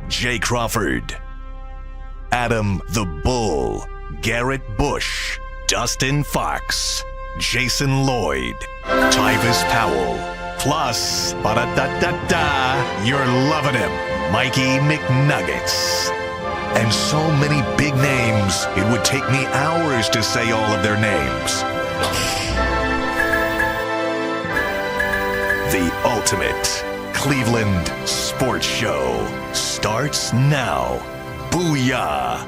Jay Crawford, Adam the Bull, Garrett Bush, Dustin Fox, Jason Lloyd, Tyvis Powell, plus, ba-da-da-da-da, you're loving him, Mikey McNuggets. And so many big names, it would take me hours to say all of their names. The ultimate Cleveland sports show starts now. Booyah!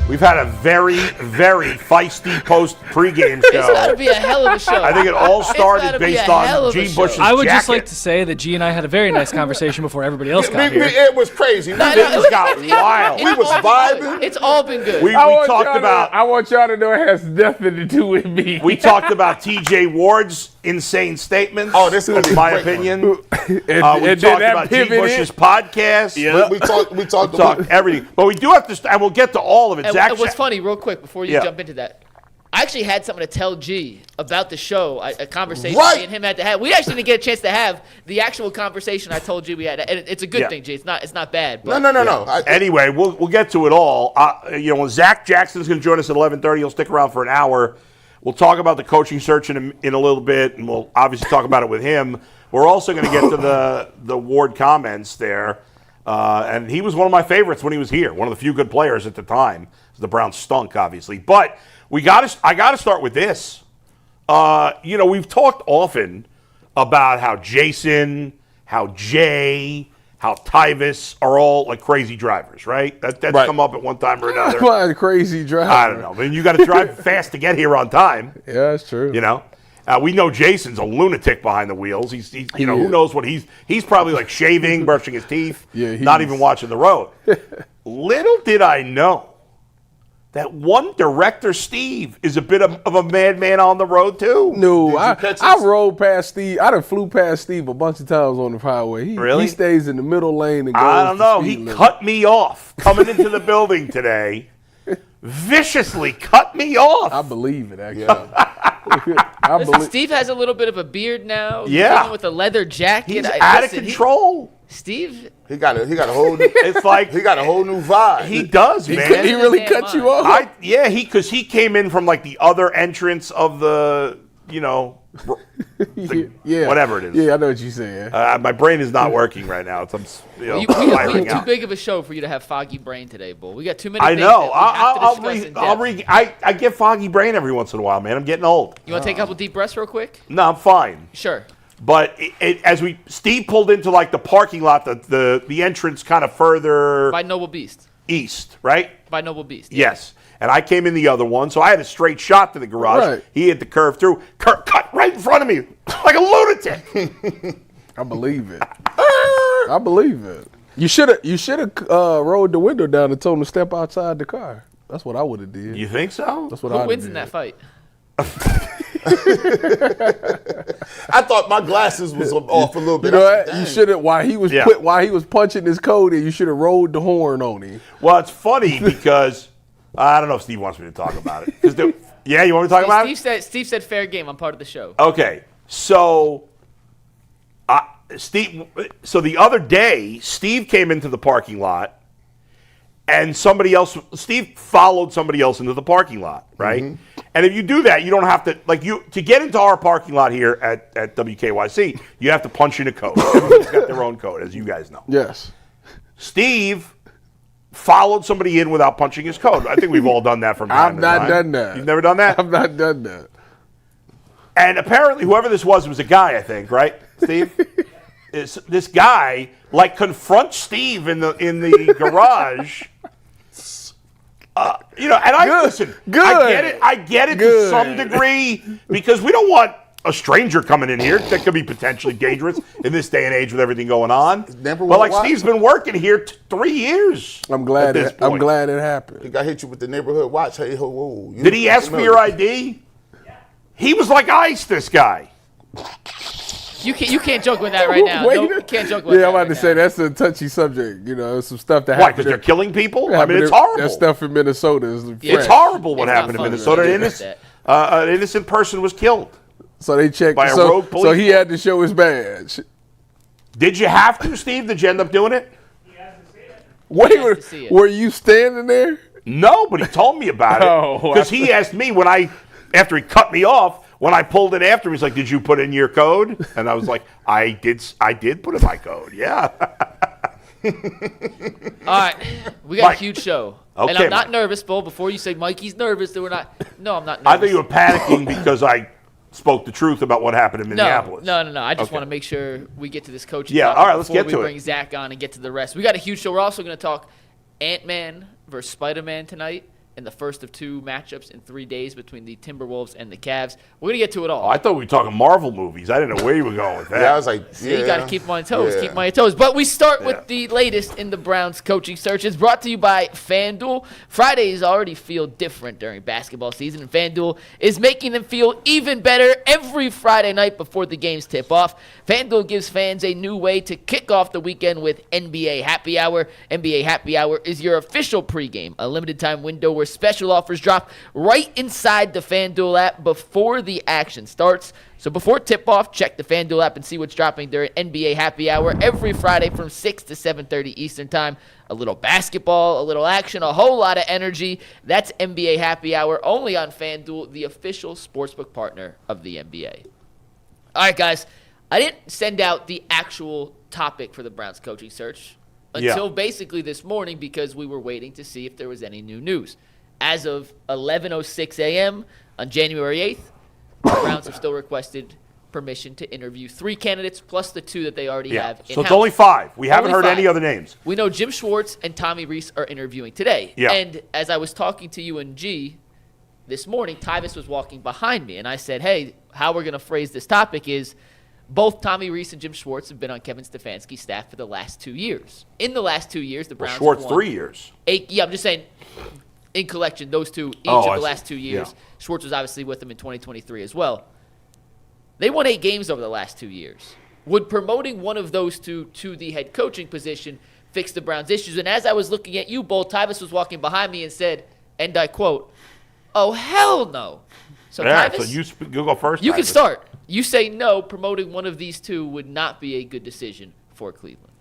We've had a very, very feisty pregame show. It's got to be a hell of a show. I think it all started based on G. Bush's I would jacket. just like to say that G and I had a very nice conversation before everybody else got here. It was crazy. Things got wild. We was vibing. It's all been good. We talked about. I want y'all to know it has nothing to do with me. We talked about T.J. Ward's insane statements. Oh, this is my opinion. We and talked about G. Bush's podcast. Yeah. We talked about everything. But we do have to, and we'll get to all of it. And what's funny, real quick, before you jump into that, I actually had something to tell G about the show, a conversation me and him had to have. We actually didn't get a chance to have the actual conversation I told G we had. And it's a good thing, G. It's not bad. But No. Anyway, we'll get to it all. When Zach Jackson's going to join us at 11:30, he'll stick around for an hour. We'll talk about the coaching search in a little bit, and we'll obviously talk about it with him. We're also going to get to the Ward comments there. And he was one of my favorites when he was here, one of the few good players at the time. The Browns stunk, obviously. But I got to start with this. We've talked often about how Jason, how Jay, how Tyvis are all like crazy drivers, right? That's come up at one time or another. Why crazy driver? I don't know. I mean, you got to drive fast to get here on time. Yeah, that's true. We know Jason's a lunatic behind the wheels. He's who knows what he's probably like shaving, brushing his teeth, not even watching the road. Little did I know that one director, Steve, is a bit of a madman on the road too. No, I rode past Steve. I done flew past Steve a bunch of times on the highway. Really? He stays in the middle lane and goes. I don't know. The He speed limit. cut me off coming into the building today. Viciously cut me off. I believe it, actually. Listen, Steve has a little bit of a beard now. Yeah. He's with a leather jacket. He's out of control. Steve. he got a whole new, It's like he got a whole new vibe. he does, man. He really cut you off. Because he came in from like the other entrance of the, whatever it is. Yeah, I know what you're saying. My brain is not working right now. We have too big of a show for you to have foggy brain today, Bull. We got too many. I things know. that we have to discuss in depth. I get foggy brain every once in a while, man. I'm getting old. You want to take a couple deep breaths real quick? No, I'm fine. Sure. But Steve pulled into like the parking lot, the entrance kind of further By Noble Beast. east, right? By Noble Beast. Yes. And I came in the other one, so I had a straight shot to the garage. Right. He had to curve through, cut right in front of me like a lunatic. I believe it. I believe it. You should have rolled the window down and told him to step outside the car. That's what I would have did. You think so? That's what Who I wins did. in that fight? I thought my glasses was off a little bit. You know what? You should have while he was punching his code in, you should have rolled the horn on him. Well, it's funny because I don't know if Steve wants me to talk about it. You want me to talk about it? Steve said fair game. I'm part of the show. Okay, so Steve. So the other day, Steve came into the parking lot, and Steve followed somebody else into the parking lot, right? Mm-hmm. And if you do that, you don't have to to get into our parking lot here at WKYC. You have to punch in a code. Everybody's got their own code, as you guys know. Yes. Steve followed somebody in without punching his code. I think we've all done that from time to time. I've not done that. You've never done that? I've not done that. And apparently, whoever this was a guy, I think, right, Steve? This guy confronts Steve in the garage. Listen. Good. I get it to some degree because we don't want a stranger coming in here that could be potentially dangerous in this day and age with everything going on. But Steve's been working here 3 years. I'm glad it happened. He got hit you with the neighborhood watch. Hey, whoa. Did he ask for your ID? Yeah. He was like ice, this guy. You can't joke with that right now. You can't joke with that. Yeah, I'm about right to now. say that's a touchy subject. Some stuff that Why? happened. Because they're killing people? Yeah, I mean, it's horrible. That stuff in Minnesota is fresh. It's horrible what It's happened in not Minnesota. fun. An innocent person was killed. So they checked. By a rogue police so he had to show his badge. Did you have to, Steve? Did you end up doing it? He has to say that. Wait, has to see it. were you standing there? No, but he told me about it because he asked me after he cut me off. When I pulled it after, he's like, "Did you put in your code?" And I was like, "I did put in my code, yeah." All right, we got Mike. a huge show, Okay, and I'm not Mike. nervous, Bull. Before you say Mikey's nervous, that we're not. No, I'm not nervous. I think you were panicking because I spoke the truth about what happened in Minneapolis. No. I just Okay. want to make sure we get to this coaching. Yeah, topic all right, let's before get to we it. bring Zach on and get to the rest. We got a huge show. We're also going to talk Ant-Man versus Spider-Man tonight in the first of 2 matchups in 3 days between the Timberwolves and the Cavs. We're going to get to it all. Oh, I thought we were talking Marvel movies. I didn't know where you were going with that. Yeah, I was like, See, you got to keep them on your toes. Yeah. Keep them on your toes. But we start Yeah. with the latest in the Browns coaching search. It's brought to you by FanDuel. Fridays already feel different during basketball season, and FanDuel is making them feel even better every Friday night before the games tip off. FanDuel gives fans a new way to kick off the weekend with NBA Happy Hour. NBA Happy Hour is your official pregame, a limited-time window where special offers drop right inside the FanDuel app before the action starts. So before tip-off, check the FanDuel app and see what's dropping during NBA Happy Hour every Friday from 6 to 7:30 Eastern Time. A little basketball, a little action, a whole lot of energy. That's NBA Happy Hour only on FanDuel, the official sportsbook partner of the NBA. All right, guys. I didn't send out the actual topic for the Browns coaching search until basically this morning because we were waiting to see if there was any new news. As of 11:06 a.m. on January 8th, the Browns have still requested permission to interview 3 candidates plus the 2 that they already have in-house. So it's only 5. We haven't Only heard 5. any other names. We know Jim Schwartz and Tommy Rees are interviewing today. Yeah. And as I was talking to you and G this morning, Tyvis was walking behind me, and I said, hey, how we're going to phrase this topic is both Tommy Rees and Jim Schwartz have been on Kevin Stefanski's staff for the last 2 years. In the last 2 years, the Browns Schwartz have won 3 years. 8, I'm just saying, in collection, those 2 each Oh, of I the see. last 2 years. Yeah. Schwartz was obviously with them in 2023 as well. They won 8 games over the last 2 years. Would promoting one of those 2 to the head coaching position fix the Browns' issues? And as I was looking at you, Bull, Tyvis was walking behind me and said, and I quote, "Oh, hell no." So, Yeah, Tyvis, so you go first. you can Tyvis. start. You say no, promoting one of these 2 would not be a good decision for Cleveland.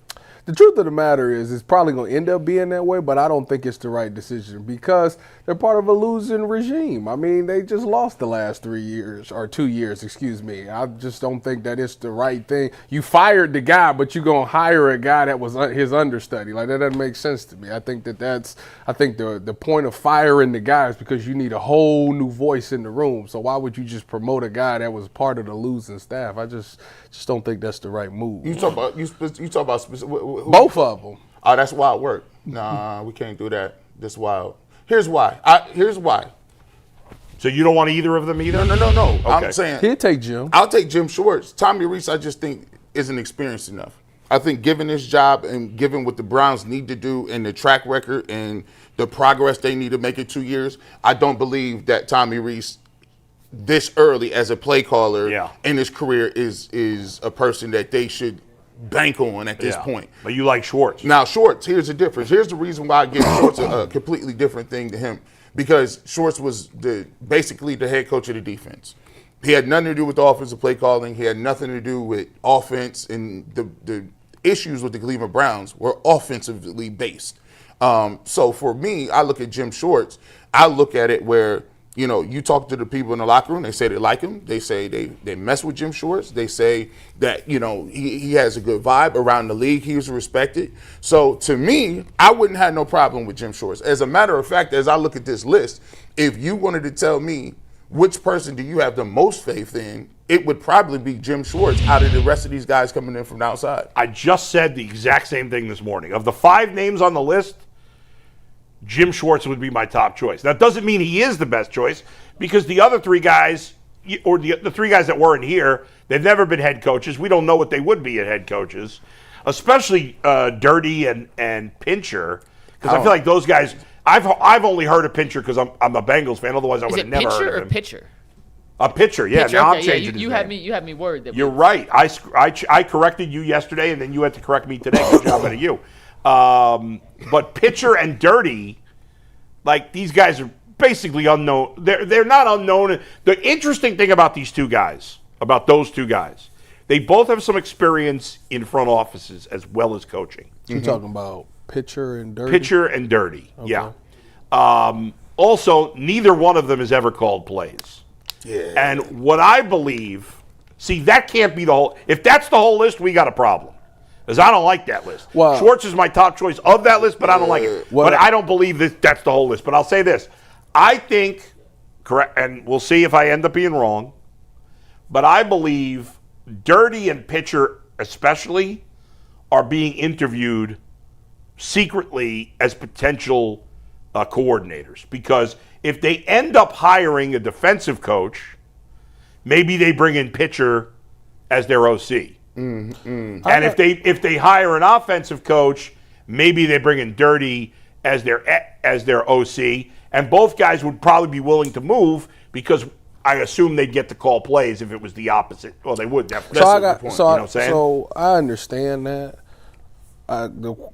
The truth of the matter is it's probably going to end up being that way, but I don't think it's the right decision because they're part of a losing regime. I mean, they just lost the last 3 years, or 2 years, excuse me. I just don't think that it's the right thing. You fired the guy, but you're going to hire a guy that was his understudy. Like, that doesn't make sense to me. I think the point of firing the guy is because you need a whole new voice in the room. So why would you just promote a guy that was part of the losing staff? I just don't think that's the right move. You talk about specific. Both of them. Oh, that's wild work. Nah, we can't do that. That's wild. Here's why. Here's why. So you don't want either of them either? No. Okay. I'm saying He'd take Jim. I'll take Jim Schwartz. Tommy Rees, I just think isn't experienced enough. I think given this job and given what the Browns need to do and the track record and the progress they need to make in 2 years, I don't believe that Tommy Rees this early as a play caller in his career is a person that they should bank on at this point. But you like Schwartz. Now, Schwartz, here's the difference. Here's the reason why I give Schwartz a completely different thing to him. Because Schwartz was basically the head coach of the defense. He had nothing to do with the offensive play calling. He had nothing to do with offense. And the issues with the Cleveland Browns were offensively based. So for me, I look at Jim Schwartz. I look at it where, you know, you talk to the people in the locker room, they say they like him. They say they mess with Jim Schwartz. They say that, you know, he has a good vibe around the league. He was respected. So to me, I wouldn't have no problem with Jim Schwartz. As a matter of fact, as I look at this list, if you wanted to tell me which person do you have the most faith in, it would probably be Jim Schwartz out of the rest of these guys coming in from the outside. I just said the exact same thing this morning. Of the 5 names on the list, Jim Schwartz would be my top choice. That doesn't mean he is the best choice because the other 3 guys, or the 3 guys that weren't here, they've never been head coaches. We don't know what they would be at head coaches, especially Dirty and Pincher, because I feel like those guys. I've only heard of Pincher because I'm a Bengals fan. Otherwise, I would have never heard of him. Pitcher? A pitcher, yeah. Pitcher, Now okay, I'm changing his you name. had me. You had me worried that You're right. I corrected you yesterday, and then you had to correct me today. Good job out of you. But Pitcher and Dirty, like these guys are basically unknown. They're not unknown. The interesting thing about those 2 guys, they both have some experience in front offices as well as coaching. You talking about Pitcher and Dirty. Pitcher and Dirty, Okay. yeah. Also, neither one of them has ever called plays. Yeah. And what I believe, see, that can't be the whole. If that's the whole list, we got a problem. Because I don't like that list. Well, Schwartz is my top choice of that list, but I don't like it. Well, but I don't believe that's the whole list. But I'll say this. I think, correct, and we'll see if I end up being wrong, but I believe Dirty and Pitcher especially are being interviewed secretly as potential coordinators. Because if they end up hiring a defensive coach, maybe they bring in Pitcher as their OC. And if they hire an offensive coach, maybe they bring in Dirty as their OC. And both guys would probably be willing to move because I assume they'd get to call plays if it was the opposite. Well, they would definitely. So I understand that.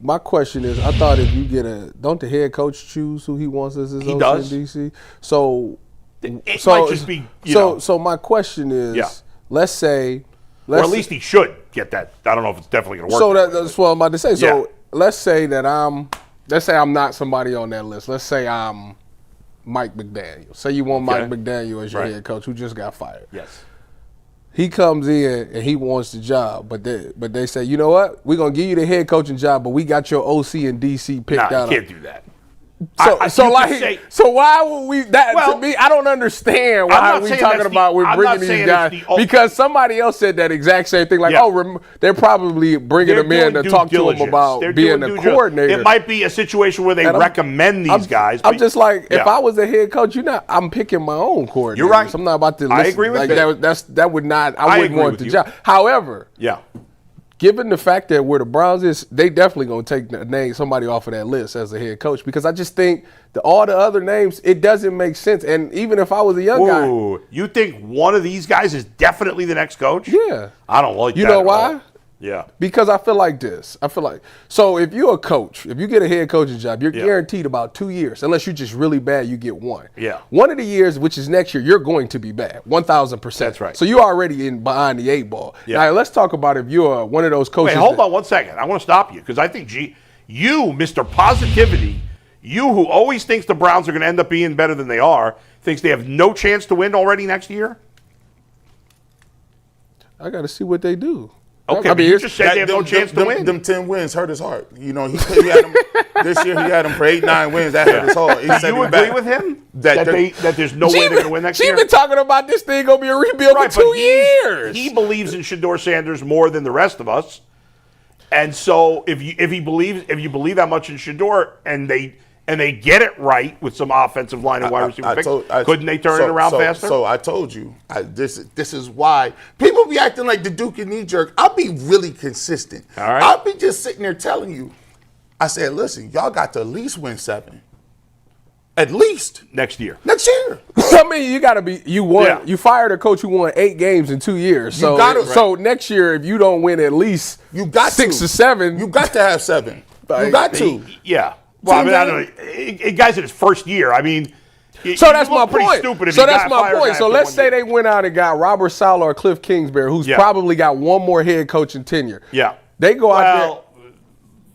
My question is, I thought if you don't the head coach choose who he wants as his OC does. in DC? So it might just be, So my question is, let's say, or at least he should get that. I don't know if it's definitely going to work. So that's what I'm about to say. So Yeah. let's say I'm not somebody on that list. Let's say I'm Mike McDaniel. Say you want Mike McDaniel as your head coach who just got fired. Yes. He comes in and he wants the job, but they say, you know what? We're gonna give you the head coaching job, but we got your OC and DC picked out. You can't do that. So why would we? To me, I don't understand why we talking about we're bringing these guys because somebody else said that exact same thing. Like, they're probably bringing them in to talk to them about being a coordinator. It might be a situation where they recommend these guys. I'm just like, if I was a head coach, I'm picking my own coordinator. You're right. So I'm not about to. I agree with that. That would not. I wouldn't want the job. However, given the fact that where the Browns is, they definitely going to take somebody off of that list as a head coach because I just think all the other names, it doesn't make sense. And even if I was a young guy. You think one of these guys is definitely the next coach? Yeah. I don't like that. You know why? Yeah. Because I feel like this. So if you're a coach, if you get a head coaching job, you're guaranteed about 2 years. Unless you're just really bad, you get one. Yeah. One of the years, which is next year, you're going to be bad. 1,000%. That's right. So you're already behind the 8 ball. Yeah. Now let's talk about if you're one of those coaches. Wait, hold on 1 second. I want to stop you because I think you, Mr. Positivity, you who always thinks the Browns are going to end up being better than they are, thinks they have no chance to win already next year? I got to see what they do. Okay, I mean, you just said they have no chance to win. Them 10 wins hurt his heart. You know, he had them, this year he had them for 8, 9 wins. That hurt his heart. Do you agree with him that there's no way they're going to win next year? She's been talking about this thing going to be a rebuild for 2 years. He believes in Shedeur Sanders more than the rest of us. And so if you believe that much in Shedeur and they get it right with some offensive line and wide receiver picks, couldn't they turn it around faster? So I told you, this is why people be acting like the Duke and knee jerk. I'll be really consistent. All right. I'll be just sitting there telling you. I said, listen, y'all got to at least win 7. At least next year. I mean, you got to be. You fired a coach who won 8 games in 2 years. So so next year, if you don't win at least 6 or 7, you got to have 7. You got to. Yeah. Well, I mean, I don't know. Guys in his first year. I mean, so that's my point. So that's my point. So let's say they went out and got Robert Saleh or Cliff Kingsbury, who's probably got one more head coaching tenure. Yeah. They go out there.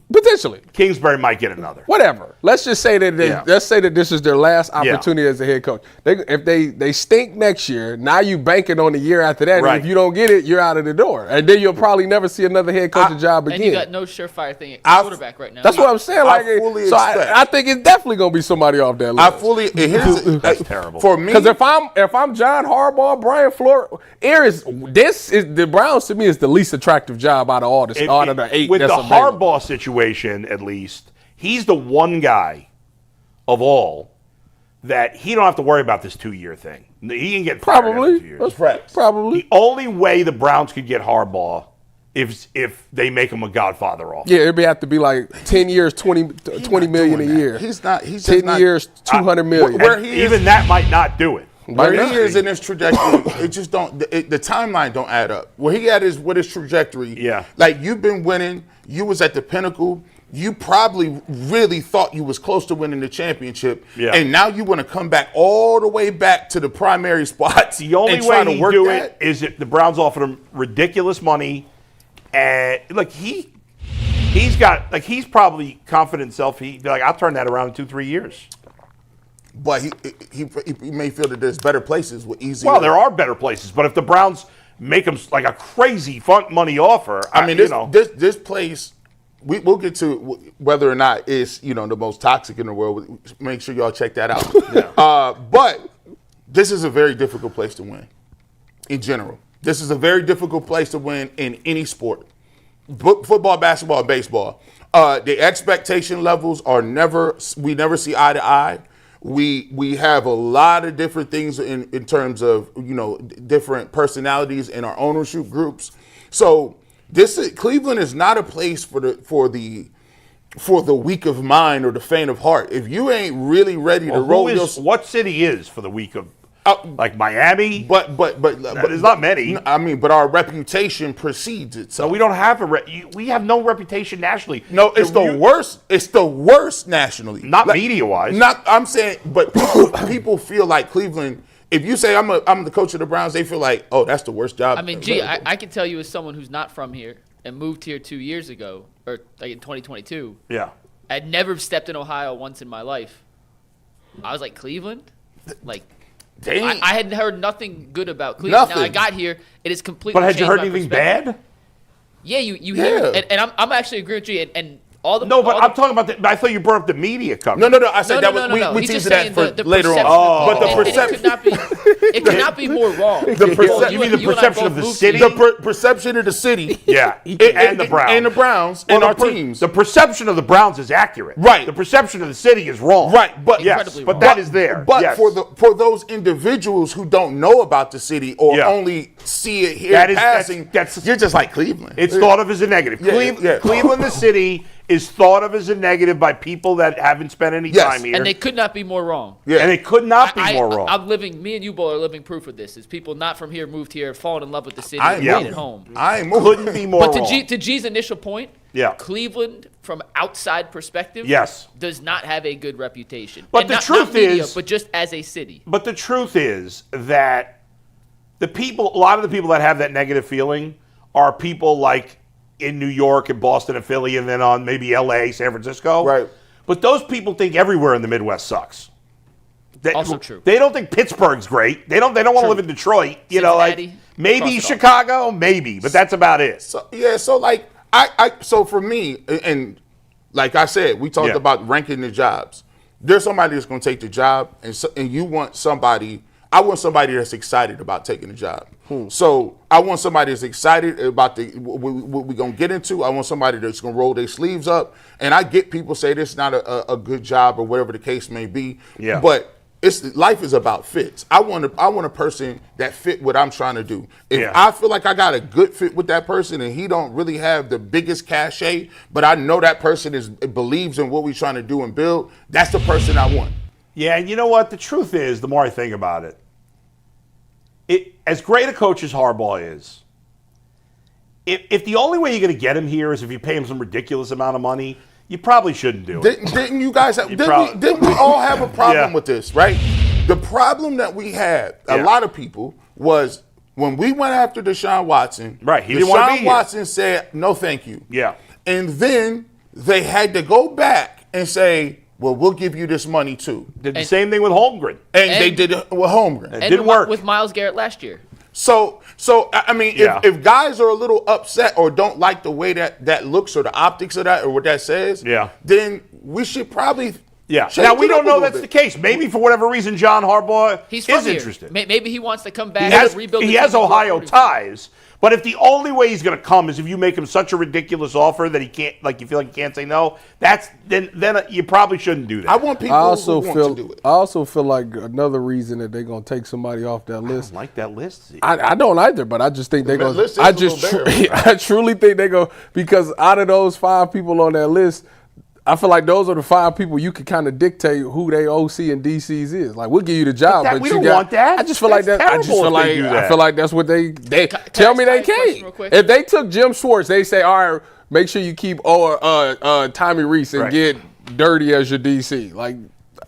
Potentially. Kingsbury might get another. Whatever. Let's just say that let's say that this is their last opportunity as a head coach. If they stink next year, now you banking on the year after that. Right. And if you don't get it, you're out of the door. And then you'll probably never see another head coaching job again. And you got no surefire thing at quarterback right now. That's what I'm saying. I think it's definitely going to be somebody off that list. That's terrible. For me. Because if I'm John Harbaugh, Brian Flores, the Browns to me is the least attractive job out of all this, out of the 8. With that's the available. Harbaugh situation, at least, he's the one guy of all that he don't have to worry about this 2-year thing. He can get fired after 2 years. Probably. The only way the Browns could get Harbaugh if they make him a Godfather offer. Yeah, it'd have to be like 10 years, 20 million a year. He's not. He's 10 years, 200 million. Even that might not do it. Where he is in his trajectory, it just don't. The timeline don't add up. Where he at is with his trajectory. Yeah. Like you've been winning. You was at the pinnacle. You probably really thought you was close to winning the championship. Yeah. And now you want to come back all the way back to the primary spots. The only way he do it is if the Browns offered him ridiculous money, and like he he's probably confident in himself. He'd be like, I'll turn that around in 2-3 years. But he may feel that there's better places with easier. Well, there are better places, but if the Browns make him like a crazy fun money offer, this place, we'll get to whether or not it's the most toxic in the world. Make sure y'all check that out. Yeah. But this is a very difficult place to win. In general, this is a very difficult place to win in any sport, football, basketball, and baseball. The expectation levels we never see eye to eye. We have a lot of different things in terms of different personalities in our ownership groups. So Cleveland is not a place for the weak of mind or the faint of heart. If you ain't really ready to roll what city is for the weak of like Miami? But there's not many. I mean, but our reputation precedes it. So we don't have we have no reputation nationally. No, it's the worst. It's the worst nationally. Not media-wise. I'm saying, but people feel like Cleveland. If you say I'm the coach of the Browns, they feel like, oh, that's the worst job. I mean, I can tell you as someone who's not from here and moved here 2 years ago, or like in 2022. Yeah. I'd never stepped in Ohio once in my life. I was like, Cleveland? Like, I had heard nothing good about Cleveland. Nothing. Now I got here, it is completely. But had you changed heard my anything perspective. bad? Yeah, you hear it, and I'm actually agreeing with you. And all the I'm talking about I thought you brought up the media coverage. No. I said we He's teased just that saying for later on. But the perception. It could not be more wrong. You mean the perception of the city? The perception of the city. Yeah, and the Browns. And the Browns and our teams. The perception of the Browns is accurate. Right. The perception of the city is wrong. Right. But yes, but that is there. But yes. for those individuals who don't know about the city or only see it here passing, you're just like Cleveland. It's thought of as a negative. Cleveland, the city, is thought of as a negative by people that haven't spent any time here. And they could not be more wrong. Yeah. And they could not be more wrong. Me and you both are living proof of this. Is people not from here moved here, fallen in love with the city, and made it home. I couldn't be more wrong. But to G's initial point, Cleveland, from outside perspective, does not have a good reputation. But and the not truth media, is, but just as a city. But the truth is that a lot of the people that have that negative feeling are people like in New York and Boston and Philly and then on maybe LA, San Francisco. Right. But those people think everywhere in the Midwest sucks. Also true. They don't think Pittsburgh's great. They don't want to live in Detroit. Cincinnati, maybe Chicago, maybe, but that's about it. So for me, and like I said, we talked about ranking the jobs. There's somebody that's going to take the job, and you want somebody. I want somebody that's excited about taking the job. So I want somebody that's excited about what we're going to get into. I want somebody that's going to roll their sleeves up. And I get people say this is not a good job or whatever the case may be. Yeah. But life is about fits. I want a person that fit what I'm trying to do. If I feel like I got a good fit with that person and he don't really have the biggest cachet, but I know that person believes in what we're trying to do and build, that's the person I want. Yeah, and you know what? The truth is, the more I think about it, as great a coach as Harbaugh is, if the only way you're going to get him here is if you pay him some ridiculous amount of money, you probably shouldn't do it. Didn't you guys have? Didn't we all have a problem with this, right? The problem that we had, a lot of people, was when we went after Deshaun Watson. Right, he didn't want to be here. Deshaun Watson said, "No, thank you." Yeah, and then they had to go back and say, well, we'll give you this money too. Did the same thing with Holmgren. And they did it with Holmgren. It didn't work. With Myles Garrett last year. So I mean, if guys are a little upset or don't like the way that looks or the optics of that or what that says, then we should probably Now, we don't know that's the case. Maybe for whatever reason, John Harbaugh is interested. Maybe he wants to come back and rebuild the team. He has Ohio ties. But if the only way he's going to come is if you make him such a ridiculous offer that he can't, like you feel like he can't say no, then you probably shouldn't do that. I want people who want to do it. I also feel like another reason that they're going to take somebody off that list. I don't like that list. I don't either, but I just think they're going to. I truly think they're going to, because out of those 5 people on that list, I feel like those are the 5 people you can kind of dictate who they OC and DCs is. Like, we'll give you the job, but we you don't want that. I just feel like that. I feel like that's what they tell me they can't. If they took Jim Schwartz, they say, all right, make sure you keep Tommy Rees and get Dirty as your DC. Like,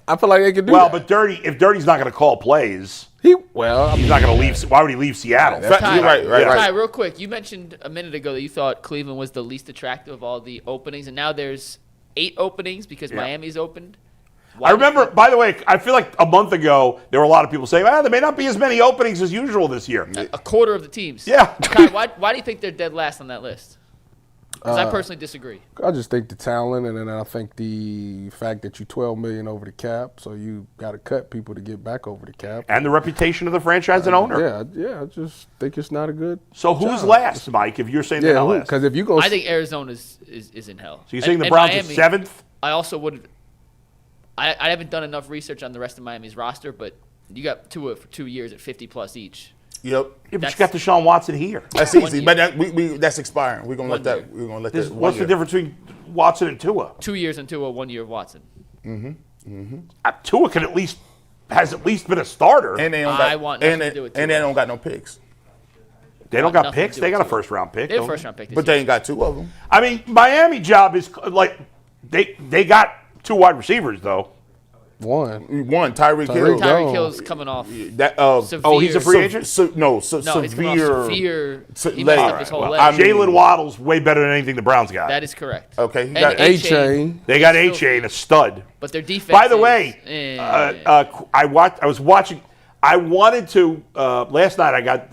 I feel like they could do that. Well, but if Dirty's not going to call plays. He's not going to leave. Why would he leave Seattle? Ty, right. Ty, real quick, you mentioned a minute ago that you thought Cleveland was the least attractive of all the openings, and now there's 8 openings because Miami's opened. I remember, by the way, I feel like a month ago, there were a lot of people saying, there may not be as many openings as usual this year. A quarter of the teams. Yeah. Ty, why do you think they're dead last on that list? Because I personally disagree. I just think the talent, and then I think the fact that you $12 million over the cap, so you got to cut people to get back over the cap. And the reputation of the franchise and owner. Yeah. I just think it's not a good. So who's last, Mike? If you're saying they're not last, because if you go, I think Arizona is in hell. So you're saying the Browns are 7th? I also would. I haven't done enough research on the rest of Miami's roster, but you got Tua for 2 years at 50+ each. Yep. Yeah, but you got Deshaun Watson here. That's easy, but that's expiring. We're gonna let that. We're gonna let that. What's the difference between Watson and Tua? 2 years and Tua, 1 year of Watson. Tua has at least been a starter. And they don't I want nothing to do with Tua. And they don't got no picks. They don't got picks. They got a first-round pick. They have a first-round pick. But they ain't got 2 of them. I mean, Miami job is like they got 2 wide receivers though. One, Tyreek Hill. Tyreek Hill's coming off. He's a free agent. He's coming off severe. He messed up his whole leg. Jalen Waddle's way better than anything the Browns got. That is correct. Okay, And got A-Chain. They got A-Chain, a stud. But their defense. By the way, I was watching. I wanted to last night. I got,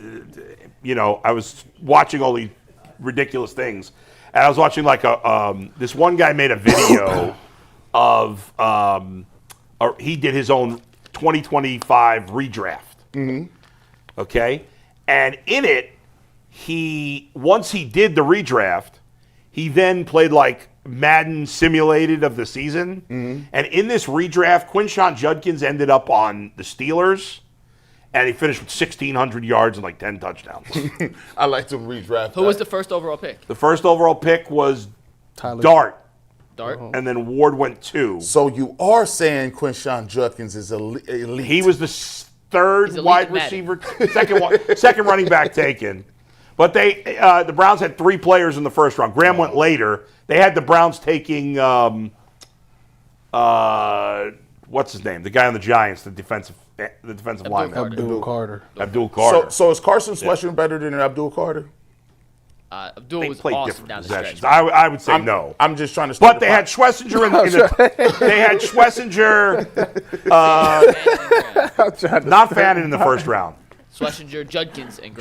I was watching all these ridiculous things, and I was watching like this one guy made a video of. Or he did his own 2025 redraft. Mm-hmm. Okay? And in it, once he did the redraft, he then played like Madden simulated of the season. Mm-hmm. And in this redraft, Quinshon Judkins ended up on the Steelers, and he finished with 1,600 yards and like 10 touchdowns. I like to redraft. Who was the first overall pick? The first overall pick was Tyler Dart. And then Ward went 2. So you are saying Quinshon Judkins is elite? He was the third wide receiver, second running back taken. But the Browns had 3 players in the first round. Graham went later. They had the Browns taking what's his name? The guy on the Giants, the defensive lineman. Abdul Carter. Abdul Carter. So is Carson Sweatshirt better than Abdul Carter? Abdul was awesome down the stretch. I would say no. I'm just trying to. But they had Schlesinger they had Schlesinger, not Fannin in the first round. Schlesinger, Judkins, and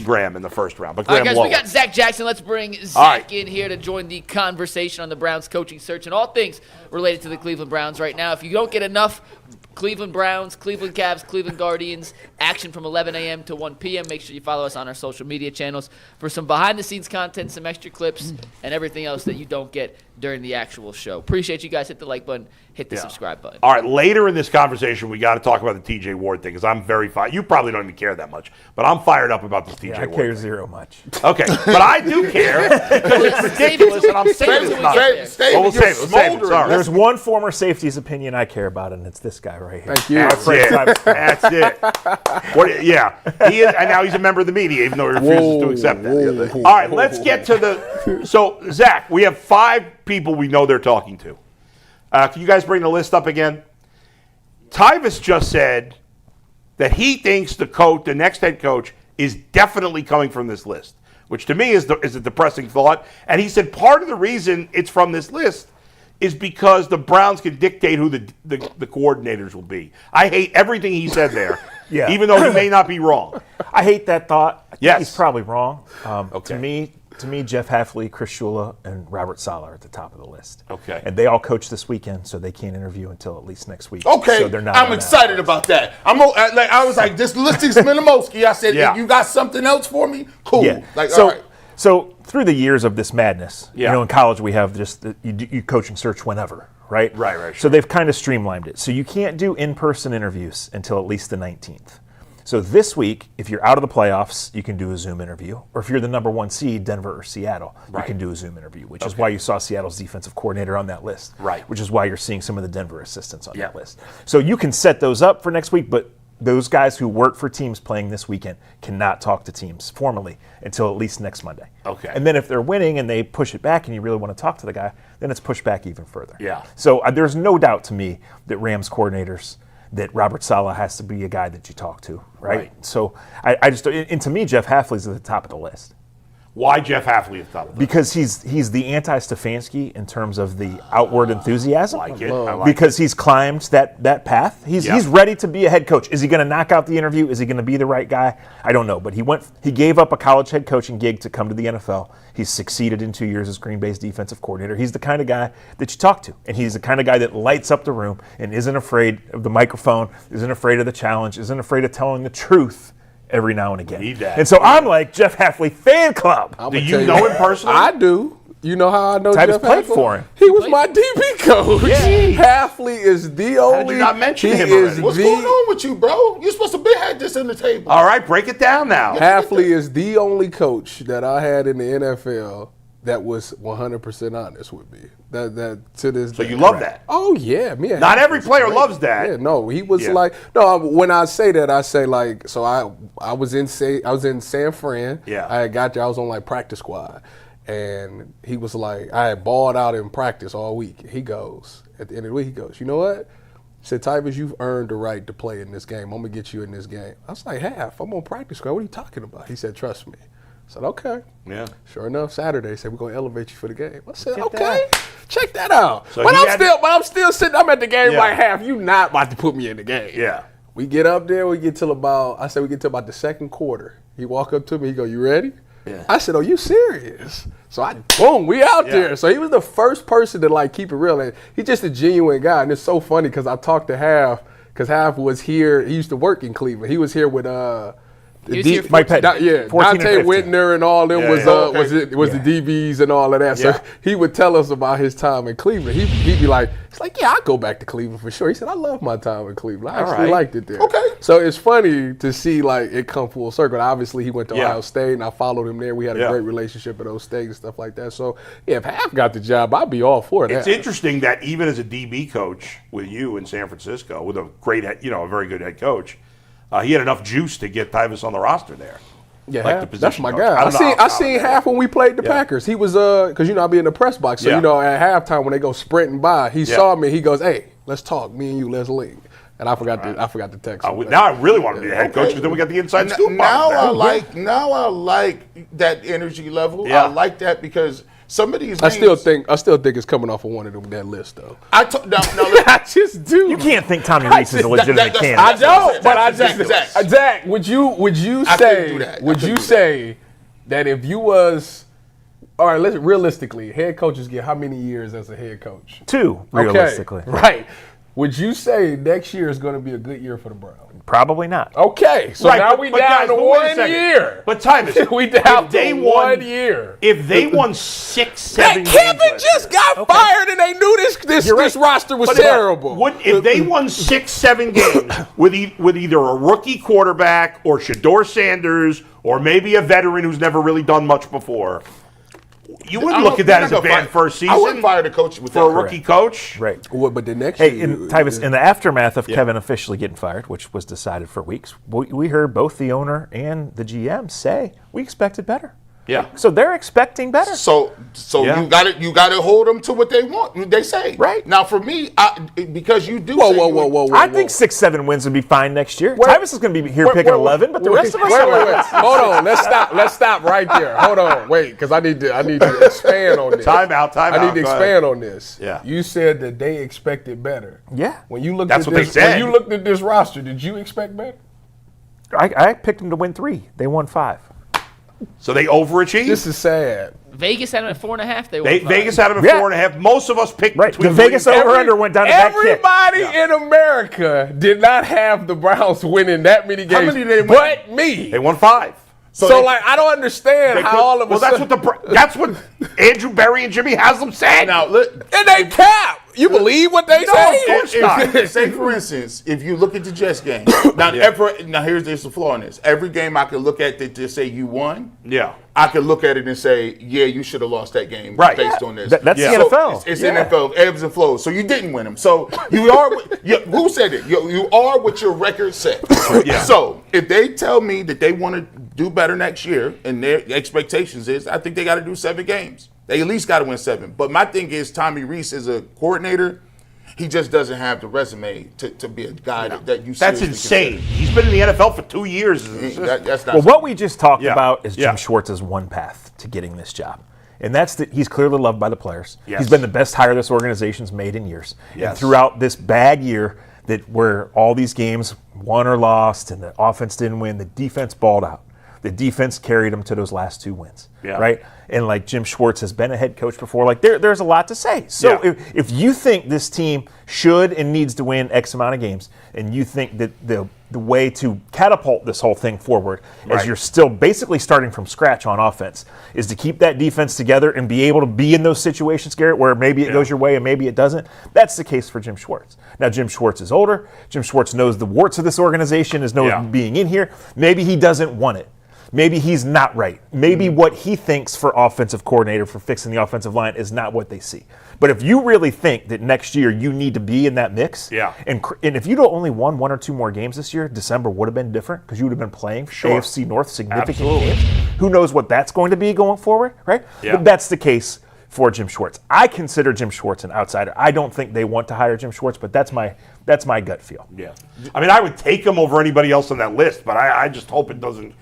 Graham. In the first round. But All right, Graham guys, we got Zach Jackson. Let's bring Zach in here to join the conversation on the Browns coaching search and all things related to the Cleveland Browns right now. If you don't get enough Cleveland Browns, Cleveland Cavs, Cleveland Guardians, action from 11 a.m. to 1 p.m. Make sure you follow us on our social media channels for some behind-the-scenes content, some extra clips, and everything else that you don't get during the actual show. Appreciate you guys. Hit the like button. Hit the subscribe button. All right, later in this conversation, we got to talk about the T.J. Ward thing because I'm very fired. You probably don't even care that much, but I'm fired up about this T.J. Ward I care thing. zero much. Okay, but I do care because it's ridiculous, and I'm saying it's not. We'll save it. Sorry. There's one former safety's opinion I care about, and it's this guy right here. Thank you. That's it. He is, and now he's a member of the media, even though he refuses to accept that. All right, let's get to the. So, Zach, we have 5 people we know they're talking to. Can you guys bring the list up again? Tyvis just said that he thinks the next head coach, is definitely coming from this list, which to me is a depressing thought. And he said part of the reason it's from this list is because the Browns can dictate who the coordinators will be. I hate everything he said there, even though he may not be wrong. I hate that thought. Yes. He's probably wrong. Okay. To me, Jeff Hafley, Chris Shula, and Robert Saleh are at the top of the list. Okay. And they all coach this weekend, so they can't interview until at least next week. Okay. So they're not. I'm excited about that. I was like, this list is Minimowski. I said, you got something else for me? Cool. Yeah. All right. So through the years of this madness, in college we have just you coach and search whenever, right? Right. Sure. So they've kind of streamlined it. So you can't do in-person interviews until at least the 19th. So this week, if you're out of the playoffs, you can do a Zoom interview. Or if you're the number 1 seed, Denver or Seattle, you can do a Zoom interview, which is why you saw Seattle's defensive coordinator on that list. Right. Which is why you're seeing some of the Denver assistants on that list. So you can set those up for next week, but those guys who work for teams playing this weekend cannot talk to teams formally until at least next Monday. Okay. And then if they're winning and they push it back and you really want to talk to the guy, then it's pushed back even further. Yeah. So there's no doubt to me that Rams coordinators, that Robert Saleh has to be a guy that you talk to, right? So I just, and to me, Jeff Hafley's at the top of the list. Why Jeff Hafley at the top of the list? Because he's the anti-Stefanski in terms of the outward enthusiasm. I like because he's climbed that path. He's ready to be a head coach. Is he going to knock out the interview? Is he going to be the right guy? I don't know. But he gave up a college head coaching gig to come to the NFL. He's succeeded in 2 years as Green Bay's defensive coordinator. He's the kind of guy that you talk to. And he's the kind of guy that lights up the room and isn't afraid of the microphone, isn't afraid of the challenge, isn't afraid of telling the truth every now and again. That. And so I'm like, Jeff Hafley fan club. Do you know him personally? I do. You know how I know Tyvis Jeff played Hafley? for him. He was my DB coach. Yeah. Hafley is the only. How did you not mention him is already? What's going on with you, bro? You're supposed to be had this on the table. All right, break it down now. Hafley is the only coach that I had in the NFL that was 100% honest with me. That to this So day. you love that? Oh yeah, me. and Not Hafley every was player great. loves that. Yeah, no, he was Yeah. like no. When I say that, I say like so. I was in San Fran. Yeah. I had got there. I was on like practice squad, and he was like, I had balled out in practice all week. He goes at the end of the week. He goes, you know what? He said, Tyvis, you've earned the right to play in this game. I'm gonna get you in this game. I was like, I'm on practice squad. What are you talking about? He said, trust me. I said, okay. Yeah. Sure enough, Saturday, said, we're going to elevate you for the game. I said, Look at okay, that. check that out. So but he I'm still sitting, I'm at the game Yeah. like half. You not about to put me in the game. Yeah. We get up there, we get till about the second quarter. He walk up to me, he go, you ready? Yeah. I said, oh, you serious? So boom, we out there. So he was the first person to like keep it real. And he's just a genuine guy. And it's so funny because I talked to Half, because Half was here. He used to work in Cleveland. He was here with Mike Petty. Yeah, 14 and Dante 15. Whitner and all them was Okay. the DBs and all of that. So Yeah. he would tell us about his time in Cleveland. He'd be like, it's like, yeah, I'll go back to Cleveland for sure. He said, I love my time in Cleveland. I actually right. liked it there. Okay. So it's funny to see like it come full circle. Obviously, he went to Yeah. Ohio State, and I followed him there. We had a Yeah. great relationship at those State and stuff like that. So yeah, if Half got the job, I'd be all for that. It's interesting that even as a DB coach with you in San Francisco, with a great, a very good head coach, he had enough juice to get Tyvis on the roster there. Yeah, Like the Half, position that's my coach. guy. I don't know I how seen solid Half when we played the Yeah. Packers. He was because I be in the press box. So Yeah. at halftime when they go sprinting by, he saw me. He goes, "Hey, let's talk. Me and you, let's link." And I forgot to text him. Now I really want to be the head coach because then we got the inside scoop. Now I on there. like that energy level. Yeah. I like that because some of these I still names- think it's coming off of one of them that list though. now, look, I just do. You can't think Tommy Rees is a legitimate that's- candidate. I That's what I'm don't, saying. but I That's just Zach. Zach, would you I couldn't do say that. I would couldn't you do say that if you was all right, realistically, head coaches get how many years as a head coach? 2, realistically. Okay, right. Would you say next year is going to be a good year for the Browns? Probably not. Okay, so Right, now but- we but down guys, to but wait a 1 second. year. But Tyvis, we down if they to won 1 year. If they won 6, 7 games Kevin last just year. got fired and they knew this roster was terrible. If they won 6, 7 games with either a rookie quarterback or Shedeur Sanders or maybe a veteran who's never really done much before, you wouldn't look at that as a bad first season I wouldn't fire the coach with for a that. rookie coach. Right. Well, but the next Hey, year, Tyvis, in the aftermath of Kevin officially getting fired, which was decided for weeks, we heard both the owner and the GM say we expected better. Yeah. So they're expecting better. So Yeah. you got to hold them to what they want. They say Right. now for me, because you do. Whoa, say whoa, you- whoa, whoa, whoa. I think 6, 7 wins would be fine next year. Wait. Tyvis is going to be here picking 11, but the rest of us are wait. Hold on. Let's stop right there. Hold on. Wait, because I need to expand on this. Time out. I need to Go ahead. expand on this. Yeah. You said that they expected better. Yeah. When you looked That's at what they this, said. when you looked at this roster, did you expect better? I picked them to win 3. They won 5. So they overachieved. This is sad. Vegas had him at 4.5. They won 5. Vegas had them at Yeah. 4.5. Most of us picked Right. between The Vegas 3 and 10. over-under went down to that kick. Everybody in America did not have the Browns winning that many games. many did they win? But me. They won 5. So I don't understand how all of a sudden. That's what Andrew Berry and Jimmy Haslam said. Now look. And they cap. You believe what they say? of course not. Say for instance, if you look at the Jets game, now here's the flaw in this. Every game I could look at that to say you won. Yeah. I could look at it and say, yeah, you should have lost that game Right. based on this. That's the Yeah. NFL. It's NFL, ebbs and flows. So you didn't win them. So you are, who said it? You are what your record said. Yeah. So if they tell me that they want to do better next year and their expectations is, I think they got to do 7 games. They at least got to win 7. But my thing is Tommy Rees is a coordinator. He just doesn't have the resume to be a guy that you. That's insane. He's been in the NFL for 2 years. That's not. Well, what we just talked Yeah. about is Yeah. Jim Schwartz's one path to getting this job. And that's that he's clearly loved by the players. Yes. He's been the best hire this organization's made in years. Yes. And throughout this bad year where all these games won or lost and the offense didn't win, the defense balled out. The defense carried them to those last 2 wins, right? And like Jim Schwartz has been a head coach before, like there's a lot to say. So if you think this team should and needs to win X amount of games, and you think that the way to catapult this whole thing forward, as you're still basically starting from scratch on offense, is to keep that defense together and be able to be in those situations, Garrett, where maybe it goes your way and maybe it doesn't. That's the case for Jim Schwartz. Now, Jim Schwartz is older. Jim Schwartz knows the warts of this organization, knows being in here. Maybe he doesn't want it. Maybe he's not right. Maybe what he thinks for offensive coordinator for fixing the offensive line is not what they see. But if you really think that next year you need to be in that mix, and if you'd only won 1 or 2 more games this year, December would have been different because you would have been playing AFC North significant games. Who knows what that's going to be going forward, right? But that's the case for Jim Schwartz. I consider Jim Schwartz an outsider. I don't think they want to hire Jim Schwartz, but that's my gut feel. Yeah. I mean, I would take him over anybody else on that list, but I just hope it doesn't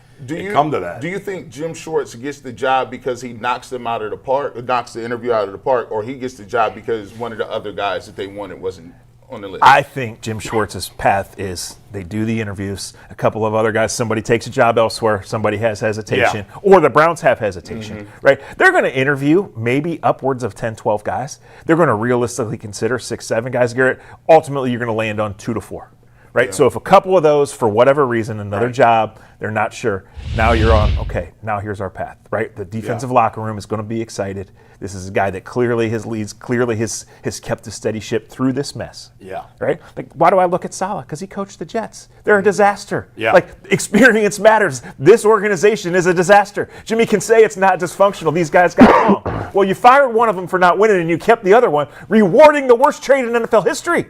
come to that. Do you think Jim Schwartz gets the job because he knocks them out of the park, or knocks the interview out of the park, or he gets the job because one of the other guys that they wanted wasn't on the list? I think Jim Schwartz's path is they do the interviews, a couple of other guys, somebody takes a job elsewhere, somebody has hesitation, or the Browns have hesitation, right? They're going to interview maybe upwards of 10, 12 guys. They're going to realistically consider 6, 7 guys, Garrett. Ultimately, you're going to land on 2 to 4. Right? So if a couple of those, for whatever reason, another job, they're not sure, now you're on, okay, now here's our path, right? The defensive locker room is going to be excited. This is a guy that clearly has kept a steady ship through this mess. Yeah. Right? Like, why do I look at Saleh? Because he coached the Jets. They're a disaster. Yeah. Like, experience matters. This organization is a disaster. Jimmy can say it's not dysfunctional. These guys got it wrong. Well, you fired one of them for not winning, and you kept the other one, rewarding the worst trade in NFL history.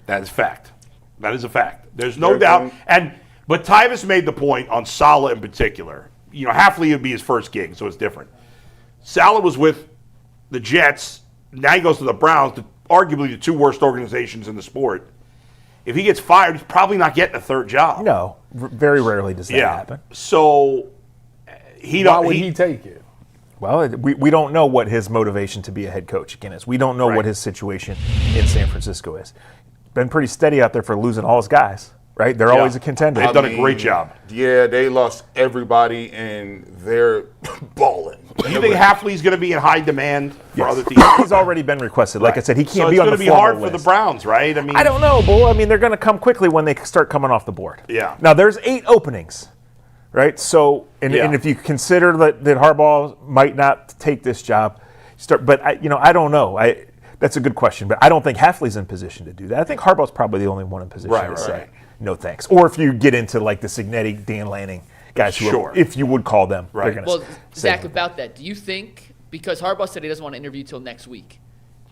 That is fact. That is a fact. There's no doubt. But Tyvis made the point on Saleh in particular. You know, Hafley would be his first gig, so it's different. Saleh was with the Jets. Now he goes to the Browns, arguably the 2 worst organizations in the sport. If he gets fired, he's probably not getting a third job. No, very rarely does that happen. So why would he take it? Well, we don't know what his motivation to be a head coach again is. We don't know what his situation in San Francisco is. Been pretty steady out there for losing all his guys, right? They're always a contender. They've done a great job. Yeah, they lost everybody, and they're balling. Do you think Hafley's going to be in high demand for other teams? He's already been requested. Like I said, he can't so be on the it's going to be hard formal for the list. Browns, right? I mean, I don't know, Bull. I mean, they're going to come quickly when they start coming off the board. Yeah. Now, there's 8 openings, right? So, and if you consider that Harbaugh might not take this job, but I don't know. That's a good question, but I don't think Hafley's in position to do that. I think Harbaugh's probably the only one in position to say no thanks. Or if you get into like the Signetti, Dan Lanning guys, who are, if you would call them, they're going to Well, Zach, about that, do you think, because Harbaugh said he doesn't want to interview till next week,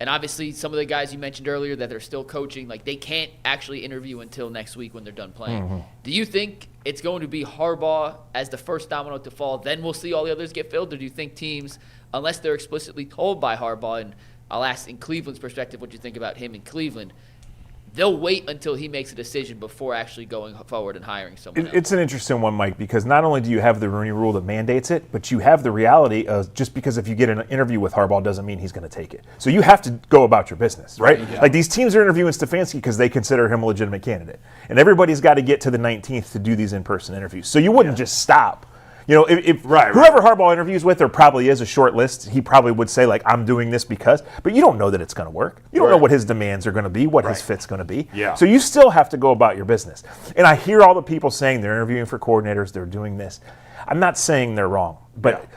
and obviously some of the guys you mentioned earlier that they're still coaching, like they can't actually interview until next week when they're done playing. Do you think it's going to be Harbaugh as the first domino to fall, then we'll see all the others get filled, or do you think teams, unless they're explicitly told by Harbaugh, and I'll ask in Cleveland's perspective what you think about him in Cleveland, they'll wait until he makes a decision before actually going forward and hiring someone else? It's an interesting one, Mike, because not only do you have the Rooney Rule that mandates it, but you have the reality of just because if you get an interview with Harbaugh doesn't mean he's going to take it. So you have to go about your business, right? Yeah. Like these teams are interviewing Stefanski because they consider him a legitimate candidate. And everybody's got to get to the 19th to do these in-person interviews. So you wouldn't just stop. You know, if whoever Harbaugh interviews with, there probably is a short list. He probably would say, like, I'm doing this because, but you don't know that it's going to work. You don't know what his demands are going to be, what his fit's going to be. Yeah. So you still have to go about your business. And I hear all the people saying they're interviewing for coordinators, they're doing this. I'm not saying they're wrong, but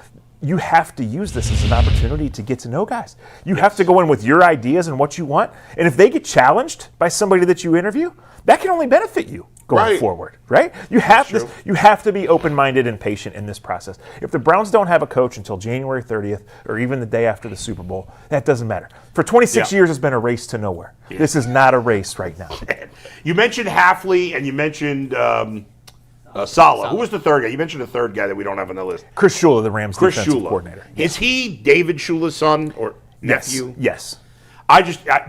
you have to use this as an opportunity to get to know guys. You have to go in with your ideas and what you want. And if they get challenged by somebody that you interview, that can only benefit you going forward, right? You have to be open-minded and patient in this process. If the Browns don't have a coach until January 30th or even the day after the Super Bowl, that doesn't matter. For 26 years, it's been a race to nowhere. Yeah. This is not a race right now. You mentioned Hafley and you mentioned Saleh. Who was the third guy? You mentioned a third guy that we don't have on the list. Chris Shula, the Rams defensive coordinator. Is he David Shula's son or nephew? Yes.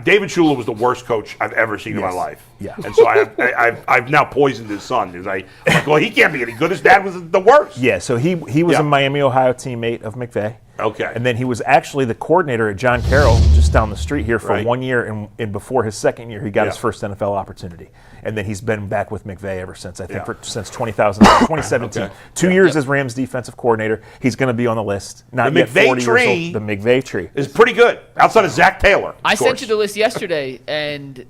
David Shula was the worst coach I've ever seen in my life. Yeah. And so I've now poisoned his son because I'm like, well, he can't be any good. His dad was the worst. Yeah, so he was a Miami, Ohio teammate of McVay. Okay. And then he was actually the coordinator at John Carroll just down the street here for 1 year, and before his second year, he got his first NFL opportunity. And then he's been back with McVay ever since, I think, since 2017. Okay. 2 years as Rams defensive coordinator. He's going to be on the list. Not the yet McVay 40 tree years old. The McVay tree is pretty good, outside of Zach Taylor. I sent you the list yesterday, and,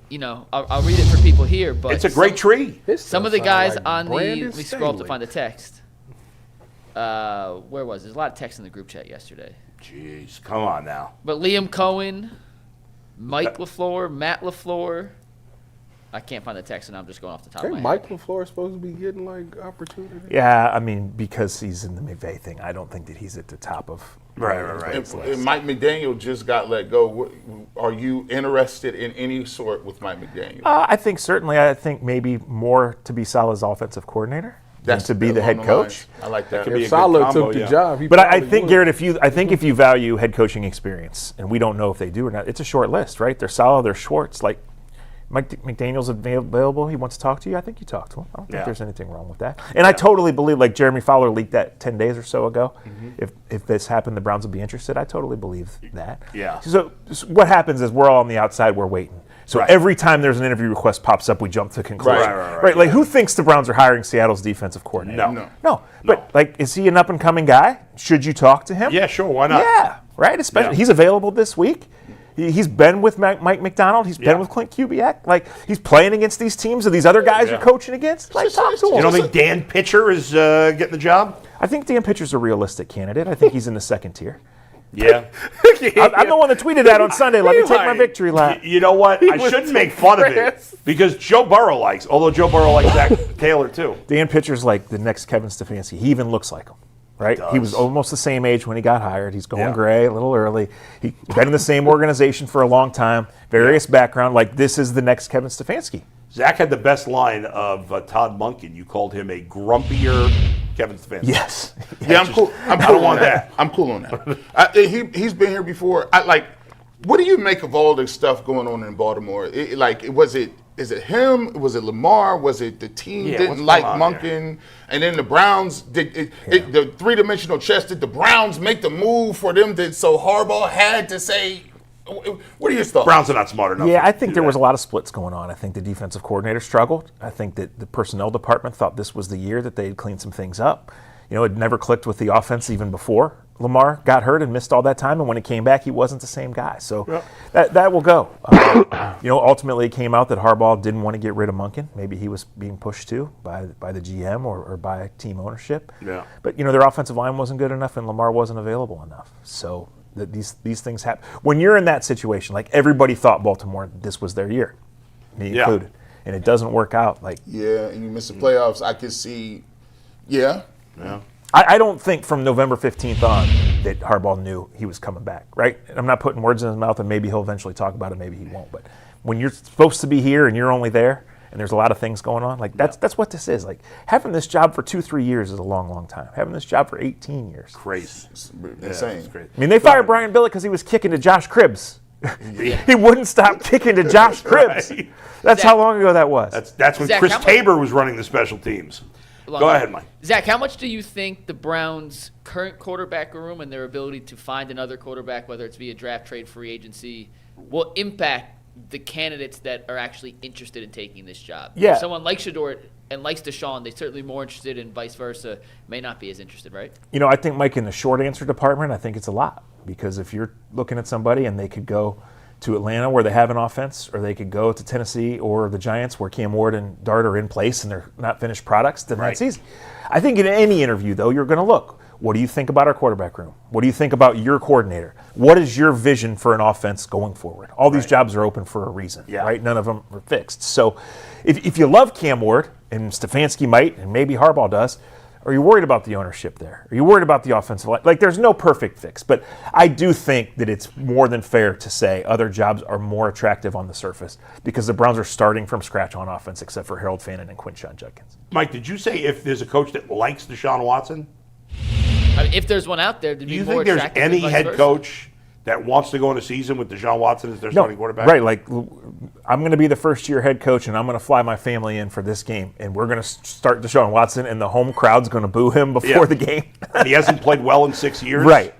I'll read it for people here. But it's a great tree. Some of the guys on the – let me scroll up to find the text. Where was it? There's a lot of text in the group chat yesterday. Jeez, come on now. But Liam Cohen, Mike LaFleur, Matt LaFleur. I can't find the text, and I'm just going off the top of my head. Mike LaFleur supposed to be getting, opportunity? Yeah, I mean, because he's in the McVay thing, I don't think that he's at the top of Right. And Mike McDaniel just got let go. Are you interested in any sort with Mike McDaniel? I think certainly. I think maybe more to be Salah's offensive coordinator. That's to be the head coach. I like that. If Salah took the job, but I think, Garrett, if you value head coaching experience, and we don't know if they do or not, it's a short list, right? There's Salah, there's Schwartz. Like Mike McDaniel's available. He wants to talk to you. I think you talk to him. I don't think there's anything wrong with that. And I totally believe, like Jeremy Fowler leaked that 10 days or so ago. Mm-hmm. If this happened, the Browns would be interested. I totally believe that. Yeah. So what happens is we're all on the outside. We're waiting. So every time there's an interview request pops up, we jump to conclusion. Right. Like, who thinks the Browns are hiring Seattle's defensive coordinator? No. But, is he an up-and-coming guy? Should you talk to him? Yeah, sure. Why not? Yeah, right? Especially he's available this week. He's been with Mike McDonald. He's been with Clint Kubiak. Like, he's playing against these teams that these other guys are coaching against. Like, talk to him. You don't think Dan Pitcher is getting the job? I think Dan Pitcher's a realistic candidate. I think he's in the second tier. Yeah. I'm the one that tweeted that on Sunday. Let me take my victory lap. You know what? I shouldn't make fun of it because Joe Burrow likes Zach Taylor too. Dan Pitcher's like the next Kevin Stefanski. He even looks like him, right? He was almost the same age when he got hired. He's going gray a little early. He's been in the same organization for a long time, various background. Like, this is the next Kevin Stefanski. Zach had the best line of Todd Monken. You called him a grumpier Kevin Stefanski. Yes. Yeah, I'm cool. I don't want that. I'm cool on that. He's been here before. What do you make of all this stuff going on in Baltimore? Is it him? Was it Lamar? Was it the team didn't like Monken? And then the Browns, the three-dimensional chess, did the Browns make the move for them so Harbaugh had to say, what are your thoughts? Browns are not smart enough. Yeah, I think there was a lot of splits going on. I think the defensive coordinator struggled. I think that the personnel department thought this was the year that they'd clean some things up. It never clicked with the offense even before Lamar got hurt and missed all that time. And when he came back, he wasn't the same guy. So that will go. Ultimately, it came out that Harbaugh didn't want to get rid of Monken. Maybe he was being pushed to by the GM or by team ownership. Yeah. But, their offensive line wasn't good enough and Lamar wasn't available enough. So these things happen. When you're in that situation, like everybody thought Baltimore, this was their year, me included. And it doesn't work out. And you miss the playoffs. I could see, I don't think from November 15th on that Harbaugh knew he was coming back, right? And I'm not putting words in his mouth, and maybe he'll eventually talk about it, maybe he won't. But when you're supposed to be here and you're only there, and there's a lot of things going on, that's what this is. Like, having this job for 2-3 years is a long, long time. Having this job for 18 years. Crazy. Insane. I mean, they fired Brian Billick because he was kicking to Josh Cribbs. He wouldn't stop kicking to Josh Cribbs. That's how long ago that was. That's when Chris Tabor was running the special teams. Go ahead, Mike. Zach, how much do you think the Browns' current quarterback room and their ability to find another quarterback, whether it's via draft, trade, free agency, will impact the candidates that are actually interested in taking this job? Yeah. If someone like Shedeur and likes Deshaun, they're certainly more interested, and vice versa, may not be as interested, right? I think, Mike, in the short answer department, I think it's a lot. Because if you're looking at somebody and they could go to Atlanta where they have an offense, or they could go to Tennessee or the Giants where Cam Ward and Dart are in place and they're not finished products, then that's easy. I think in any interview, though, you're going to look. What do you think about our quarterback room? What do you think about your coordinator? What is your vision for an offense going forward? All these jobs are open for a reason, right? None of them are fixed. So if you love Cam Ward, and Stefanski might, and maybe Harbaugh does, are you worried about the ownership there? Are you worried about the offensive line? Like, there's no perfect fix, but I do think that it's more than fair to say other jobs are more attractive on the surface because the Browns are starting from scratch on offense, except for Harold Fannin and Quinshon Judkins. Mike, did you say if there's a coach that likes Deshaun Watson? I mean, if there's one out there, do you think there's any head coach that wants to go in a season with Deshaun Watson as their starting quarterback? Right, like I'm going to be the first-year head coach, and I'm going to fly my family in for this game, and we're going to start Deshaun Watson, and the home crowd's going to boo him before the game. And he hasn't played well in 6 years. Right.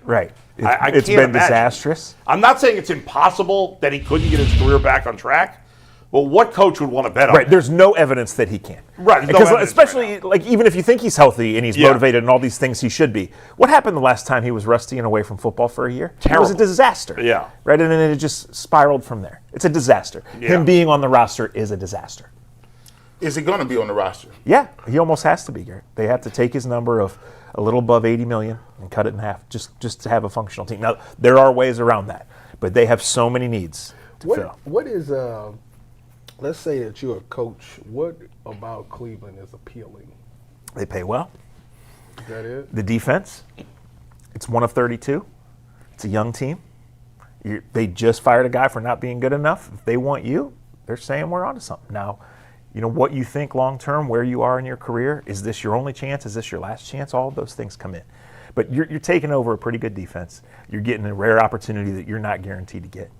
can't It's been imagine. disastrous. I'm not saying it's impossible that he couldn't get his career back on track. Well, what coach would want to bet on Right, that? there's no evidence that he can. Right, there's no because evidence especially right now. like even if you think he's healthy and he's Yeah. motivated and all these things he should be, what happened the last time he was rusty and away from football for a year? Terrible. It was a disaster. Yeah. Right, and then it just spiraled from there. It's a disaster. Yeah. Him being on the roster is a disaster. Is he going to be on the roster? Yeah, he almost has to be, Garrett. They have to take his number of a little above 80 million and cut it in half just to have a functional team. Now, there are ways around that, but they have so many needs to fill. What is let's say that you're a coach. What about Cleveland is appealing? They pay well. Is that it? The defense, it's one of 32. It's a young team. They just fired a guy for not being good enough. If they want you, they're saying we're onto something. Now, you know what you think long term, where you are in your career. Is this your only chance? Is this your last chance? All of those things come in. But you're taking over a pretty good defense. You're getting a rare opportunity that you're not guaranteed to get,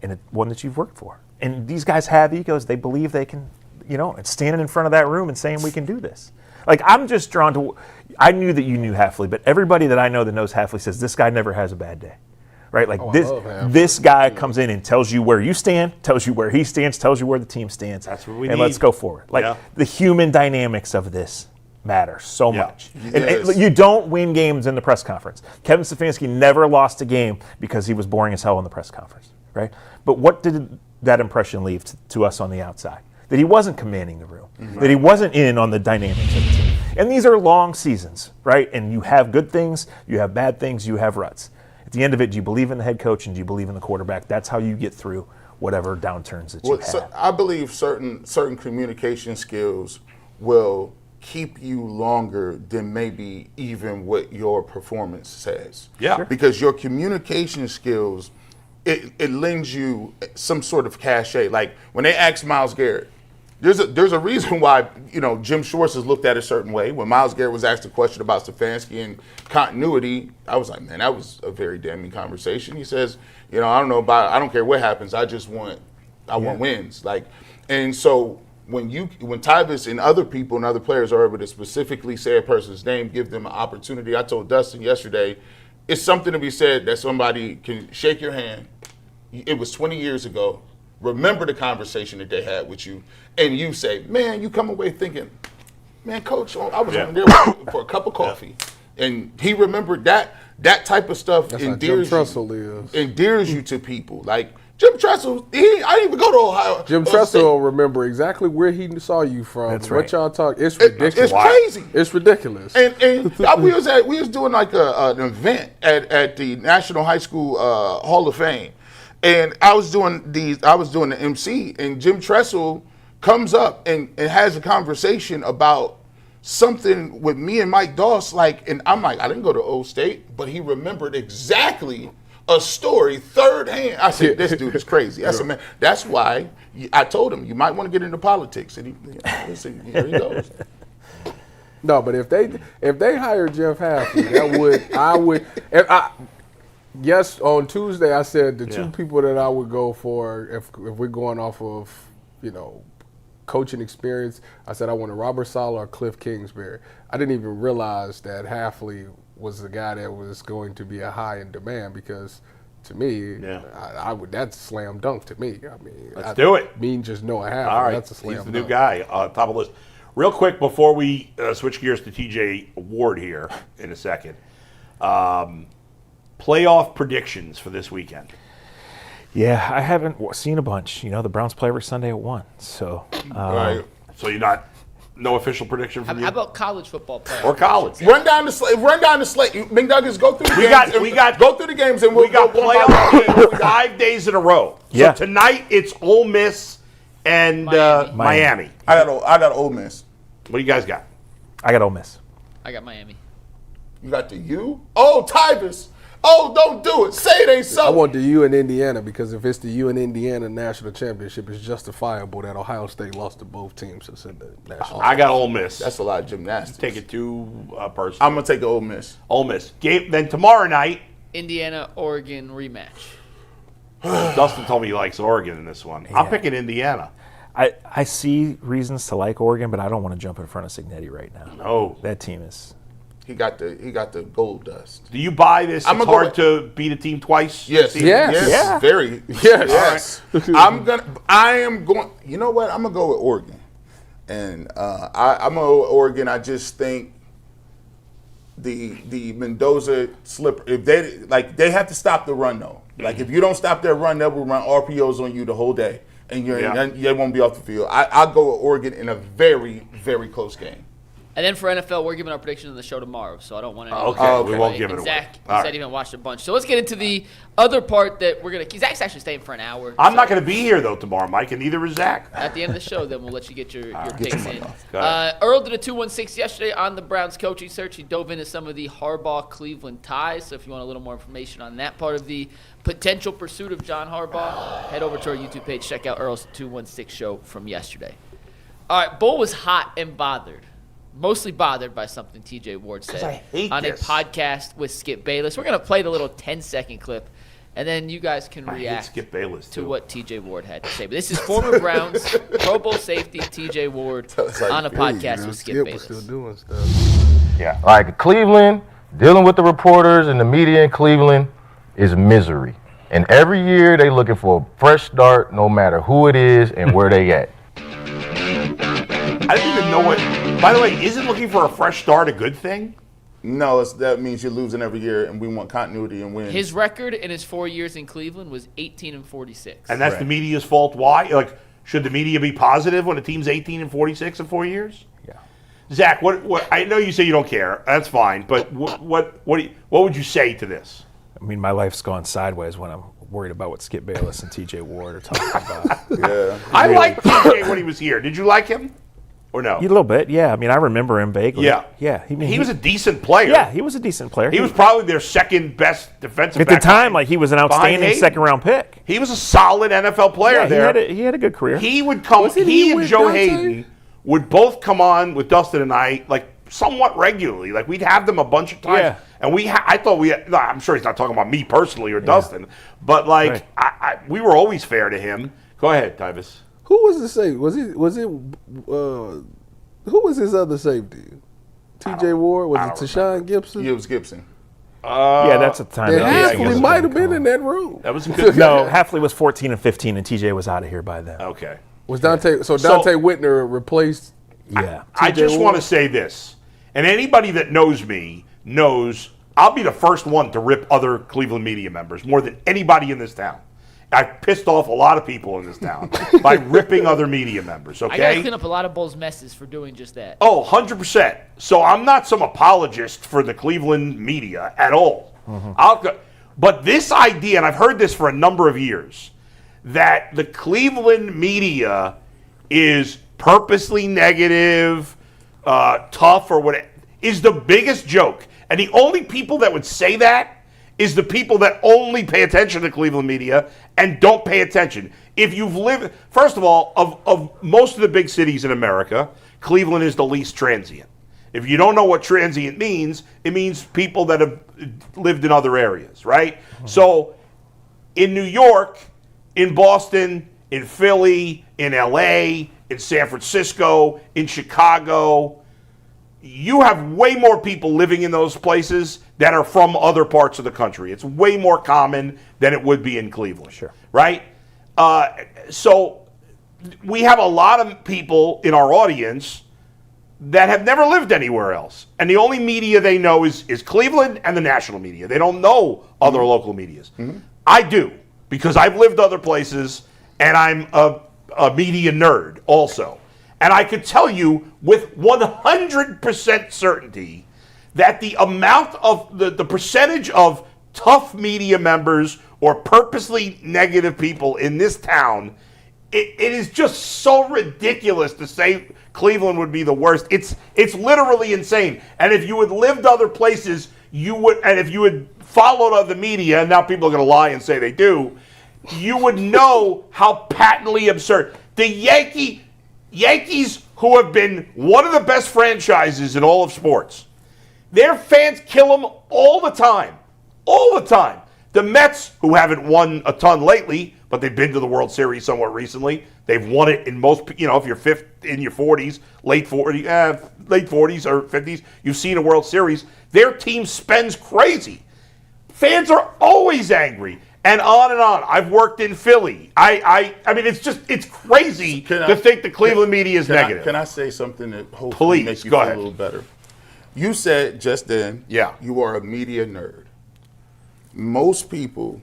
and one that you've worked for. And these guys have egos. They believe they can, and standing in front of that room and saying we can do this. Like, I'm just drawn to, I knew that you knew Halfley, but everybody that I know that knows Halfley says this guy never has a bad day. Right? Like this guy comes in and tells you where you stand, tells you where he stands, tells you where the team stands. That's what we and need. let's go forward. Like the human dynamics of this matter so much. Yes. And you don't win games in the press conference. Kevin Stefanski never lost a game because he was boring as hell in the press conference. Right? But what did that impression leave to us on the outside? That he wasn't commanding the room, that he wasn't in on the dynamics of the team. And these are long seasons, right? And you have good things, you have bad things, you have ruts. At the end of it, do you believe in the head coach and do you believe in the quarterback? That's how you get through whatever downturns that you have. So I believe certain communication skills will keep you longer than maybe even what your performance says. Yeah. Sure. Because your communication skills, it lends you some sort of cachet. Like when they asked Myles Garrett, there's a reason why Jim Schwartz is looked at a certain way. When Myles Garrett was asked a question about Stefanski and continuity, I was like, man, that was a very damning conversation. He says, I don't care what happens. I want wins. Like, and so when Tyvis and other people and other players are able to specifically say a person's name, give them an opportunity. I told Dustin yesterday, it's something to be said that somebody can shake your hand. It was 20 years ago. Remember the conversation that they had with you, and you say, man, you come away thinking, man, Coach, I was on there for a cup of coffee. And he remembered that type of stuff. That's how Jim Tressel is. Endears you to people. Like, Jim Tressel, I didn't even go to Ohio. Jim Tressel will remember exactly where he saw you from. That's what right. y'all talk. It's ridiculous. It's crazy. It's ridiculous. And we was doing like an event at the National High School Hall of Fame. And I was doing the MC, and Jim Tressel comes up and has a conversation about something with me and Mike Doss, and I'm like, I didn't go to Old State, but he remembered exactly a story third hand. I said, this dude is crazy. I said, man, that's why I told him you might want to get into politics. And he said, here he goes. No, but if they hired Jeff Halfley, yes, on Tuesday I said the two people that I would go for if we're going off of, coaching experience, I said I wanted Robert Saleh or Cliff Kingsbury. I didn't even realize that Halfley was the guy that was going to be a high in demand because to me, that's a slam dunk to me. I mean, let's do it. Just Noah Halfley. All right, That's a slam he's the dunk. new guy, top of the list. Real quick before we switch gears to TJ Ward here in a second. Playoff predictions for this weekend. Yeah, I haven't seen a bunch. The Browns play every Sunday at 1. So, Right. So no official prediction from you? How about college football playoffs? Or college. Run down the slate. McNuggets, go through the games. Go through the games, and We got playoff games 5 days in a row. Yeah. So tonight it's Ole Miss and Miami. I got Ole Miss. What do you guys got? I got Ole Miss. I got Miami. You got the U? Oh, Tyvis. Oh, don't do it. Say it ain't so. I want the U in Indiana because if it's the U in Indiana national championship, it's justifiable that Ohio State lost to both teams that's in the national. I got Ole Miss. That's a lot of gymnastics. Take it too personal. I'm going to take the Ole Miss. Ole Miss. Then tomorrow night, Indiana-Oregon rematch. Dustin told me he likes Oregon in this one. I'm picking Indiana. I see reasons to like Oregon, but I don't want to jump in front of Signetti right now. No. That team is. He got the gold dust. Do you buy this? It's hard to beat a team twice? Yes. Yes. Yeah. Very. Yes. I am going. You know what? I'm gonna go with Oregon, and I'm gonna go with Oregon. I just think the Mendoza slipper. If they have to stop the run though. Like if you don't stop their run, they will run RPOs on you the whole day, and you won't be off the field. I'll go with Oregon in a very, very close game. And then for NFL, we're giving our prediction of the show tomorrow, so I don't want to. Okay, we won't give it away. Zach said he even watched a bunch. So let's get into the other part that we're going to. Zach's actually staying for an hour. I'm not going to be here, though, tomorrow, Mike, and neither is Zach. At the end of the show, then we'll let you get your picks in. Earl did a 216 yesterday on the Browns coaching search. He dove into some of the Harbaugh-Cleveland ties. So if you want a little more information on that part of the potential pursuit of John Harbaugh, head over to our YouTube page. Check out Earl's 216 show from yesterday. All right, Bull was hot and bothered. Mostly bothered by something TJ Ward said on a podcast with Skip Bayless. We're going to play the little 10-second clip, and then you guys can react Skip Bayless to what TJ Ward had to say. But this is former Browns Pro Bowl safety TJ Ward on a podcast with Skip Bayless. Still doing stuff. Yeah, like Cleveland, dealing with the reporters and the media in Cleveland is misery. And every year they looking for a fresh start, no matter who it is and where they at. I didn't even know what. By the way, isn't looking for a fresh start a good thing? No, that means you're losing every year, and we want continuity and wins. His record in his 4 years in Cleveland was 18-46. And that's the media's fault. Why? Like, should the media be positive when a team's 18-46 in 4 years? Yeah. Zach, what? I know you say you don't care. That's fine. But what would you say to this? I mean, my life's gone sideways when I'm worried about what Skip Bayless and TJ Ward are talking about. Yeah. I liked TJ when he was here. Did you like him? Or no? A little bit, yeah. I mean, I remember him vaguely. Yeah. Yeah. He was a decent player. Yeah, he was a decent player. He was probably their second best defensive at back the time. Like he was an outstanding second-round pick. He was a solid NFL player there. He had a good career. He would come. He and Joe Hayden would both come on with Dustin and I like somewhat regularly. Like we'd have them a bunch of times. Yeah. And I thought I'm sure he's not talking about me personally or Dustin, but like we were always fair to him. Go ahead, Tyvis. Who was the safety? Who was his other safety? TJ Ward? Was it Tashawn Gibson? It was Gibson. Yeah, that's a time. Hafley might have been in that room. That was a good. No, Hafley was 14 and 15, and TJ was out of here by then. Okay. Was Dante Whitner replaced? Yeah. I just want to say this, and anybody that knows me knows I'll be the first one to rip other Cleveland media members more than anybody in this town. I've pissed off a lot of people in this town by ripping other media members, okay? I got to clean up a lot of Bull's messes for doing just that. Oh, 100%. So I'm not some apologist for the Cleveland media at all. Mm-hmm. But this idea, and I've heard this for a number of years, that the Cleveland media is purposely negative, tough, or whatever, is the biggest joke. And the only people that would say that is the people that only pay attention to Cleveland media and don't pay attention. If you've lived, first of all, of most of the big cities in America, Cleveland is the least transient. If you don't know what transient means, it means people that have lived in other areas, right? Mm-hmm. So in New York, in Boston, in Philly, in LA, in San Francisco, in Chicago, you have way more people living in those places that are from other parts of the country. It's way more common than it would be in Cleveland, right? So we have a lot of people in our audience that have never lived anywhere else. And the only media they know is Cleveland and the national media. They don't know other local medias. Mm-hmm. I do, because I've lived other places, and I'm a media nerd also. And I could tell you with 100% certainty that the amount of the percentage of tough media members or purposely negative people in this town, it is just so ridiculous to say Cleveland would be the worst. It's literally insane. And if you had lived other places, you would, and if you had followed other media, and now people are going to lie and say they do, you would know how patently absurd. The Yankees, who have been one of the best franchises in all of sports, their fans kill them all the time. all the time. The Mets, who haven't won a ton lately, but they've been to the World Series somewhat recently. They've won it in most, if you're in your 40s, late 40s or 50s, you've seen a World Series. Their team spends crazy. Fans are always angry. And on. I've worked in Philly. I mean, it's crazy to think the Cleveland media is negative. Can I say something that hopefully makes you feel a little better? You said just then, you are a media nerd. Most people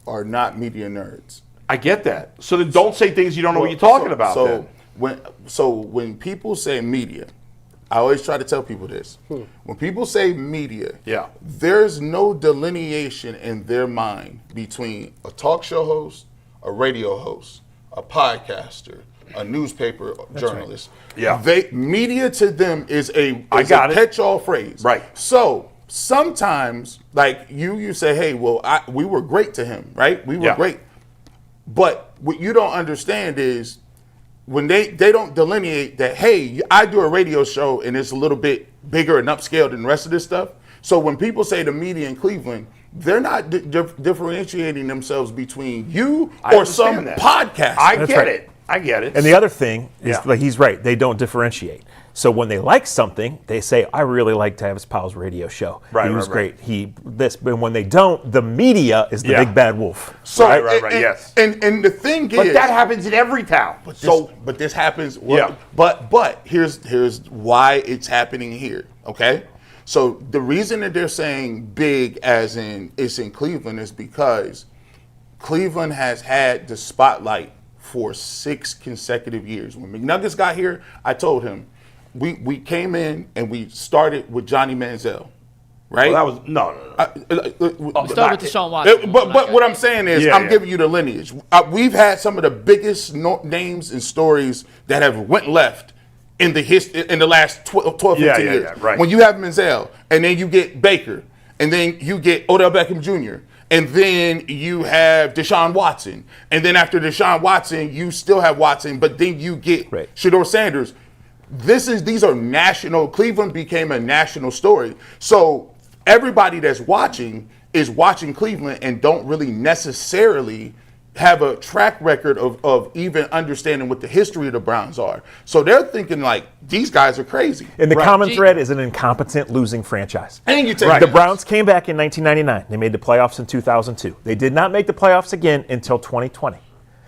are not media nerds. I get that. So then don't say things you don't know what you're talking about. When people say media, I always try to tell people this. When people say media, there's no delineation in their mind between a talk show host, a radio host, a podcaster, a newspaper journalist. Right. Media to them is a catch-all phrase. Right. So sometimes, like you say, hey, well, we were great to him, right? We were great. But what you don't understand is when they don't delineate that, hey, I do a radio show and it's a little bit bigger and upscale than the rest of this stuff. So when people say the media in Cleveland, they're not differentiating themselves between you or some podcast. I get it. And the other thing is, like, he's right, they don't differentiate. So when they like something, they say, I really like Tyvis Powell's radio show. He was great. But when they don't, the media is the big bad wolf. So, yes. And the thing is, but that happens in every town. But this happens. But here's why it's happening here. Okay. So the reason that they're saying big, as in it's in Cleveland, is because Cleveland has had the spotlight for 6 consecutive years. When McNuggets got here, I told him, we came in and we started with Johnny Manziel, right? Well, that was no. Start with Deshaun Watson. But what I'm saying is, I'm giving you the lineage. We've had some of the biggest names and stories that have went left in the last 12, 15 years. Yeah, right. When you have Manziel, and then you get Baker, and then you get Odell Beckham Jr., and then you have Deshaun Watson, and then after Deshaun Watson, you still have Watson, but then you get Shedeur Sanders. These are national. Cleveland became a national story. So everybody that's watching is watching Cleveland and don't really necessarily have a track record of even understanding what the history of the Browns are. So they're thinking like, these guys are crazy. And the common thread is an incompetent losing franchise. And you take the Browns came back in 1999. They made the playoffs in 2002. They did not make the playoffs again until 2020.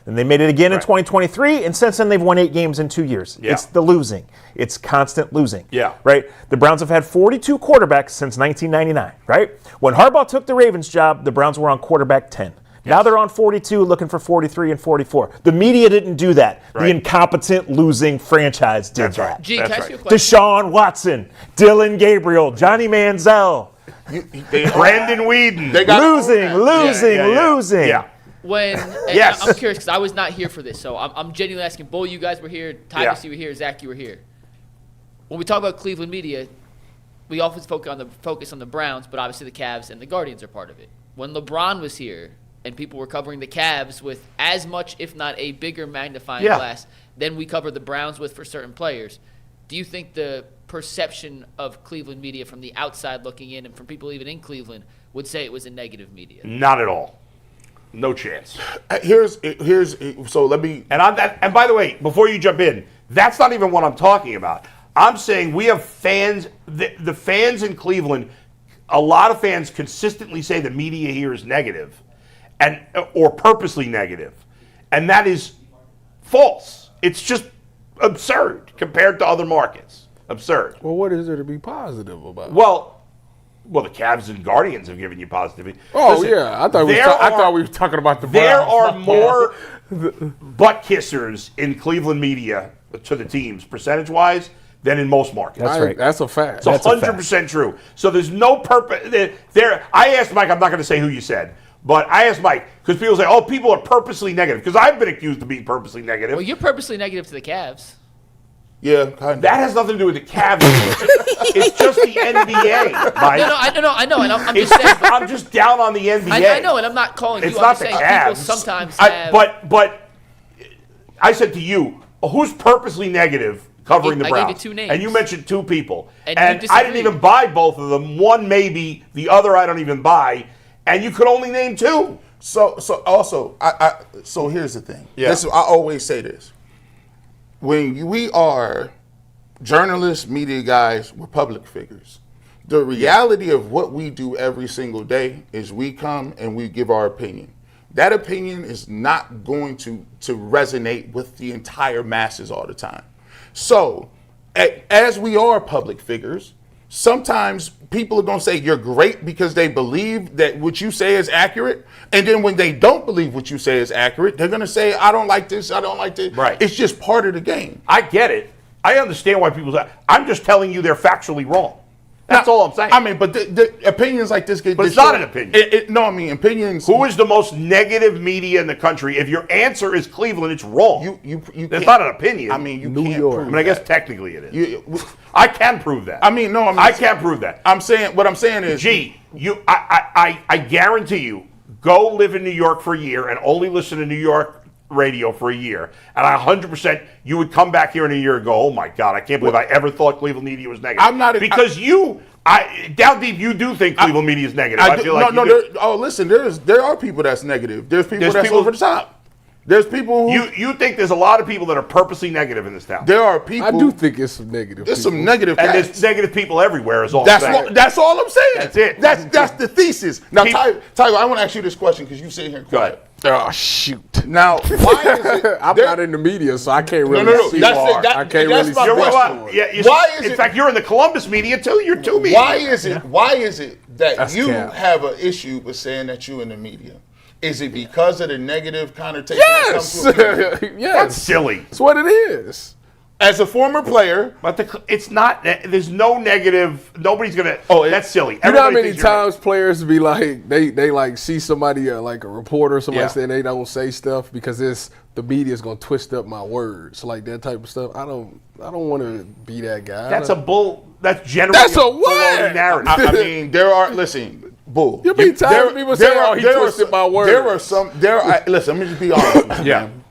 And they made it again in 2023, and since then they've won 8 games in 2 years. It's the losing. It's constant losing. Right? The Browns have had 42 quarterbacks since 1999, right? When Harbaugh took the Ravens job, the Browns were on quarterback 10. Now they're on 42, looking for 43 and 44. The media didn't do that. The incompetent losing franchise did that. Gee, can I ask you a question? Deshaun Watson, Dylan Gabriel, Johnny Manziel, Brandon Whedon. Losing. Yeah. I'm curious because I was not here for this, so I'm genuinely asking. Bull, you guys were here. Tyvis, you were here. Zach, you were here. When we talk about Cleveland media, we often focus on the Browns, but obviously the Cavs and the Guardians are part of it. When LeBron was here and people were covering the Cavs with as much, if not a bigger magnifying glass than we cover the Browns with for certain players, do you think the perception of Cleveland media from the outside looking in and from people even in Cleveland would say it was a negative media? Not at all. No chance. So let me. And by the way, before you jump in, that's not even what I'm talking about. I'm saying we have fans. The fans in Cleveland, a lot of fans consistently say the media here is negative, or purposely negative, and that is false. It's just absurd compared to other markets. Absurd. Well, what is there to be positive about? Well, the Cavs and Guardians have given you positivity. Oh, listen, I thought we were talking about the Browns. There are more butt kissers in Cleveland media to the teams, percentage-wise, than in most markets. That's right. That's a fact. It's 100% true. So there's no purpose. I asked Mike, I'm not going to say who you said, but I asked Mike, because people say, people are purposely negative, because I've been accused of being purposely negative. Well, you're purposely negative to the Cavs. Yeah, kind of. That has nothing to do with the Cavs. It's just the NBA, Mike. No, I know, and I'm just saying. I'm just down on the NBA. I know, and I'm not calling it's you. Not I'm the saying Cavs. people sometimes have. But I said to you, who's purposely negative covering the Browns? I gave you 2 names. And you mentioned 2 people. And I didn't even buy both of them. One maybe, the other I don't even buy. and you could only name 2. So here's the thing. Yeah. I always say this. When we are journalists, media guys, we're public figures. The reality of what we do every single day is we come and we give our opinion. That opinion is not going to resonate with the entire masses all the time. So, as we are public figures, sometimes people are going to say you're great because they believe that what you say is accurate. And then when they don't believe what you say is accurate, they're going to say, I don't like this, I don't like this. Right. It's just part of the game. I get it. I understand why people say. I'm just telling you they're factually wrong. That's all I'm saying. I mean, but the opinions like this get. But it's not an opinion. Opinions. Who is the most negative media in the country? If your answer is Cleveland, it's wrong. You That's not an opinion. I mean, you New can't York. prove I mean, I guess that. technically it is. I can prove that. I can't prove that. What I'm saying is, I guarantee you, go live in New York for a year and only listen to New York radio for a year, and 100% you would come back here in a year and go, oh my God, I can't believe I ever thought Cleveland media was negative. I'm not because down deep you do think Cleveland media is negative. I feel like listen, there are people that's negative. There's people that's over the top. There's people who you think there's a lot of people that are purposely negative in this town. There are people. I do think it's some negative. There's people. some negative. And cats. there's negative people everywhere. Is all. That's I'm saying. that's all I'm saying. That's it. That's the thesis. Now, Tyler, I want to ask you this question because you sit here. Go ahead. Oh shoot! Now, why is it? I'm not in the media, so I can't really No. see. That's I can't that's really my see. question. Why is in it? fact, you're in the Columbus media too. You're too media. Why is it that That's you cap. have an issue with saying that you're in the media? Is it because of the negative connotation? Yes, that comes with it? yes. That's silly. That's what it is. As a former player, But it's not. There's no negative. Nobody's gonna. That's silly. You know how Everybody many thinks you're times players be like they like see somebody like a reporter or somebody Yeah. saying they don't say stuff because the media's gonna twist up my words, like that type of stuff. I don't want to be that guy. That's a bull. That's generally That's a baloney what? narrative. I mean, there are. Listen, bull. You be tired of people saying, "Oh, he twisted my words." There are some. Listen, let me just be honest with you. Yeah. Man.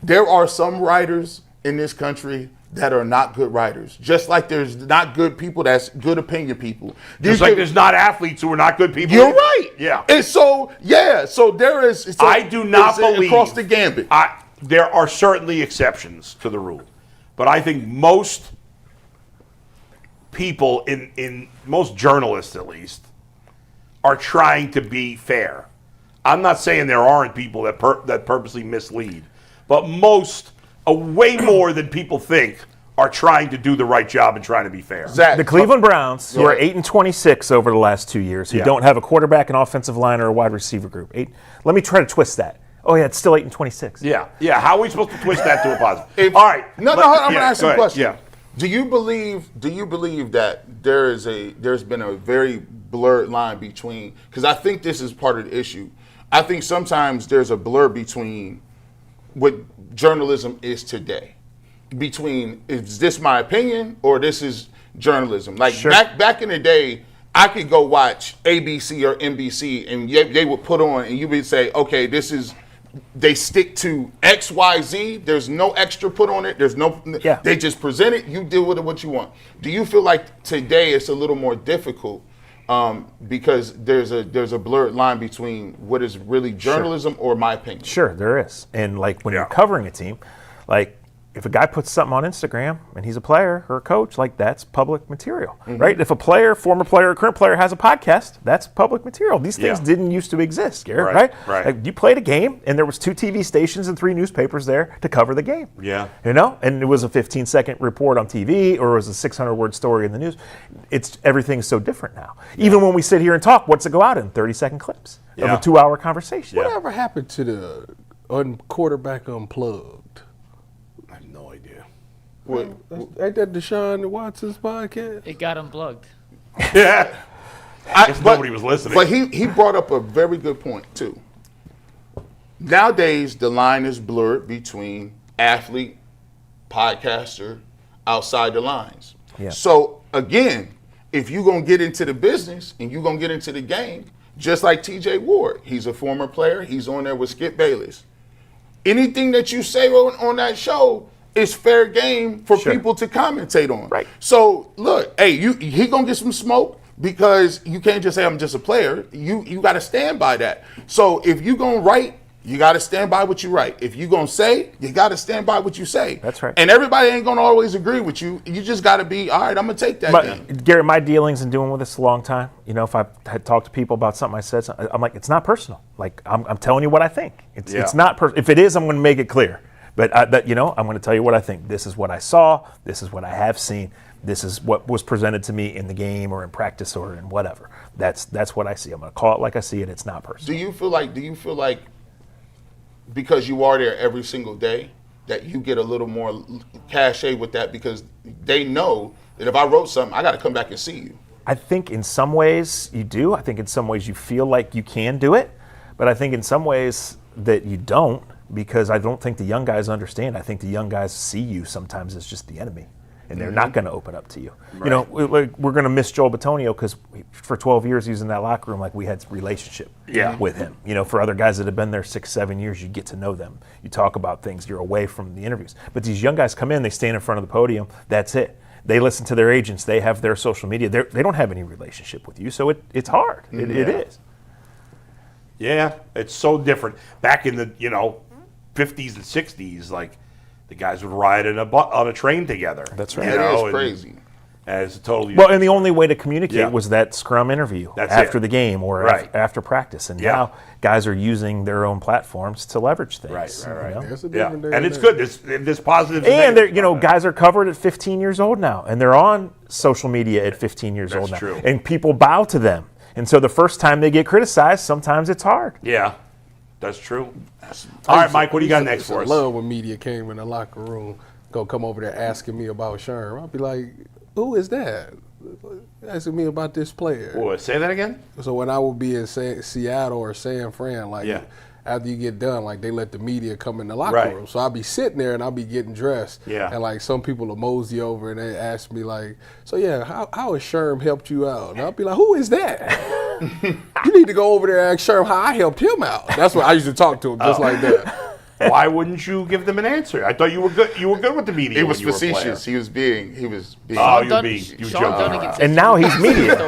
There are some writers in this country that are not good writers. Just like there's not good people that's good opinion people. Just like there's not athletes who are not good people. You're right. Yeah. And so there is. So I do not believe across the gambit. There are certainly exceptions to the rule, but I think most people in most journalists at least are trying to be fair. I'm not saying there aren't people that purposely mislead, but most, way more than people think, are trying to do the right job and trying to be fair. Zach, The Cleveland Browns, who are 8-26 over the last 2 years, who don't have a quarterback, an offensive line, or a wide receiver group. Let me try to twist that. Oh yeah, it's still 8-26. Yeah. How are we supposed to twist that to a positive? All right. I'm going to ask you a go ahead. question. Yeah. Do you believe that there's been a very blurred line between, because I think this is part of the issue. I think sometimes there's a blur between what journalism is today. Between, is this my opinion or this is journalism? Like back in the day, I could go watch ABC or NBC and they would put on and you would say, okay, they stick to X, Y, Z. There's no extra put on it. They just present it. You deal with it what you want. Do you feel like today it's a little more difficult because there's a blurred line between what is really journalism or my opinion? Sure, there is. And like when you're covering a team, like if a guy puts something on Instagram and he's a player or a coach, like that's public material, right? If a player, former player, or current player has a podcast, that's public material. These things didn't used to exist, Garrett, right? Like you played a game and there was 2 TV stations and 3 newspapers there to cover the game. Yeah. You know, and it was a 15-second report on TV or it was a 600-word story in the news. Everything's so different now. Even when we sit here and talk, what's it go out in? 30-second clips of a 2-hour conversation. Whatever happened to the quarterback unplugged? I have no idea. Ain't that Deshaun Watson's podcast? It got unplugged. Yeah. I guess nobody was listening. But he brought up a very good point too. Nowadays, the line is blurred between athlete, podcaster, outside the lines. Yeah. So again, if you're gonna get into the business and you're gonna get into the game, just like TJ Ward, he's a former player. He's on there with Skip Bayless. Anything that you say on that show is fair game for people to commentate on. Right. So look, hey, he gonna get some smoke. because you can't just say I'm just a player. You got to stand by that. So if you gonna write, you got to stand by what you write. If you gonna say, you got to stand by what you say. That's right. And everybody ain't gonna always agree with you. You just got to be, all right, I'm gonna take that. But Garrett, my dealings in doing with this a long time. If I had talked to people about something I said, I'm like, it's not personal. Like I'm telling you what I think. It's not personal. If it is, I'm going to make it clear. But I'm going to tell you what I think. This is what I saw. This is what I have seen. This is what was presented to me in the game or in practice or in whatever. That's what I see. I'm going to call it like I see it. It's not personal. Do you feel like because you are there every single day that you get a little more cachet with that because they know that if I wrote something, I got to come back and see you? I think in some ways you do. I think in some ways you feel like you can do it. But I think in some ways that you don't, because I don't think the young guys understand. I think the young guys see you sometimes as just the enemy. And they're not going to open up to you. Right. We're going to miss Joel Bitonio because for 12 years he was in that locker room like we had a relationship with him. For other guys that have been there 6-7 years, you get to know them. You talk about things. You're away from the interviews. But these young guys come in, they stand in front of the podium. That's it. They listen to their agents. They have their social media. They don't have any relationship with you, so it's hard. It is. Yeah, it's so different. Back in the 50s and 60s, like the guys would ride on a train together. That's right. That is crazy. As totally well, and the only way to communicate was that scrum interview after the game or after practice. And now guys are using their own platforms to leverage things. Right. It's a different day and it's good. This positive. And they're guys are covered at 15 years old now, and they're on social media at 15 years old now. True. And people bow to them. And so the first time they get criticized, sometimes it's hard. Yeah, that's true. All right, Mike, what do you got next for us? I love when media came in the locker room, come over there asking me about Sherm. I'll be like, who is that? Asking me about this player. Boy, say that again? So when I would be in Seattle or San Fran, after you get done, they let the media come in the locker room. So I'll be sitting there and I'll be getting dressed. Yeah. And some people will mosey over and they ask me how has Sherm helped you out? And I'll be like, who is that? You need to go over there and ask Sherm how I helped him out. That's what I used to talk to him, just like that. Why wouldn't you give them an answer? I thought you were good. You were good with the media. He was facetious. He was being. Oh, you joking. And now he's media.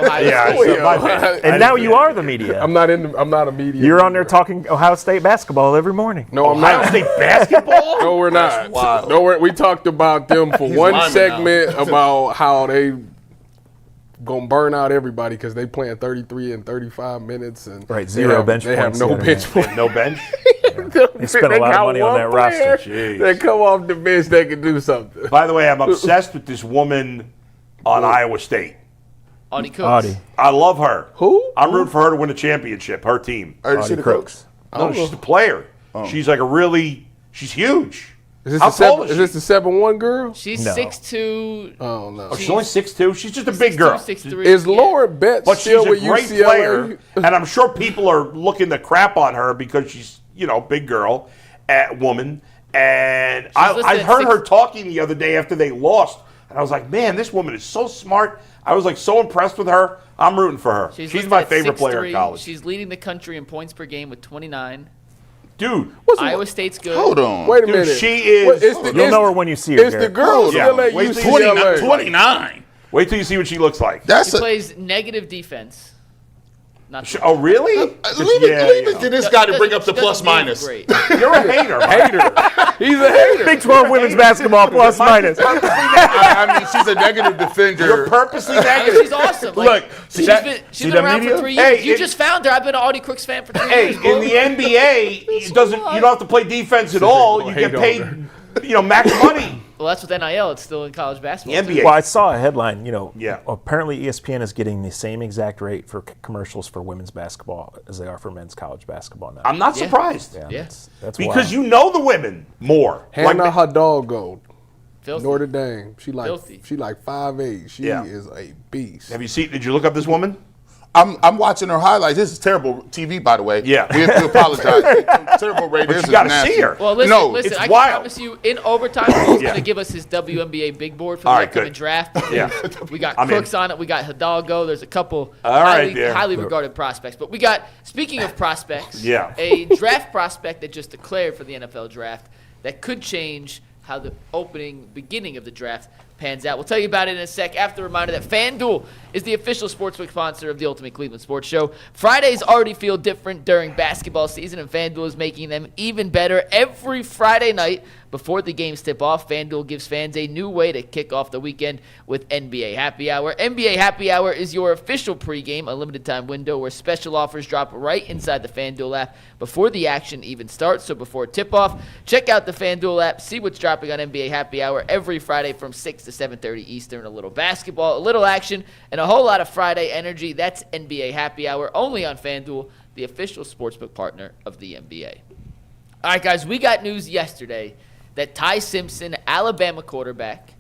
And now you are the media. I'm not a media. You're on there talking Ohio State basketball every morning. No, I'm not. Ohio State basketball? No, we're not. No, we talked about them for one segment about how they gonna burn out everybody because they playing 33 and 35 minutes and zero bench they have points. no bench points. No bench? They spent a lot of money on that roster. Jeez. They come off the bench, they can do something. By the way, I'm obsessed with this woman on Iowa State. Audie Cooks. I love her. Who? I'm rooting for her to win a championship, her team. Audie Crooks. No, she's a player. She's she's huge. Is How tall is this the 7'1" girl? She's No. 6'2". Oh no. She's only 6'2". She's just a big girl. 6'3". Is Lauren Betts But she's still a with great UCLA? player, and I'm sure people are looking to crap on her because she's, big girl, woman. And I heard her talking the other day after they lost, and I was like, man, this woman is so smart. I was so impressed with her. I'm rooting for her. She's my favorite player in college. She's leading the country in points per game with 29. Dude, Iowa State's good. Hold on. Wait a dude, minute. she is. You'll know her when you see her. It's the Garrett. girl still at Wait till UCLA. 29. Wait till you see what she looks like. She plays negative defense. Not Oh, really? Leave it to this guy to bring up the plus minus. Great. You're a hater. He's a hater. Big 12 women's basketball plus minus. I mean, she's a negative defender. You're purposely I mean, negative. she's awesome. Look, she's been around for 3 years. Hey, You just found her. I've been an Audie Crooks fan for 3 years. in the NBA, you don't have to play defense at all. You get paid, max money. Well, that's with NIL. It's still in college basketball. NBA. Well, I saw a headline, Yeah. apparently ESPN is getting the same exact rate for commercials for women's basketball as they are for men's college basketball now. I'm not surprised. Yeah. That's Because wild. you know the women more. Hannah Hidalgo, Filthy. Notre Dame. She Filthy. 5'8". She is a beast. Did you look up this woman? I'm watching her highlights. This is terrible TV, by the way. Yeah. We have to apologize. Terrible rate. But This you is got to nasty. see her. Well, listen. it's I wild. can promise you, in overtime, he's going to give us his WNBA big board for the All right, upcoming good. draft. Yeah. We got I'm Crooks in. on it. We got Hidalgo. There's a couple right, highly regarded prospects. But we got, speaking of prospects, Yeah. a draft prospect that just declared for the NFL draft that could change how the beginning of the draft pans out. We'll tell you about it in a sec after the reminder that FanDuel is the official sportsbook sponsor of the Ultimate Cleveland Sports Show. Fridays already feel different during basketball season, and FanDuel is making them even better every Friday night. Before the games tip off, FanDuel gives fans a new way to kick off the weekend with NBA Happy Hour. NBA Happy Hour is your official pregame, a limited-time window where special offers drop right inside the FanDuel app before the action even starts. So before tip-off, check out the FanDuel app, see what's dropping on NBA Happy Hour every Friday from 6 to 7:30 Eastern. A little basketball, a little action, and a whole lot of Friday energy. That's NBA Happy Hour, only on FanDuel, the official sportsbook partner of the NBA. All right, guys, we got news yesterday that Ty Simpson, Alabama quarterback,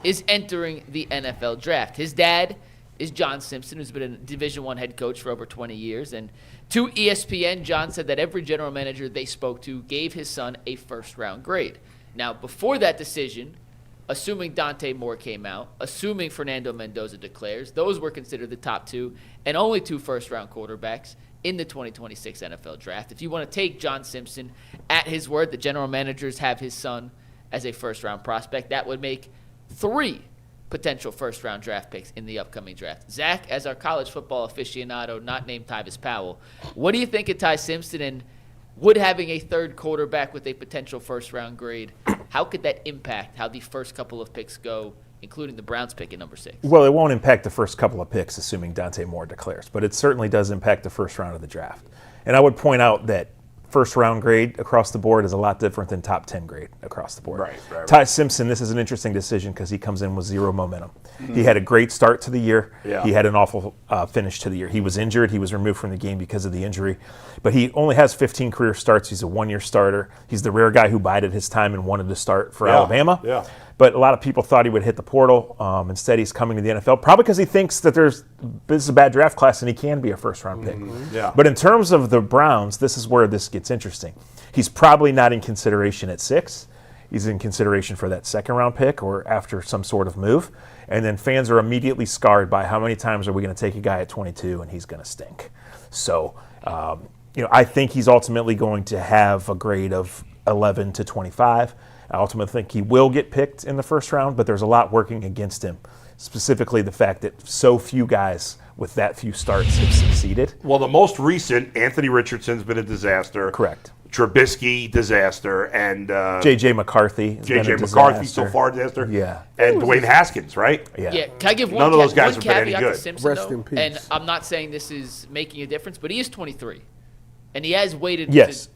is entering the NFL draft. His dad is John Simpson, who's been a Division I head coach for over 20 years. And to ESPN, John said that every general manager they spoke to gave his son a first-round grade. Now, before that decision, assuming Dante Moore came out, assuming Fernando Mendoza declares, those were considered the top two and only two first-round quarterbacks in the 2026 NFL Draft. If you want to take John Simpson at his word, the general managers have his son as a first-round prospect. That would make 3 potential first-round draft picks in the upcoming draft. Zach, as our college football aficionado, not named Tyvis Powell, what do you think of Ty Simpson, and would having a third quarterback with a potential first-round grade, how could that impact how the first couple of picks go, including the Browns pick at number 6? Well, it won't impact the first couple of picks, assuming Dante Moore declares, but it certainly does impact the first round of the draft. And I would point out that first round grade across the board is a lot different than top 10 grade across the board. Right. Ty Simpson, this is an interesting decision because he comes in with 0 momentum. He had a great start to the year. Yeah. He had an awful finish to the year. He was injured. He was removed from the game because of the injury. But he only has 15 career starts. He's a 1-year starter. He's the rare guy who bided his time and wanted to start for Alabama. Yeah. But a lot of people thought he would hit the portal. Instead, he's coming to the NFL, probably because he thinks that this is a bad draft class and he can be a first-round pick. Yeah. But in terms of the Browns, this is where this gets interesting. He's probably not in consideration at 6. He's in consideration for that second-round pick or after some sort of move. And then fans are immediately scarred by how many times are we going to take a guy at 22 and he's going to stink. So, I think he's ultimately going to have a grade of 11 to 25. I ultimately think he will get picked in the first round, but there's a lot working against him, specifically the fact that so few guys with that few starts have succeeded. Well, the most recent, Anthony Richardson's been a disaster. Correct. Trubisky, disaster. And J.J. McCarthy. J.J. McCarthy so far, disaster. Yeah. And Dwayne Haskins, right? Yeah. Can I give None of those guys one have been any caveat good. to Simpson, Rest though? in peace. And I'm not saying this is making a difference, but he is 23. And he has waited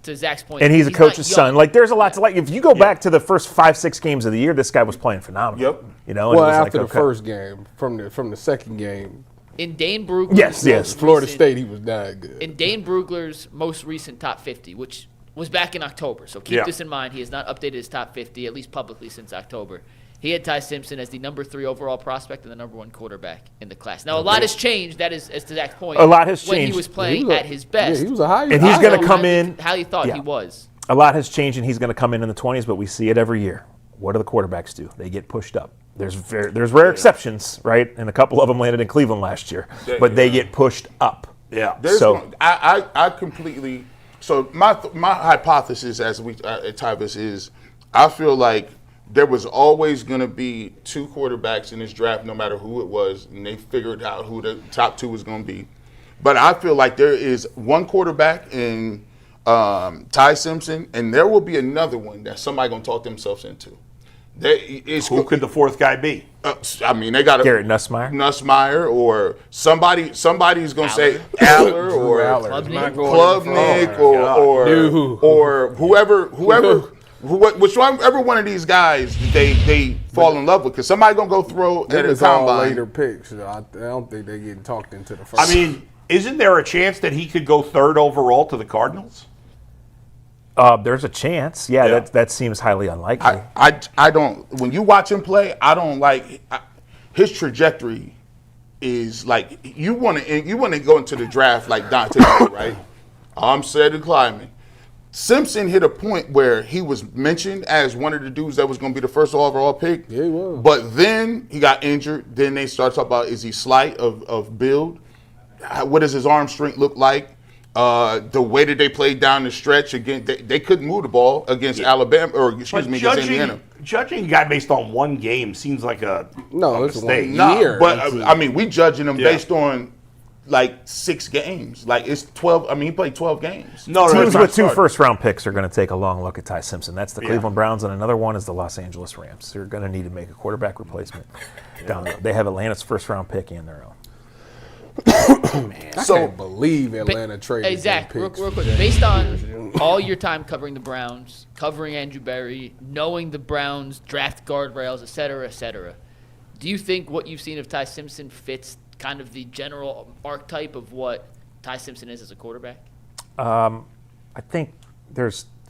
to Zach's point. And he's a coach's not son. young. Like, there's a lot to like. If you go back to the first 5-6 games of the year, this guy was playing phenomenal. Yep. And it Well, was after like, the first game, from the second game, In Dane Brugler's Yes. Florida State, he was not good. In Dane Brugler's most recent top 50, which was back in October, so keep this in mind. He has not updated his top 50, at least publicly, since October. He had Ty Simpson as the number 3 overall prospect and the number 1 quarterback in the class. Now, a lot has changed. That is, as to Zach's point, A lot has when changed. he was playing at his best. Yeah, he was a high. And he's going to come in. How you thought Yeah. he was. A lot has changed, and he's going to come in the 20s, but we see it every year. What do the quarterbacks do? They get pushed up. There's rare exceptions, right? And a couple of them landed in Cleveland last year, but they get pushed up. Yeah. I completely. So my hypothesis as we at Tyvis is, I feel like there was always going to be 2 quarterbacks in this draft, no matter who it was, and they figured out who the top 2 was going to be. But I feel like there is 1 quarterback in Ty Simpson, and there will be another one that somebody going to talk themselves into. Who could the 4th guy be? I mean, they got Garrett Nussmeier, or somebody's going to say Aller or Klubnik or whichever one of these guys they fall in love with, because somebody's going to go throw at a combine. Later picks. I don't think they're getting talked into the first. I mean, isn't there a chance that he could go 3rd overall to the Cardinals? There's a chance. Yeah. That seems highly unlikely. I don't. When you watch him play, I don't like his trajectory. Is like you want to go into the draft like Dante, right? I'm said and climbing. Simpson hit a point where he was mentioned as one of the dudes that was going to be the 1st overall pick. Yeah, he was. But then he got injured. Then they start talking about, is he slight of build? What does his arm strength look like? The way that they played down the stretch again, they couldn't move the ball against Alabama, or excuse me, against Indiana. Judging a guy based on one game seems like a mistake. We judging him based on like 6 games. Like it's 12. I mean, he played 12 games. Teams with 2 first-round picks are going to take a long look at Ty Simpson. That's the Cleveland Browns, and another one is the Los Angeles Rams. They're going to need to make a quarterback replacement down there. They have Atlanta's first-round pick and their own. I can't believe Atlanta traded. Hey, Zach, real quick. Based on all your time covering the Browns, covering Andrew Berry, knowing the Browns draft guardrails, et cetera, do you think what you've seen of Ty Simpson fits kind of the general archetype of what Ty Simpson is as a quarterback? I think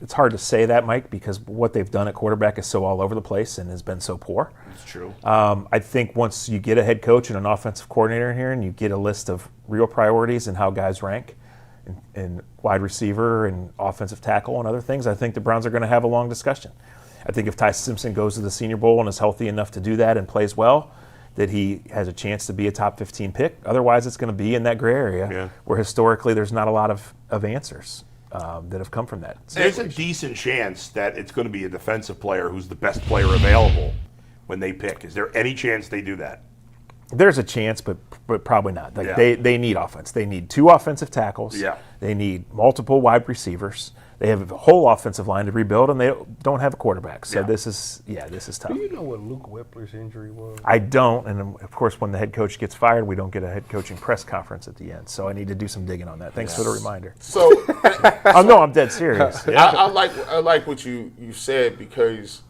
it's hard to say that, Mike, because what they've done at quarterback is so all over the place and has been so poor. It's true. I think once you get a head coach and an offensive coordinator in here and you get a list of real priorities and how guys rank in wide receiver and offensive tackle and other things, I think the Browns are going to have a long discussion. I think if Ty Simpson goes to the Senior Bowl and is healthy enough to do that and plays well, that he has a chance to be a top 15 pick. Otherwise, it's going to be in that gray area where historically there's not a lot of answers that have come from that. There's a decent chance that it's going to be a defensive player who's the best player available when they pick. Is there any chance they do that? There's a chance, but probably not. They need offense. They need 2 offensive tackles. Yeah. They need multiple wide receivers. They have a whole offensive line to rebuild, and they don't have a quarterback. So this is tough. Do you know what Luke Whippler's injury was? I don't, and of course, when the head coach gets fired, we don't get a head coaching press conference at the end. So I need to do some digging on that. Thanks for the reminder. So, no, I'm dead serious. I like what you said, because,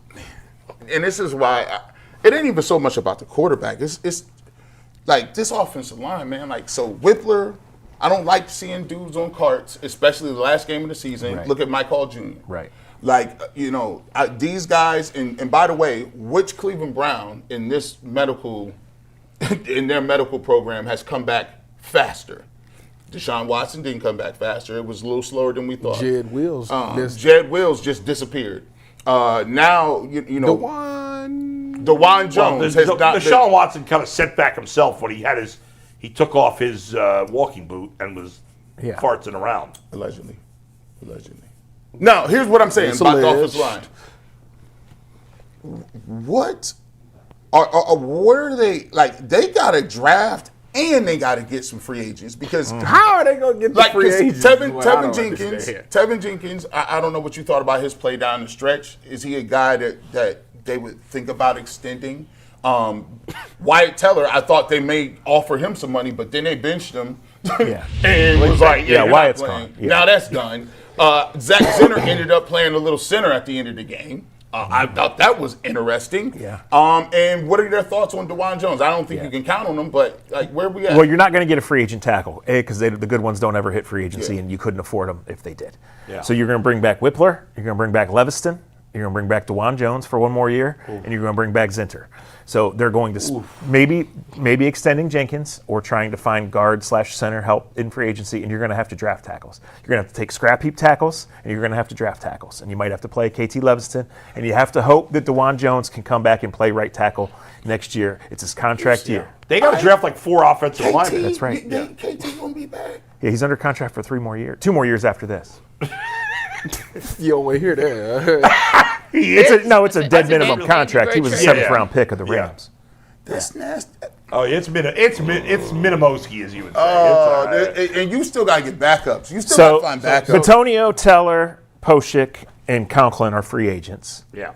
and this is why it ain't even so much about the quarterback. It's like this offensive line, man. Like, so Whippler, I don't like seeing dudes on carts, especially the last game of the season. Right. Look at Mike Hall Jr. Right. Like, these guys, and by the way, which Cleveland Brown in their medical program has come back faster? Deshaun Watson didn't come back faster. It was a little slower than we thought. Jed Wills. Jed Wills just disappeared. Now, DeJuan Jones has not. Deshaun Watson kind of set back himself when he took off his walking boot and was farting around. Allegedly. Now, here's what I'm saying about the offensive line. What where are they? Like, they got to draft and they got to get some free agents, because how are they going to get the free agents? Tevin Jenkins, I don't know what you thought about his play down the stretch. Is he a guy that they would think about extending? Wyatt Teller, I thought they may offer him some money, but then they benched him. And was like, Wyatt's gone. Yeah. Now that's done. Zach Zinner ended up playing a little center at the end of the game. I thought that was interesting. Yeah. And what are your thoughts on DeJuan Jones? I don't think you can count on him, but like, where are we at? Well, you're not going to get a free agent tackle, because the good ones don't ever hit free agency, and you couldn't afford them if they did. Yeah. So you're going to bring back Whippler, you're going to bring back Leviston, you're going to bring back DeJuan Jones for one more year, and you're going to bring back Zinter. So they're going to maybe extending Jenkins or trying to find guard/center help in free agency, and you're going to have to draft tackles. You're going to have to take scrap heap tackles, and you're going to have to draft tackles. And you might have to play KT Leviston, and you have to hope that DeJuan Jones can come back and play right tackle next year. It's his contract year. They got to draft like 4 offensive linemen. That's right. KT gonna be back. Yeah, he's under contract for 2 more years after this. You don't want to hear that. It's a dead minimum contract. He was a 7th-round pick of the Rams. That's nasty. Oh, it's Minimowski, as you would say. And you still got to get backups. You still got to find backups. Batonio, Teller, Poshik, and Conklin are free agents. Yeah.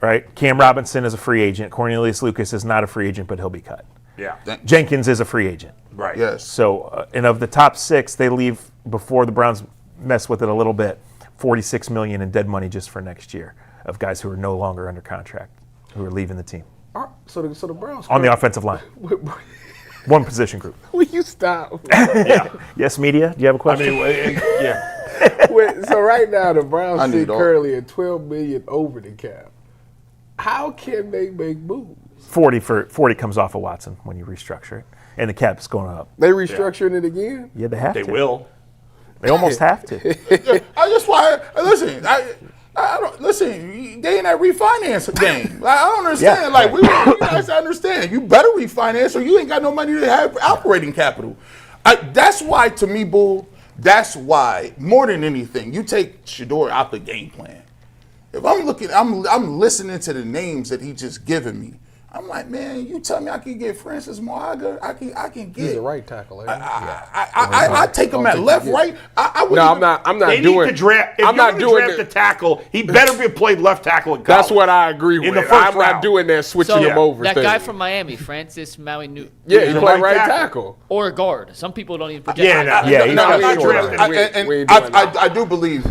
Right? Cam Robinson is a free agent. Cornelius Lucas is not a free agent, but he'll be cut. Yeah. Jenkins is a free agent. Right. Yes. So, and of the top 6, they leave before the Browns mess with it a little bit. $46 million in dead money just for next year of guys who are no longer under contract, who are leaving the team. So the Browns on the offensive line. One position group. Will you stop? Yes, media. Do you have a question? So right now the Browns sit currently at $12 million over the cap. How can they make moves? 40 comes off of Watson when you restructure it, and the cap's going up. They restructuring it again? Yeah, they have to. They will. They almost have to. That's why. Listen, I don't listen. They in that refinance game. Like, I don't understand. Yeah. Like, we guys understand. You better refinance, or you ain't got no money to have operating capital. That's why, to me, Bull, That's why, more than anything, you take Shedeur out the game plan. If I'm listening to the names that he just given me. I'm like, man, you tell me I can get Francis Moaga, I can get. He's a right tackle. I take him at left, right. I'm not They doing. need to draft. If I'm you're not gonna doing draft it. a tackle. He better be played left tackle in college. That's what I agree with. In the first I'm not round. doing that switching So him over. that thing. guy from Miami, Francis Maui Newton. Yeah, he He's a played right right tackle. Or a guard. Some people don't even project. Yeah, him. Yeah, he's No, got I'm not short drafting. arms. We ain't doing that. I do believe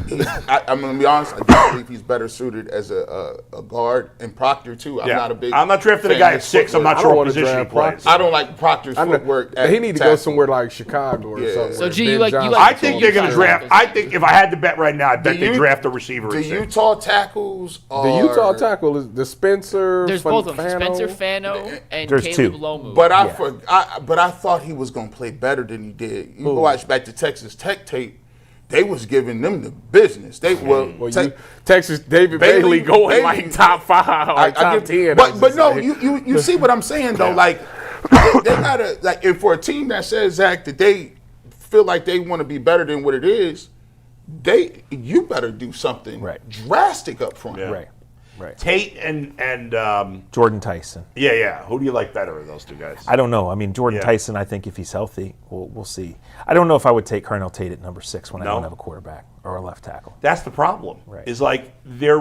I'm going to be honest. I do believe he's better suited as a guard and Proctor too. I'm not a big. I'm not drafting a fan guy of at 6. I'm footwork. not I sure don't what wanna position he draft plays. Proctor. I don't like Proctor's footwork. He need to go somewhere like Chicago or Yeah. something. So, where G, Ben you like- you Johnson like- I think they're going to draft. I think if I had to bet right now, I bet they draft a receiver. The at 6. Utah tackles are The Utah tackle is the Spencer. There's both of them, Fano. Spencer Fano and There's Caleb two. Lomu. But I thought he was going to play better than he did. You watch back the Texas Tech tape. They was giving them the business. They Texas David Bailey going like top 5, like top 10. But no, you see what I'm saying though. Like they gotta like, and for a team that says Zach that they feel like they want to be better than what it is, you better do something drastic up front. Yeah. Right. Tate and Jordan Tyson. yeah. Who do you like better of those two guys? I don't know. I mean, Jordan Yeah. Tyson, I think if he's healthy, we'll see. I don't know if I would take Carnell Tate at number 6 when I No. don't have a quarterback or a left tackle. That's the problem. Right. Is like there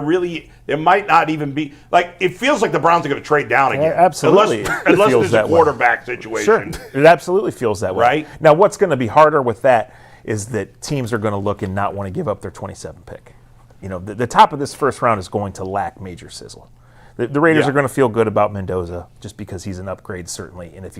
might not even be like it feels like the Browns are going to trade down again. Absolutely. Unless It there's feels a that way. quarterback Sure. situation. It absolutely feels that way. Right. Now, what's going to be harder with that is that teams are going to look and not want to give up their 27 pick. You know, the top of this first round is going to lack major sizzle. The Raiders are going to feel good about Mendoza just because he's an upgrade, certainly. And if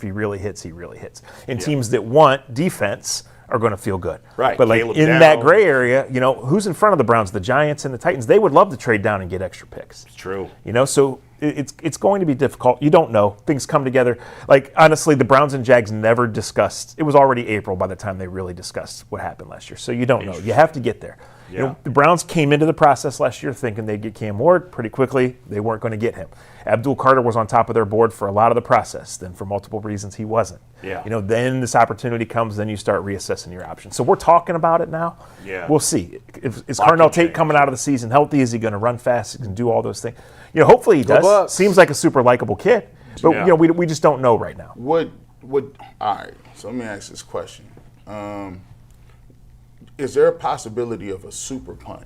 he really hits, he really hits. And teams that want defense are going to feel good. Right. But like Caleb in Down. that gray area, you know, who's in front of the Browns? The Giants and the Titans. They would love to trade down and get extra picks. It's true. You know, so it's going to be difficult. You don't know. Things come together. Like, honestly, the Browns and Jags never discussed. It was already April by the time they really discussed what happened last year. So you don't know. You have to get there. Yeah. You know, the Browns came into the process last year thinking they'd get Cam Ward pretty quickly. They weren't going to get him. Abdul Carter was on top of their board for a lot of the process. Then for multiple reasons, he wasn't. Yeah. You know, then this opportunity comes, then you start reassessing your options. So we're talking about it now. Yeah. We'll see. Is Lot can Carnell Tate change. coming out of the season healthy? Is he going to run fast? He can do all those things. You know, hopefully he does. Bucks. Seems like a super likable kid. But, Yeah. you know, we just don't know right now. All right, so let me ask this question. Is there a possibility of a super punt?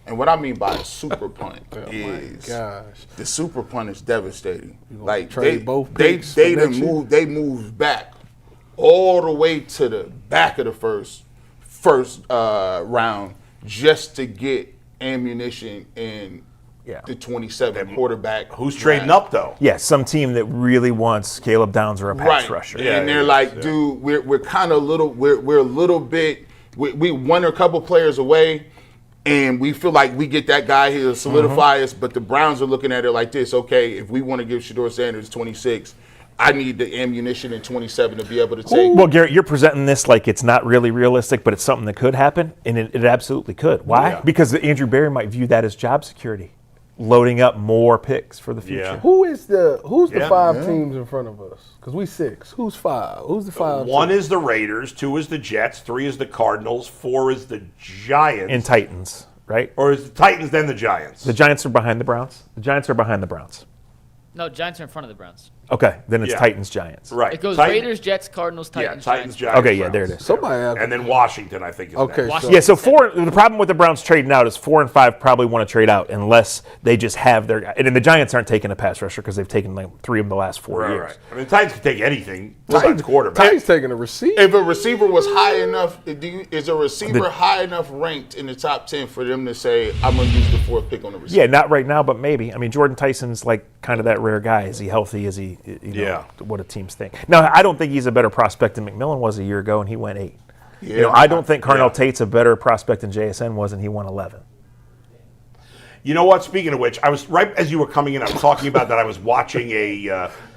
And what I mean by a super punt is the super punt is devastating. Like trade both they picks for next year? moved back all the way to the back of the first round just to get ammunition in the 27 quarterback. Who's trading up though? Yeah, some team that really wants Caleb Downs or a pass rusher. Yeah, and they're like, dude, we're kind of we're a little bit, we won a couple players away, and we feel like we get that guy here to solidify us. But the Browns are looking at it like this: okay, if we want to give Shedeur Sanders 26, I need the ammunition in 27 to be able to take. Well, Garrett, you're presenting this like it's not really realistic, but it's something that could happen, and it absolutely could. Why? Yeah. Because Andrew Berry might view that as job security, loading up more picks for the future. Yeah. Who's the Yeah. 5 teams in front of us? Because we 6. Who's 5? Who's the 5? 1 is the Raiders, 2 is the Jets, 3 is the Cardinals, 4 is the Giants. And Titans, right? Or is the Titans then the Giants? The Giants are behind the Browns. The Giants are behind the Browns. No, Giants are in front of the Browns. Okay, then it's Yeah. Titans, Giants. Right. It goes Titan- Raiders, Jets, Cardinals, Titans, Titans, Giants. Giants. Okay, yeah, there it Browns. is. Somebody have. And then Washington, I think, is Okay, next. so- Yeah, so the problem with the Browns trading out is 4 and 5 probably want to trade out unless they just have their guy. And then the Giants aren't taking a pass rusher because they've taken like 3 of the last 4 Right, years. right. I mean, the Titans can take anything besides quarterback. Titans taking a receiver. If a receiver was high enough, is a receiver high enough ranked in the top 10 for them to say, I'm going to use the 4th pick on the receiver? Yeah, not right now, but maybe. I mean, Jordan Tyson's like kind of that rare guy. Is he healthy? Is he, what do teams think? Now, I don't think he's a better prospect than McMillan was a year ago, and he went 8. Yeah. I don't think Carnell Tate's a better prospect than JSN was, and he won 11. You know what? Speaking of which, I was right as you were coming in. I was talking about that. I was watching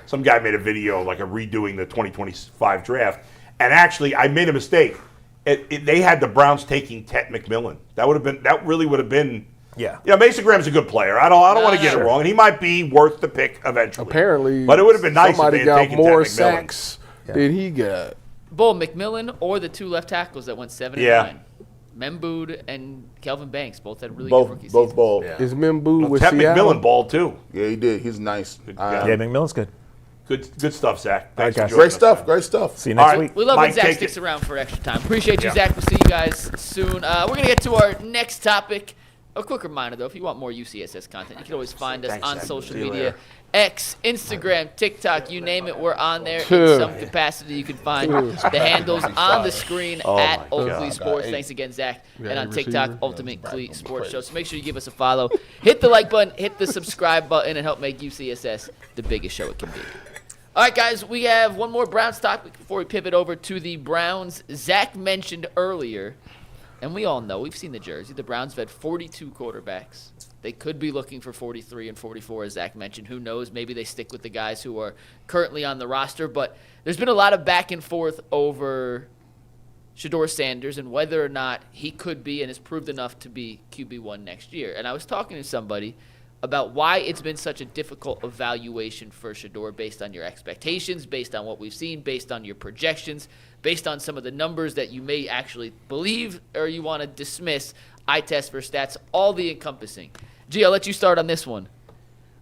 some guy made a video like a redoing the 2025 draft, and actually, I made a mistake. They had the Browns taking Tet McMillan. That really would have been. Yeah. You know, Mason Graham's a good player. I don't want to get it wrong, and he might be worth the pick eventually. Apparently, but it would have been nice if somebody they had got taken more Tet McMillan. sacks than he got. Bull, McMillan, or the 2 left tackles that went 7 and 9. Membood and Kelvin Banks both had really good rookie seasons. Both ball. Yeah. Is Membood with Ted Seattle? McMillan ball too. Yeah, he did. He's nice. Yeah, McMillan's good. Good stuff, Zach. Thanks All right, for guys. joining Great us, stuff. man. See you next All week. We love Mike, when Zach take sticks it. around for extra time. Appreciate you, Yeah. Zach. We'll see you guys soon. We're going to get to our next topic. A quick reminder, though, if you want more UCSS content, you can always find us on social media. X, Instagram, TikTok, you name it, we're on there in some capacity. You can find the handles on the screen at Oakley Sports. Thanks again, Zach. And on TikTok, Ultimate Cleat Sports Show. So make sure you give us a follow. Hit the like button, hit the subscribe button, and help make UCSS the biggest show it can be. All right, guys, we have one more Browns topic before we pivot over to the Browns. Zach mentioned earlier, and we all know, we've seen the jersey. The Browns have had 42 quarterbacks. They could be looking for 43 and 44, as Zach mentioned. Who knows? Maybe they stick with the guys who are currently on the roster. But there's been a lot of back and forth over Shedeur Sanders and whether or not he could be and has proved enough to be QB1 next year. And I was talking to somebody about why it's been such a difficult evaluation for Shedeur based on your expectations, based on what we've seen, based on your projections, based on some of the numbers that you may actually believe or you want to dismiss, eye test for stats, all the encompassing. G, I'll let you start on this one.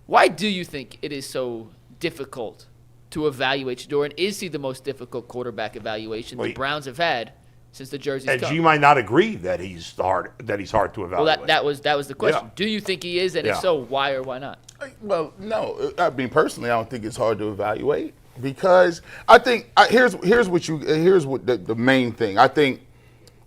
Why do you think it is so difficult to evaluate Shedeur, and is he the most difficult quarterback evaluation the Browns have had since the jersey's And come? G might not agree that he's hard to evaluate. Well, that was the question. Yeah. Do you think he is, and if so, why or why not? Well, no. I mean, personally, I don't think it's hard to evaluate because I think here's what the main thing. I think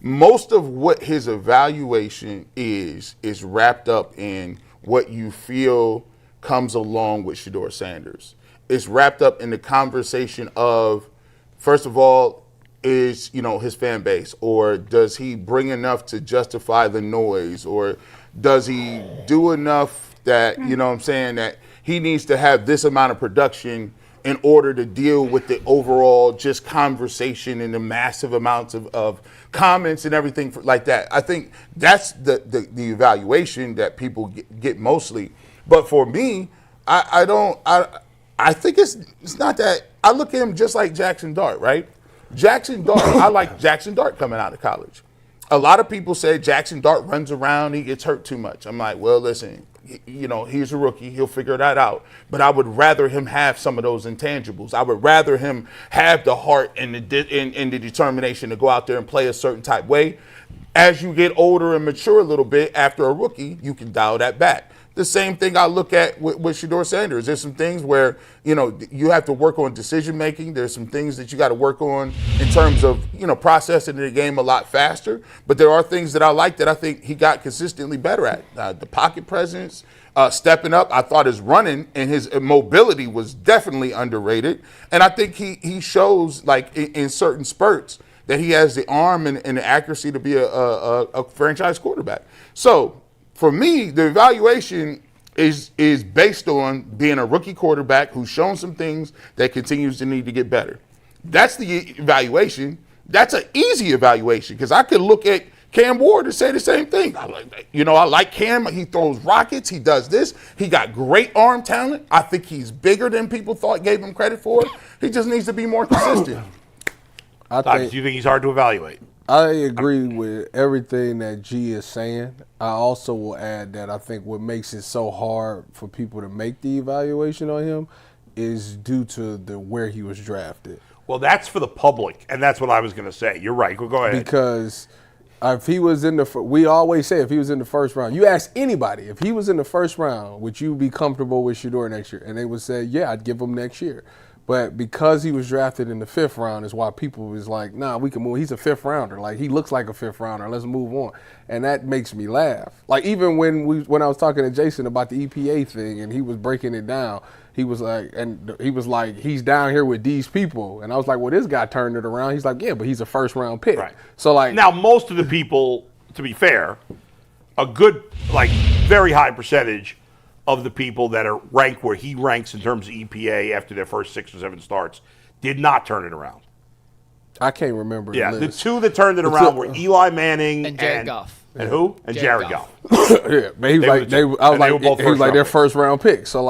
most of what his evaluation is wrapped up in what you feel comes along with Shedeur Sanders. It's wrapped up in the conversation of, first of all, is his fan base, or does he bring enough to justify the noise, or does he do enough that that he needs to have this amount of production in order to deal with the overall just conversation and the massive amounts of comments and everything like that. I think that's the evaluation that people get mostly. But for me, I think it's not that. I look at him just like Jackson Dart, right? Jackson Dart, I like Jackson Dart coming out of college. A lot of people say Jackson Dart runs around, he gets hurt too much. I'm like, well, listen, he's a rookie, he'll figure that out. But I would rather him have some of those intangibles. I would rather him have the heart and the determination to go out there and play a certain type way. As you get older and mature a little bit after a rookie, you can dial that back. The same thing I look at with Shedeur Sanders. There's some things where, you have to work on decision making. There's some things that you got to work on in terms of, processing the game a lot faster. But there are things that I like that I think he got consistently better at. The pocket presence, stepping up. I thought his running and his mobility was definitely underrated. And I think he shows, like, in certain spurts, that he has the arm and the accuracy to be a franchise quarterback. So, for me, the evaluation is based on being a rookie quarterback who's shown some things that continues to need to get better. That's the evaluation. That's an easy evaluation because I could look at Cam Ward and say the same thing. I like Cam. He throws rockets. He does this. He got great arm talent. I think he's bigger than people gave him credit for. He just needs to be more consistent. Do you think he's hard to evaluate? I agree with everything that G is saying. I also will add that I think what makes it so hard for people to make the evaluation on him is due to where he was drafted. Well, that's for the public, and that's what I was going to say. You're right. Go ahead. Because if he was we always say if he was in the first round, you ask anybody, if he was in the first round, would you be comfortable with Shedeur next year? And they would say, yeah, I'd give him next year. But because he was drafted in the 5th round is why people was like, nah, we can move. He's a 5th rounder. Like, he looks like a 5th rounder. Let's move on. And that makes me laugh. Like, even when I was talking to Jason about the EPA thing and he was breaking it down, he was like, he's down here with these people. And I was like, well, this guy turned it around. He's like, yeah, but he's a first-round pick. Right. So, like, now, most of the people, to be fair, a good, very high percentage of the people that are ranked where he ranks in terms of EPA after their first 6 or 7 starts did not turn it around. I can't remember. Yeah, the the 2 that turned it around were Eli Manning and Jared Goff. And who? And Jared Goff. Yeah, but he was like their first round pick. So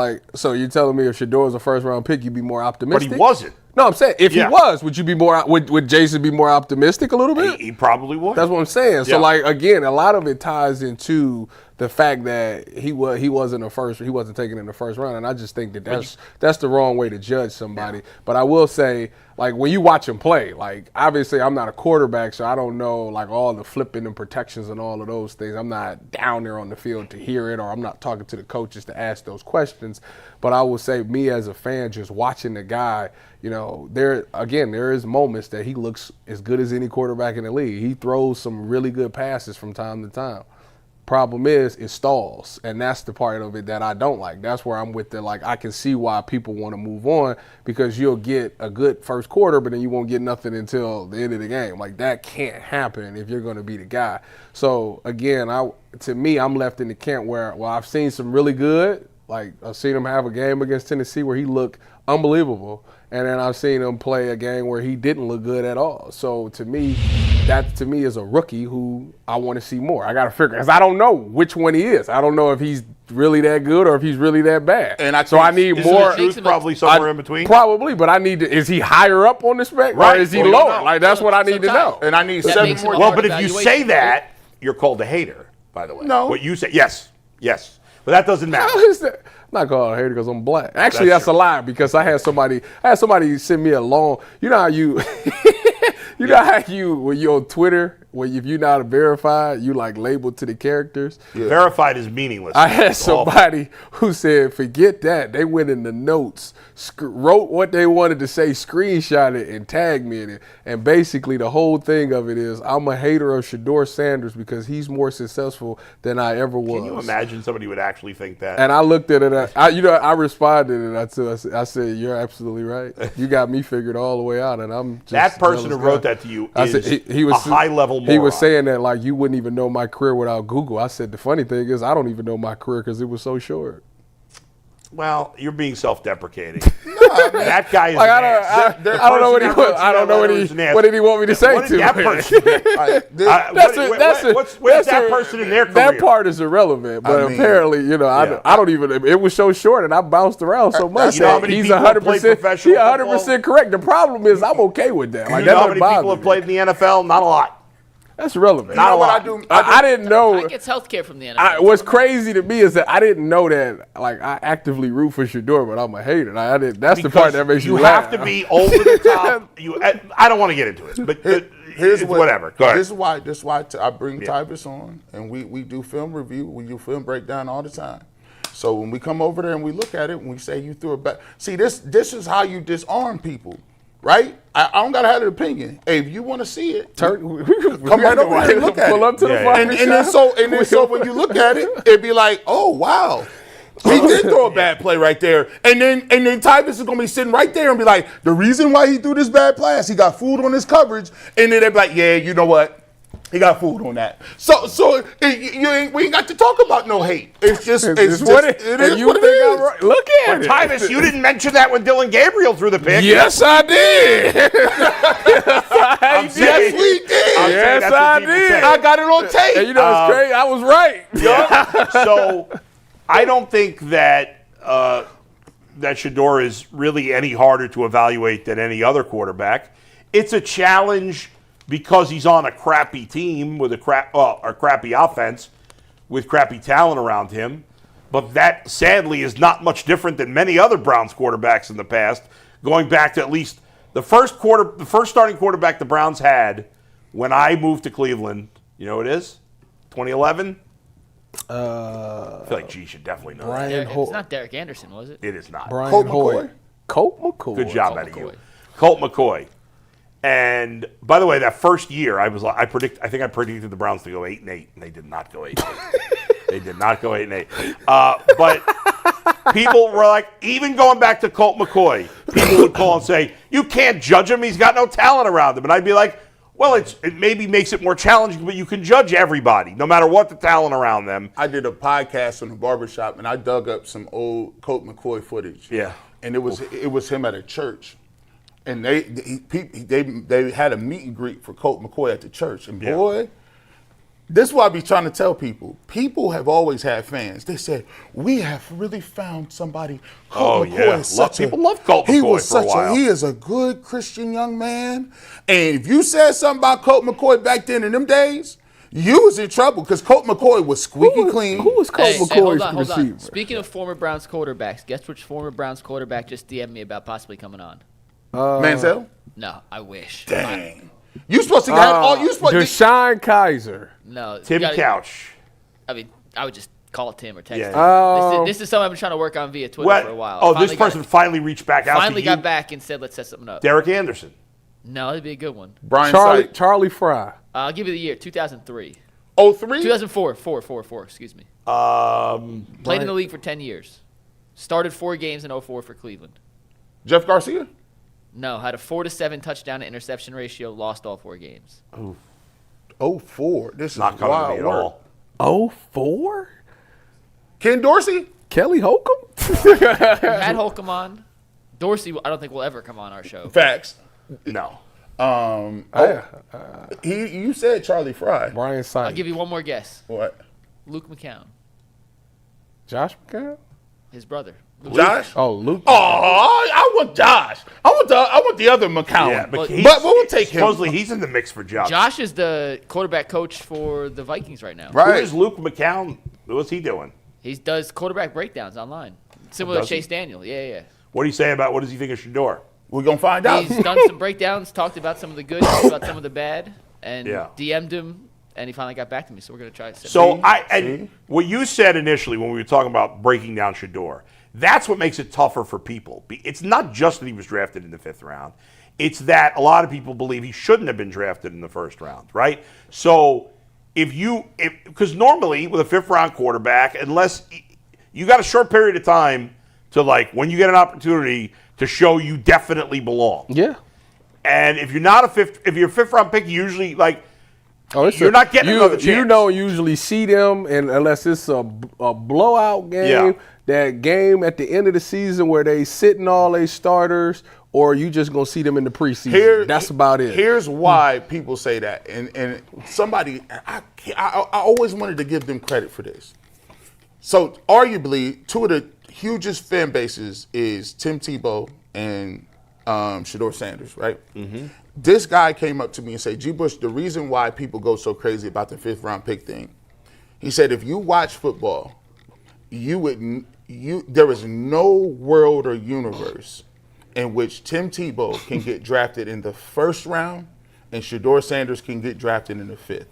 you're telling me if Shedeur was a first round pick, you'd be more optimistic? But he wasn't. No, I'm saying if Yeah. he was, would you be more? Would Jason be more optimistic a little bit? He probably would. That's what I'm saying. So Yeah. like again, a lot of it ties into the fact that he wasn't taken in the first round, and I just think that's the wrong way to judge somebody. But I will say, like when you watch him play, like obviously I'm not a quarterback, so I don't know like all the flipping and protections and all of those things. I'm not down there on the field to hear it, or I'm not talking to the coaches to ask those questions. But I will say, me as a fan, just watching the guy, you know, there is moments that he looks as good as any quarterback in the league. He throws some really good passes from time to time. Problem is, it stalls, and that's the part of it that I don't like. That's where I'm with like I can see why people want to move on, because you'll get a good first quarter, but then you won't get nothing until the end of the game. Like that can't happen if you're going to be the guy. So again, to me, I'm left in the camp where I've seen some really good. Like I've seen him have a game against Tennessee where he looked unbelievable, and then I've seen him play a game where he didn't look good at all. So to me, that to me is a rookie who I want to see more. I got to figure, because I don't know which one he is. I don't know if he's really that good or if he's really that bad. And I need more. Probably somewhere in between. Probably, but I need to. Is he higher up on the spectrum, or is he lower? Like that's what I need to know. And I need That 7 makes more. him Well, hard but if you evaluation, say right? that, you're called a hater. By the way, No. What you say, yes, but that doesn't matter. How is that? I'm not calling a hater because I'm black. Actually, that's a lie, because I had somebody send me a long. You know how you, when you're on Twitter, if you're not verified, you like labeled to the characters. Verified is meaningless. I had It's awful. somebody who said, forget that. They went in the notes, wrote what they wanted to say, screenshot it, and tagged me in it. And basically the whole thing of it is, I'm a hater of Shedeur Sanders because he's more successful than I ever was. Can you imagine somebody would actually think that? And I looked at it, I responded, and I said, you're absolutely right. You got me figured all the way out, and I'm just that person who jealous wrote guy. that to you I is said, he was a high-level moron. He was saying that like you wouldn't even know my career without Google. I said the funny thing is I don't even know my career because it was so short. Well, you're being self-deprecating. That guy is Like, an ass. I don't know what he wrote I don't know what is an ass. what did he want me to say What to did that him? person do? What's that person in their career? That part is irrelevant, but I mean, apparently, you know, I don't even. It was so short, and I bounced around so much. You know how many He's people have played 100%. professional He's 100% correct. The problem is I'm okay with that. Like You that know how doesn't many people bother have me. played in the NFL? Not a lot. That's relevant. Not a what lot. I do? I didn't know. I gets healthcare from the NFL. What's crazy to me is that I didn't know that. Like I actively root for Shedeur, but I'm a hater. I didn't. That's the part that makes you me have laugh. to be over the top. I don't want to get into it, but Here's it's whatever. Go ahead. This is why I bring Tyvis on, and we do film review. We do film breakdown all the time. So when we come over there and we look at it and we say you threw it back. See, this is how you disarm people, right? I don't gotta have an opinion. Hey, if you want to see it, Come right over here and look at Pull it. up to the Yeah, fucking and then so when you look at it, it'd be like, oh wow. He did throw a bad play right there. And then Tyvis is gonna be sitting right there and be like, the reason why he threw this bad pass, he got fooled on his coverage. And then they'd be like, yeah, you know what? He got fooled on that. So we ain't got to talk about no hate. It's just it is what it is. Right. Look at it. Tyvis, you didn't mention that when Dylan Gabriel threw the pick. Yes, I did. I'm saying, Yes, we did. I'm saying Yes, that's what I people did. say. I got it on tape. And you know it's crazy. I was right. Yeah. So I don't think that that Shedeur is really any harder to evaluate than any other quarterback. It's a challenge because he's on a crappy team with a crappy offense with crappy talent around him. But that, sadly, is not much different than many other Browns quarterbacks in the past, going back to at least the first starting quarterback the Browns had when I moved to Cleveland. You know what it is? 2011? I feel like G should definitely know that. It's not Derek Anderson, was it? It is not. Brian Colt Hoy. McCoy. Colt McCoy. Good job out of McCoy. you. Colt McCoy. And by the way, that first year, I think I predicted the Browns to go 8-8, and they did not go 8-8. They did not go 8-8. But people were like, even going back to Colt McCoy, people would call and say, "You can't judge him; he's got no talent around him." And I'd be like, "Well, it maybe makes it more challenging, but you can judge everybody, no matter what the talent around them." I did a podcast on the barbershop, and I dug up some old Colt McCoy footage. Yeah. And it was him at a church. And they had a meet and greet for Colt McCoy at the church. And boy, This is what I be trying to tell people. People have always had fans. They said, we have really found somebody. Colt McCoy is such people love Colt McCoy he was for a such while. He is a good Christian young man. And if you said something about Colt McCoy back then in them days, you was in trouble because Colt McCoy was squeaky clean. Who was Colt McCoy's hold receiver? on. Speaking of former Browns quarterbacks, guess which former Browns quarterback just DM'd me about possibly coming on? Manziel? No, I wish. Dang. You supposed to have all you supposed to Deshaun Kaiser. No. Tim Couch. I mean, I would just call it Tim or text Yeah. him. This is something I've been trying to work on via Twitter for a while. Oh, this person finally reached back out to you. Finally got back and said, let's set something up. Derek Anderson. No, that'd be a good one. Brian Charlie Fry. I'll give you the year, 2003. 03? 2004, excuse me. Played in the league for 10 years. Started 4 games in 04 for Cleveland. Jeff Garcia? No, had a 4-7 touchdown to interception ratio, lost all 4 games. 04. This is Not coming to wild me at work. all. 04? Ken Dorsey? Kelly Holcomb? We had Holcomb on. Dorsey, I don't think will ever come on our show. Facts. No. You said Charlie Fry. Brian I'll Simon. give you one more guess. What? Luke McCown, Josh McCown? his brother. Josh? Oh, Luke. Oh, I want Josh. I want the other McCown. Yeah, but he's- we'll take him. Supposedly he's in the mix for Josh. Josh is the quarterback coach for the Vikings right now. Who Right. is Luke McCown? What's he doing? He does quarterback breakdowns online, similar to Does he? Chase Daniel. Yeah. What do you say about what does he think of Shedeur? We're going to find out. He's done some breakdowns, talked about some of the good, talked about some of the bad, and Yeah. DM'd him, and he finally got back to me. So we're gonna try. So and what you said initially when we were talking about breaking down Shedeur, that's what makes it tougher for people. It's not just that he was drafted in the 5th round. It's that a lot of people believe he shouldn't have been drafted in the 1st round, right? So because normally with a 5th round quarterback, unless you got a short period of time to when you get an opportunity to show you definitely belong. Yeah. And if you're not if you're a 5th round pick, you usually You're not getting another chance. You don't usually see them, and unless it's a blowout game, that game at the end of the season where they sitting all their starters, or you just gonna see them in the preseason. That's about it. Here's why people say that, and somebody I always wanted to give them credit for this. So arguably, 2 of the hugest fan bases is Tim Tebow and Shedeur Sanders, right? Mm-hmm. This guy came up to me and said, G. Bush, the reason why people go so crazy about the 5th round pick thing, he said, if you watch football, there is no world or universe in which Tim Tebow can get drafted in the 1st round and Shedeur Sanders can get drafted in the 5th.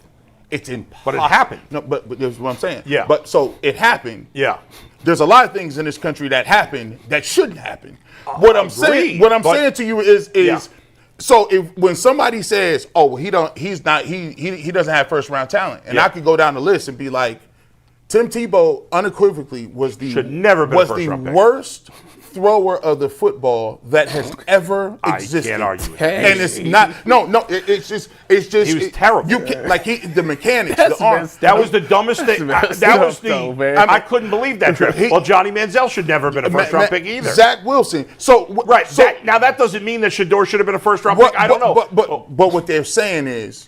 It's impossible. But it happened. No, but that's what I'm saying. Yeah. But so it happened. Yeah. There's a lot of things in this country that happen that shouldn't happen. What I'm saying to you is so when somebody says, "Oh, he doesn't have 1st round talent," and I could go down the list and be like, Tim Tebow unequivocally was the Should never been a first-round pick. worst thrower of the football that has ever existed. I can't argue with Hey. that. And it's not. It's just. He was terrible. You can, the mechanics, the arm. That was the dumbest thing. messed That up, was though, the. man. I couldn't believe that trip. Well, Johnny Manziel should never have been a 1st round pick either. Zach Wilson. Right. Now that doesn't mean that Shedeur should have been a 1st round pick. I don't know. But what they're saying is,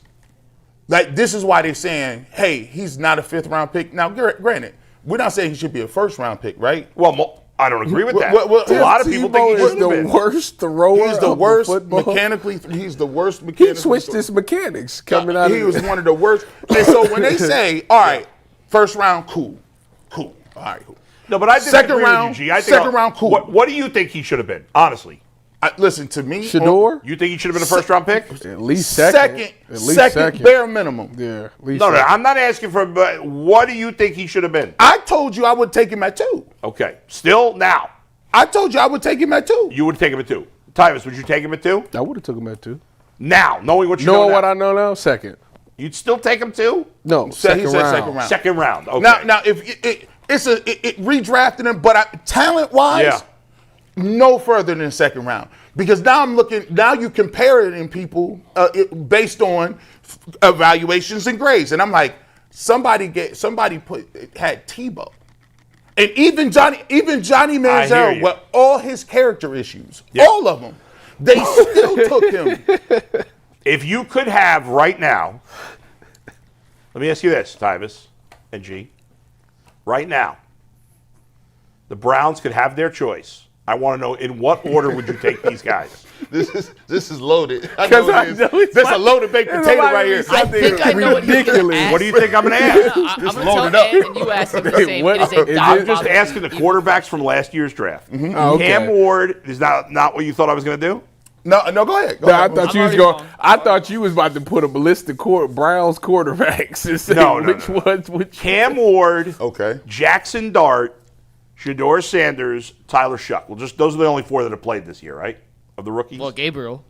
this is why they're saying, hey, he's not a 5th round pick. Now, granted, we're not saying he should be a 1st round pick, right? Well, I don't agree with that. Well, a lot of people think he is should have been. the worst thrower. He's the of worst football. mechanically. He's the worst He mechanically. switched his mechanics coming out. He was one of the worst. And so when they say, all right, 1st round, cool. All right, cool. No, but I disagree Second round, with you, G. I think second round, cool. What do you think he should have been? Honestly, Listen to me. Shedeur? you think he should have been a 1st round pick? At least second. At least second, bare minimum. Yeah, at least No, second. I'm not asking for. But what do you think he should have been? I told you I would take him at 2. Okay, still now. I told you I would take him at 2. You would take him at 2. Tyvis, would you take him at 2? I would have took him at 2. Now, knowing what you know Knowing now, what I know now, second. you'd still take him 2? No, He second said round. second round. Second round. Okay. Now, if it redrafted him, but talent wise, Yeah. no further than second round. Because now you compare it in people based on evaluations and grades, and I'm like, somebody had Tebow, and even Johnny Manziel with all his character issues, all of them, they still took him. If you could have right now Let me ask you this, Tyvis and G. Right now, the Browns could have their choice. I want to know, in what order would you take these guys? This is loaded. I know it is. That's a loaded baked potato right here. I think I know what he's going to ask. What do you think I'm going to ask? I'm going to tell Ed, and you ask him the same. It is a I'm just asking the quarterbacks from last year's draft. Mm-hmm. Oh, okay. Cam Ward is not what you thought I was going to do? No, go ahead. I thought you was going. I thought you was about to put a list of Browns quarterbacks and say which ones. Which Cam Ward, okay, Jackson Dart, Shedeur Sanders, Tyler Shuck. Well, just those are the only 4 that have played this year, right? Of the rookies. Well, Gabriel.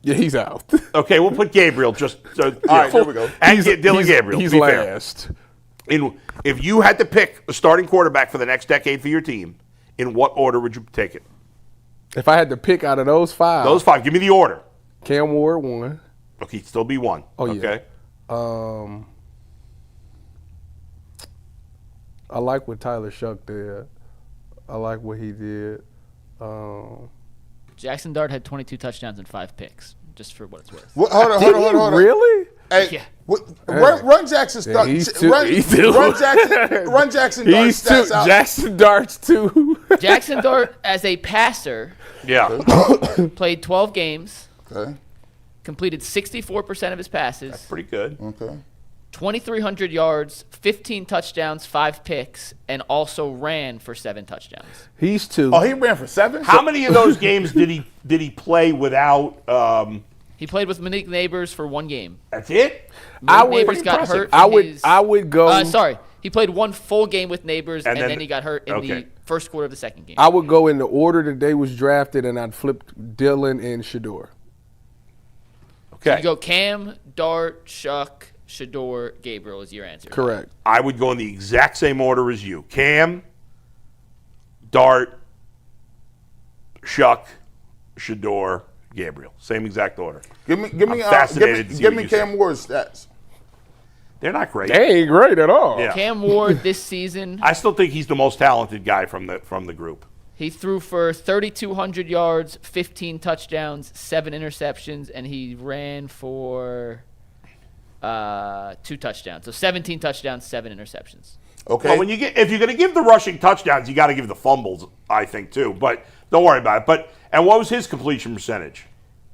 Yeah, he's out. Okay, we'll put Gabriel just. All right, here we go. And Dylan Gabriel. He's last. If you had to pick a starting quarterback for the next decade for your team, in what order would you take it? If I had to pick out of those 5. Those 5. Give me the order. Cam Ward 1. Okay, still be 1. Oh, yeah. Okay. I like what Tyler Shuck did. I like what he did. Jackson Dart had 22 touchdowns and 5 picks, just for what it's worth. Hold on. Really? Hey, Yeah. Run Jackson Dart. Run Jackson Dart stats out. Jackson Dart's 2. Jackson Dart, as a passer, played 12 games. Okay. Completed 64% of his passes. That's pretty good. Okay. 2,300 yards, 15 touchdowns, 5 picks, and also ran for 7 touchdowns. He's 2. Oh, he ran for 7? How many of those games did he play without? He played with Monique Neighbors for 1 game. That's it. Neighbors got hurt. I would go. Sorry, he played 1 full game with Neighbors, and then he got hurt in the first quarter of the second game. I would go in the order that they was drafted, and I'd flip Dylan and Shedeur. Okay. So you go Cam, Dart, Shuck, Shedeur, Gabriel is your answer. Correct. I would go in the exact same order as you. Cam, Dart, Shuck, Shedeur, Gabriel. Same exact order. Give me Cam Ward's stats. They're not great. They ain't great at all. Yeah. Cam Ward this season, I still think he's the most talented guy from the group. he threw for 3,200 yards, 15 touchdowns, 7 interceptions, and he ran for 2 touchdowns. So 17 touchdowns, 7 interceptions. Okay. Well, if you're going to give the rushing touchdowns, you got to give the fumbles, I think, too. But don't worry about it. And what was his completion percentage?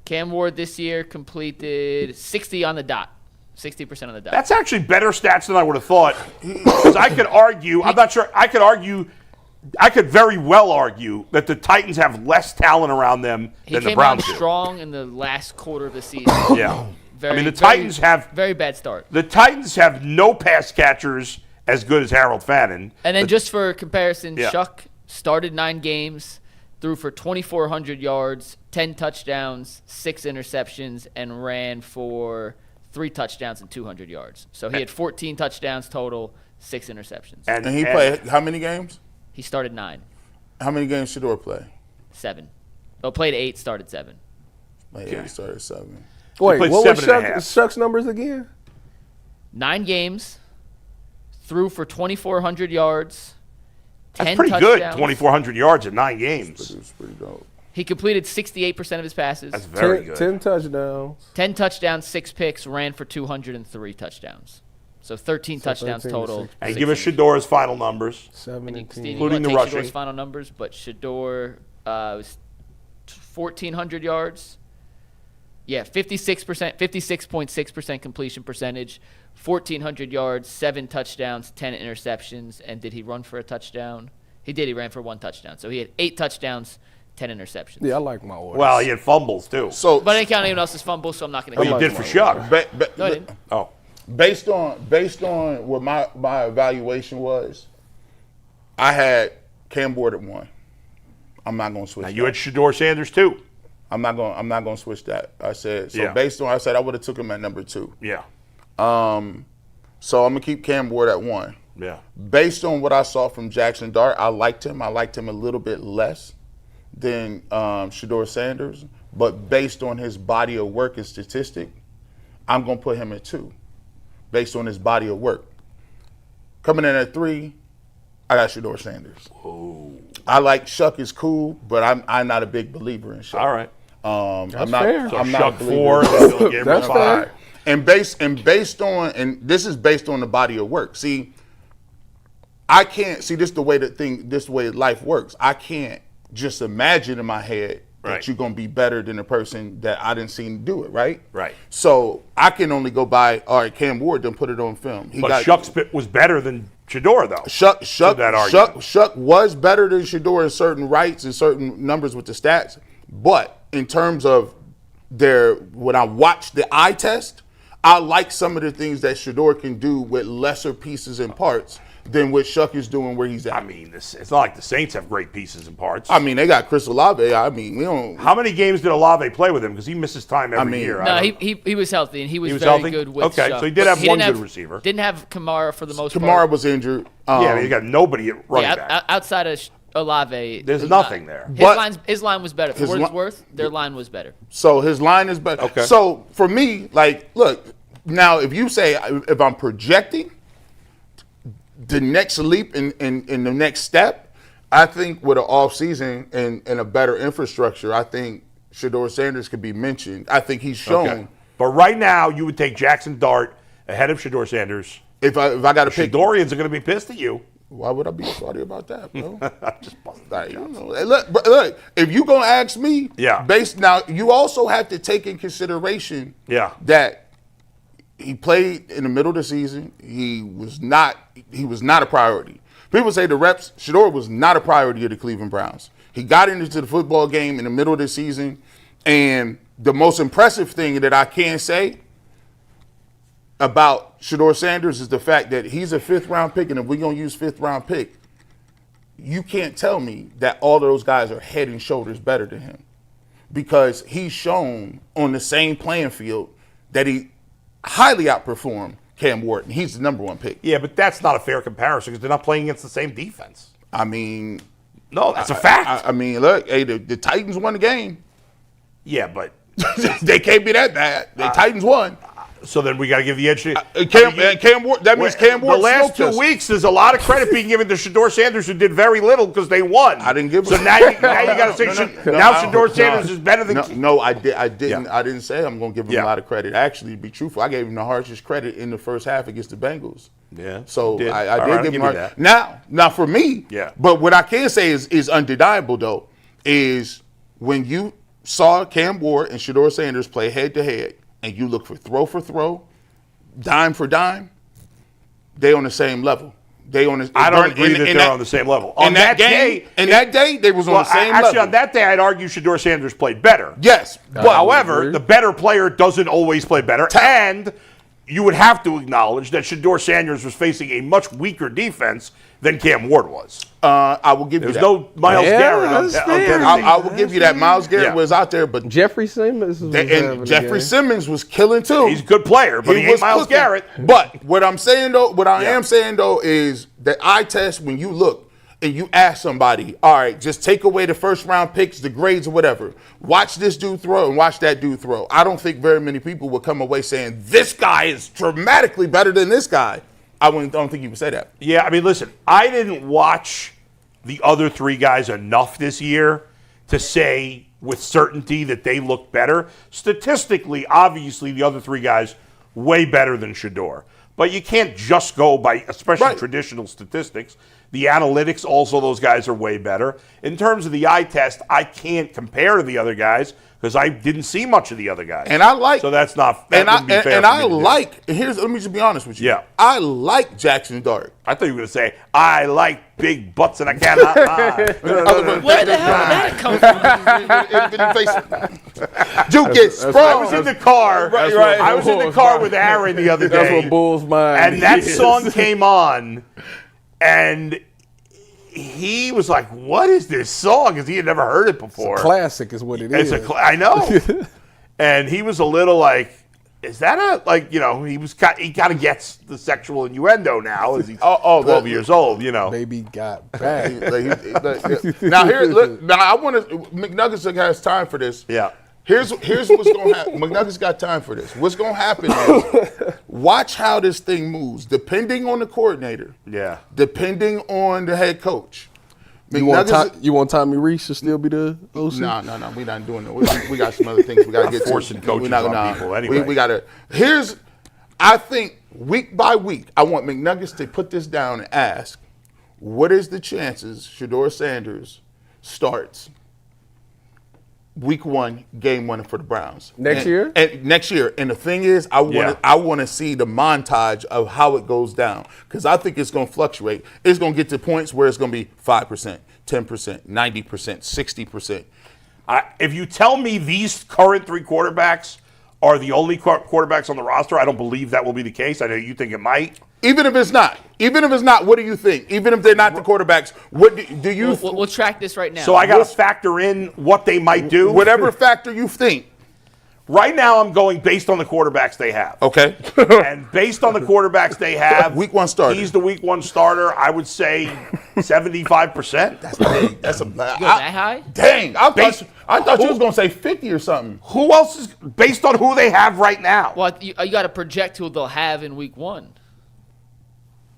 Cam Ward this year completed 60 on the dot. 60% on the dot. That's actually better stats than I would have thought. Because I could argue, I'm not sure, I could very well argue that the Titans have less talent around them than the Browns do. He came out strong in the last quarter of the season. Yeah. The Titans have very bad start. The Titans have no pass catchers as good as Harold Fannin. And then just for comparison, Shuck started 9 games, threw for 2,400 yards, 10 touchdowns, 6 interceptions, and ran for 3 touchdowns and 200 yards. So he had 14 touchdowns total, 6 interceptions. And he played how many games? He started 9. How many games Shedeur play? 7. Oh, played 8, started 7. Played 8, started 7. Wait, what was Shuck's numbers again? 9 games, threw for 2,400 yards, 10 That's pretty touchdowns. good, 2,400 yards in 9 games. It was pretty dope. He completed 68% of his passes. That's very good. 10 touchdowns. 10 touchdowns, 6 picks, ran for 203 touchdowns. So 13 touchdowns total. And give us Shedeur's final numbers. 17. Including the rushing. Shedeur's final numbers, but Shedeur was 1,400 yards. Yeah, 56.6% completion percentage, 1,400 yards, 7 touchdowns, 10 interceptions. And did he run for a touchdown? He did. He ran for 1 touchdown. So he had 8 touchdown, 10 interceptions. Yeah, I like my orders. Well, he had fumbles, too. But I didn't count anyone else's fumbles, so I'm not going to count. You did for Shuck. No, I didn't. Oh. Based on what my evaluation was, I had Cam Ward at 1. I'm not going to switch. Now, you had Shedeur Sanders, too. I'm not going to switch that. I said I said I would have took him at number 2. Yeah. So I'm gonna keep Cam Ward at 1. Yeah. Based on what I saw from Jackson Dart, I liked him. I liked him a little bit less than Shedeur Sanders, but based on his body of work and statistic, I'm gonna put him at 2. Based on his body of work. Coming in at 3, I got Shedeur Sanders. Oh. I like Shuck is cool, but I'm not a big believer in Shuck. All right. I'm fair. not. I'm Shuck not a believer. 4, Gabriel That's 5. fair. And this is based on the body of work. See, I can't see this the way life works. I can't just imagine in my head that you're gonna be better than the person that I didn't see do it, right? Right. So I can only go by, all right, Cam Ward done put it on film. Shuck was better than Shedeur, though. Shuck was better than Shedeur in certain rights and certain numbers with the stats. But in terms of when I watch the eye test, I like some of the things that Shedeur can do with lesser pieces and parts than what Shuck is doing where he's at. I mean, it's not like the Saints have great pieces and parts. I mean, they got Chris Olave. I mean, we don't. How many games did Olave play with him? Because he misses time every year. No, he was healthy, and he was very healthy? good with Okay, Shuck. so he did have one good receiver. Didn't have Kamara for the most part. Kamara was injured. Yeah, you got nobody at running back. Outside of Olave, there's nothing there. His line was better. For what it's worth, their line was better. So his line is better. Okay. So for me, like, look, now if you say, if I'm projecting the next leap in the next step, I think with an offseason and a better infrastructure, I think Shedeur Sanders could be mentioned. I think he's shown. Okay. But right now, you would take Jackson Dart ahead of Shedeur Sanders. If I got to pick, Shedorians are going to be pissed at you. Why would I be sorry about that, bro? Just Look, if you gonna ask me, now you also have to take in consideration that he played in the middle of the season. He was not a priority. People say the reps, Shedeur was not a priority of the Cleveland Browns. He got into the football game in the middle of the season, and the most impressive thing that I can say about Shedeur Sanders is the fact that he's a 5th-round pick, and if we're going to use 5th-round pick, you can't tell me that all of those guys are head and shoulders better than him, because he's shown on the same playing field that he highly outperformed Cam Ward, and he's the number 1 pick. Yeah, but that's not a fair comparison because they're not playing against the same defense. I mean, no, that's a fact. I mean, look, hey, the Titans won the game. Yeah, but they can't be that bad. The Titans won. So then we got to give the edge to Cam Ward. That means Cam Ward. The last 2 weeks, there's a lot of credit being given to Shedeur Sanders, who did very little because they won. I didn't give. So now you got to say Shedeur Sanders is better than. No, I didn't. I didn't say I'm going to give him a lot of credit. Actually, to be truthful, I gave him the harshest credit in the first half against the Bengals. Yeah. So I did give him that. Now for me. Yeah. But what I can say is undeniable though is when you saw Cam Ward and Shedeur Sanders play head to head, and you look for throw, dime for dime, they on the same level. I don't agree that they're on the same level. On that day, they was on the same level. Actually, on that day, I'd argue Shedeur Sanders played better. Yes. But however, the better player doesn't always play better. And you would have to acknowledge that Shedeur Sanders was facing a much weaker defense than Cam Ward was. I will give you that. There's no Myles Garrett on Tennessee. I will give you that. Myles Garrett was out there, but Jeffrey Simmons Simmons was killing too. He's a good player, but he ain't Myles Garrett. But what I'm saying though, am saying though is that eye test, when you look and you ask somebody, all right, just take away the 1st-round picks, the grades or whatever. Watch this dude throw and watch that dude throw. I don't think very many people would come away saying this guy is dramatically better than this guy. I don't think you would say that. Yeah, I mean, listen, I didn't watch the other 3 guys enough this year to say with certainty that they look better. Statistically, obviously, the other 3 guys way better than Shedeur. But you can't just go by, especially traditional statistics. The analytics, also, those guys are way better. In terms of the eye test, I can't compare to the other guys because I didn't see much of the other guys. And I like. So that's not. That wouldn't be fair. And I like. Let me just be honest with you. Yeah. I like Jackson Dart. I thought you were going to say, I like big butts and I cannot lie. Where the hell did that come from? Dude gets sprung. I was in the car. I was in the car with Aaron the other day. That's what Bulls mind. And that song came on, and he was like, "What is this song?" Because he had never heard it before. It's a classic, is what it is. I know. And he was a little like, "Is that a like?" You know, he kind of gets the sexual innuendo now as he's 12 years old. You know, baby got back. Now here, look. Now I want to. McNuggets has time for this. Yeah. Here's what's going to happen. McNuggets got time for this. What's going to happen is watch how this thing moves, depending on the coordinator. Yeah. Depending on the head coach. You want Tommy Rees to still be the OC? No, we're not doing that. We got some other things we got to get to. Forcing coaches on people anyway. We got to. I think week by week, I want McNuggets to put this down and ask, what is the chances Shedeur Sanders starts week 1, game 1 for the Browns next year? And next year. And the thing is, I want to see the montage of how it goes down, because I think it's going to fluctuate. It's going to get to points where it's going to be 5%, 10%, 90%, 60%. If you tell me these current 3 quarterbacks are the only quarterbacks on the roster, I don't believe that will be the case. I know you think it might. Even if it's not, what do you think? Even if they're not the quarterbacks, what do you? We'll track this right now. So I got to factor in what they might do. Whatever factor you think. Right now, I'm going based on the quarterbacks they have. Okay. And based on the quarterbacks they have, week 1 starter. He's the week 1 starter. I would say 75%. That's big. That's a that high? Dang! I thought you was gonna say 50 or something. Who else is based on who they have right now? Well, you got to project who they'll have in week 1.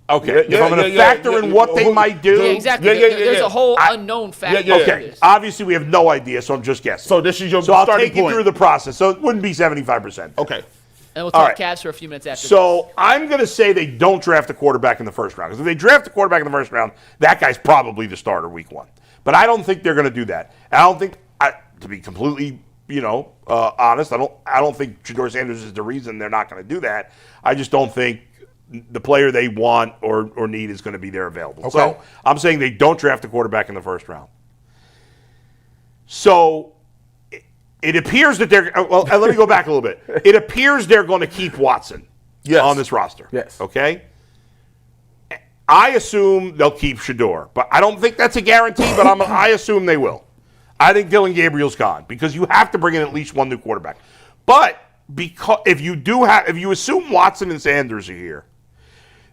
Okay, if I'm going to factor in what they might do. Yeah, exactly. There's a whole unknown factor. Okay, obviously we have no idea, so I'm just guessing. So this is your I'll starting take you through the process. So it wouldn't be 75%. Okay. And we'll talk Cavs for a few minutes after. So I'm going to say they don't draft a quarterback in the first round, because if they draft a quarterback in the first round, that guy's probably the starter week 1. But I don't think they're going to do that. I don't think, to be completely, honest, I don't think Shedeur Sanders is the reason they're not going to do that. I just don't think the player they want or need is going to be there available. Okay. So I'm saying they don't draft a quarterback in the first round. So it appears that they're – well, let me go back a little bit. It appears they're going to keep Watson on this roster. Yes. Okay? I assume they'll keep Shedeur, but I don't think that's a guarantee, but I assume they will. I think Dylan Gabriel's gone, because you have to bring in at least one new quarterback. But if you assume Watson and Sanders are here,